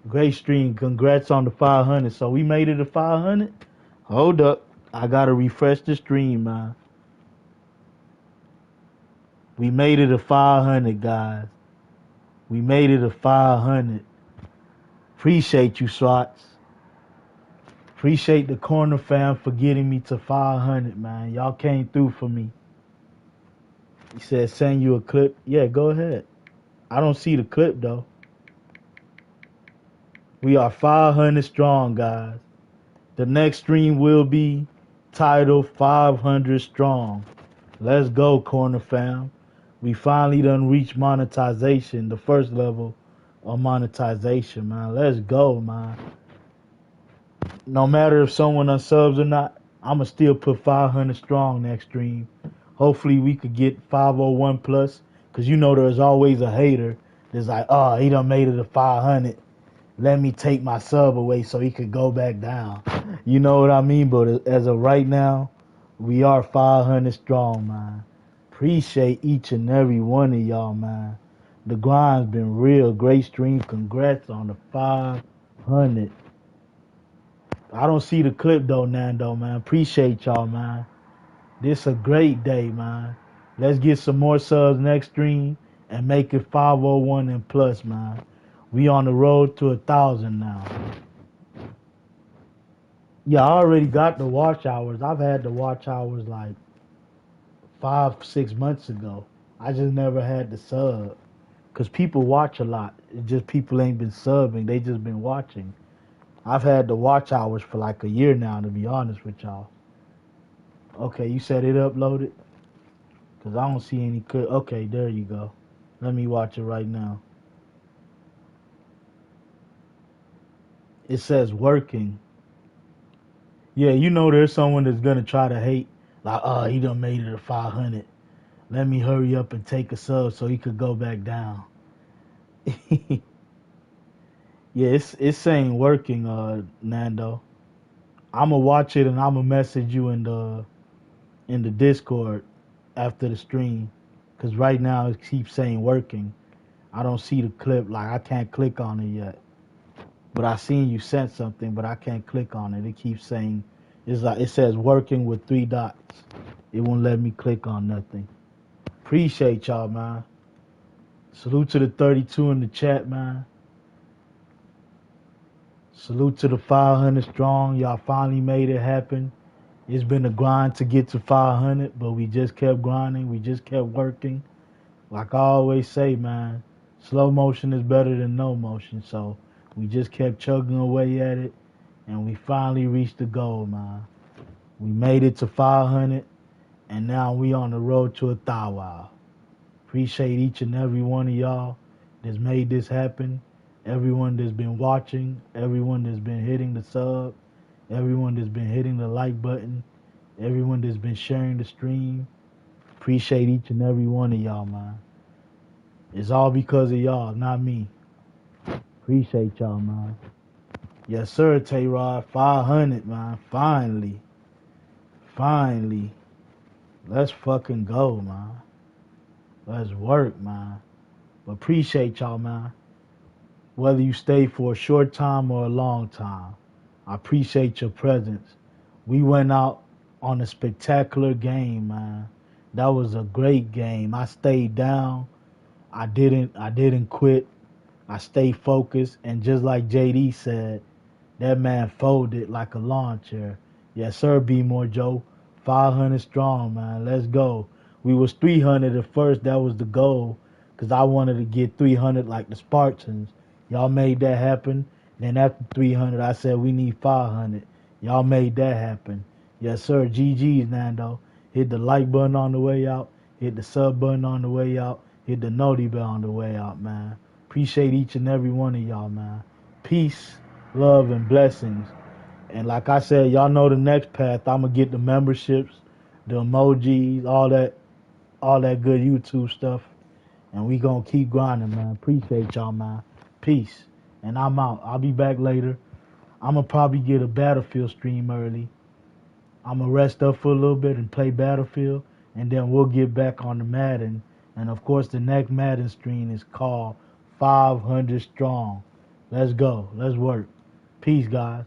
Great stream. Congrats on the 500. So we made it to 500? Hold up. I gotta refresh the stream, man. We made it to 500, guys. We made it to 500. Appreciate you, Swats. Appreciate the corner fam for getting me to 500, man. Y'all came through for me. He said send you a clip. Yeah, go ahead. I don't see the clip, though. We are 500 strong, guys. The next stream will be titled 500 Strong. Let's go, corner fam. We finally done reached monetization, the first level of monetization, man. Let's go, man. No matter if someone unsubs or not, I'ma still put 500 strong next stream. Hopefully we could get 501 plus, because you know there's always a hater that's like, oh, he done made it to 500. Let me take my sub away so he could go back down. You know what I mean? But as of right now, we are 500 strong, man. Appreciate each and every one of y'all, man. The grind's been real. Great stream. Congrats on the 500. I don't see the clip though, Nando, man. Appreciate y'all, man. This a great day, man. Let's get some more subs next stream and make it 501 and plus, man. We on the road to 1,000 now. Yeah, I already got the watch hours. I've had the watch hours like 5-6 months ago. I just never had the sub. Because people watch a lot. It's just people ain't been subbing. They just been watching. I've had the watch hours for like a year now, to be honest with y'all. Okay, you said it uploaded? Because I don't see any clip. Okay, there you go. Let me watch it right now. It says working. Yeah, you know there's someone that's going to try to hate. Like, oh, he done made it to 500. let me hurry up and take a sub so he could go back down. Yeah, it's saying working, Nando. I'ma watch it and I'ma message you in the Discord after the stream, cause right now it keeps saying working. I don't see the clip, like I can't click on it yet. But I seen you sent something, but I can't click on it. It keeps saying it's like it says working with 3 dots. It won't let me click on nothing. Appreciate y'all, man. Salute to the 32 in the chat, man. Salute to the 500 strong. Y'all finally made it happen. It's been a grind to get to 500, but we just kept grinding. We just kept working. Like I always say, man, slow motion is better than no motion. So we just kept chugging away at it, and we finally reached the goal, man. We made it to 500, and now we on the road to 1,000. Appreciate each and every one of y'all that's made this happen. Everyone that's been watching, everyone that's been hitting the sub, everyone that's been hitting the like button, everyone that's been sharing the stream. Appreciate each and every one of y'all, man. It's all because of y'all, not me. Appreciate y'all, man. Yes, sir, Tay-Rod. 500, man. Finally. Finally. Let's fucking go, man. Let's work, man. But appreciate y'all, man. Whether you stay for a short time or a long time, I appreciate your presence. We went out on a spectacular game, man. That was a great game. I stayed down. I didn't quit. I stayed focused, and just like JD said, that man folded like a lawn chair. Yes, sir, B More Joe. 500 strong, man. Let's go. We was 300 at first. That was the goal, because I wanted to get 300 like the Spartans. Y'all made that happen. Then after 300, I said we need 500. Y'all made that happen. Yes, sir. GG's, Nando. Hit the like button on the way out. Hit the sub button on the way out. Hit the noti bell on the way out, man. Appreciate each and every one of y'all, man. Peace, love, and blessings. And like I said, y'all know the next path. I'm gonna get the memberships, the emojis, all that good YouTube stuff, and we gonna keep grinding, man. Appreciate y'all, man. Peace. And I'm out. I'll be back later. I'm gonna probably get a Battlefield stream early. I'm gonna rest up for a little bit and play Battlefield, and then we'll get back on the Madden. And of course, the next Madden stream is called 500 Strong. Let's go. Let's work. Peace, guys.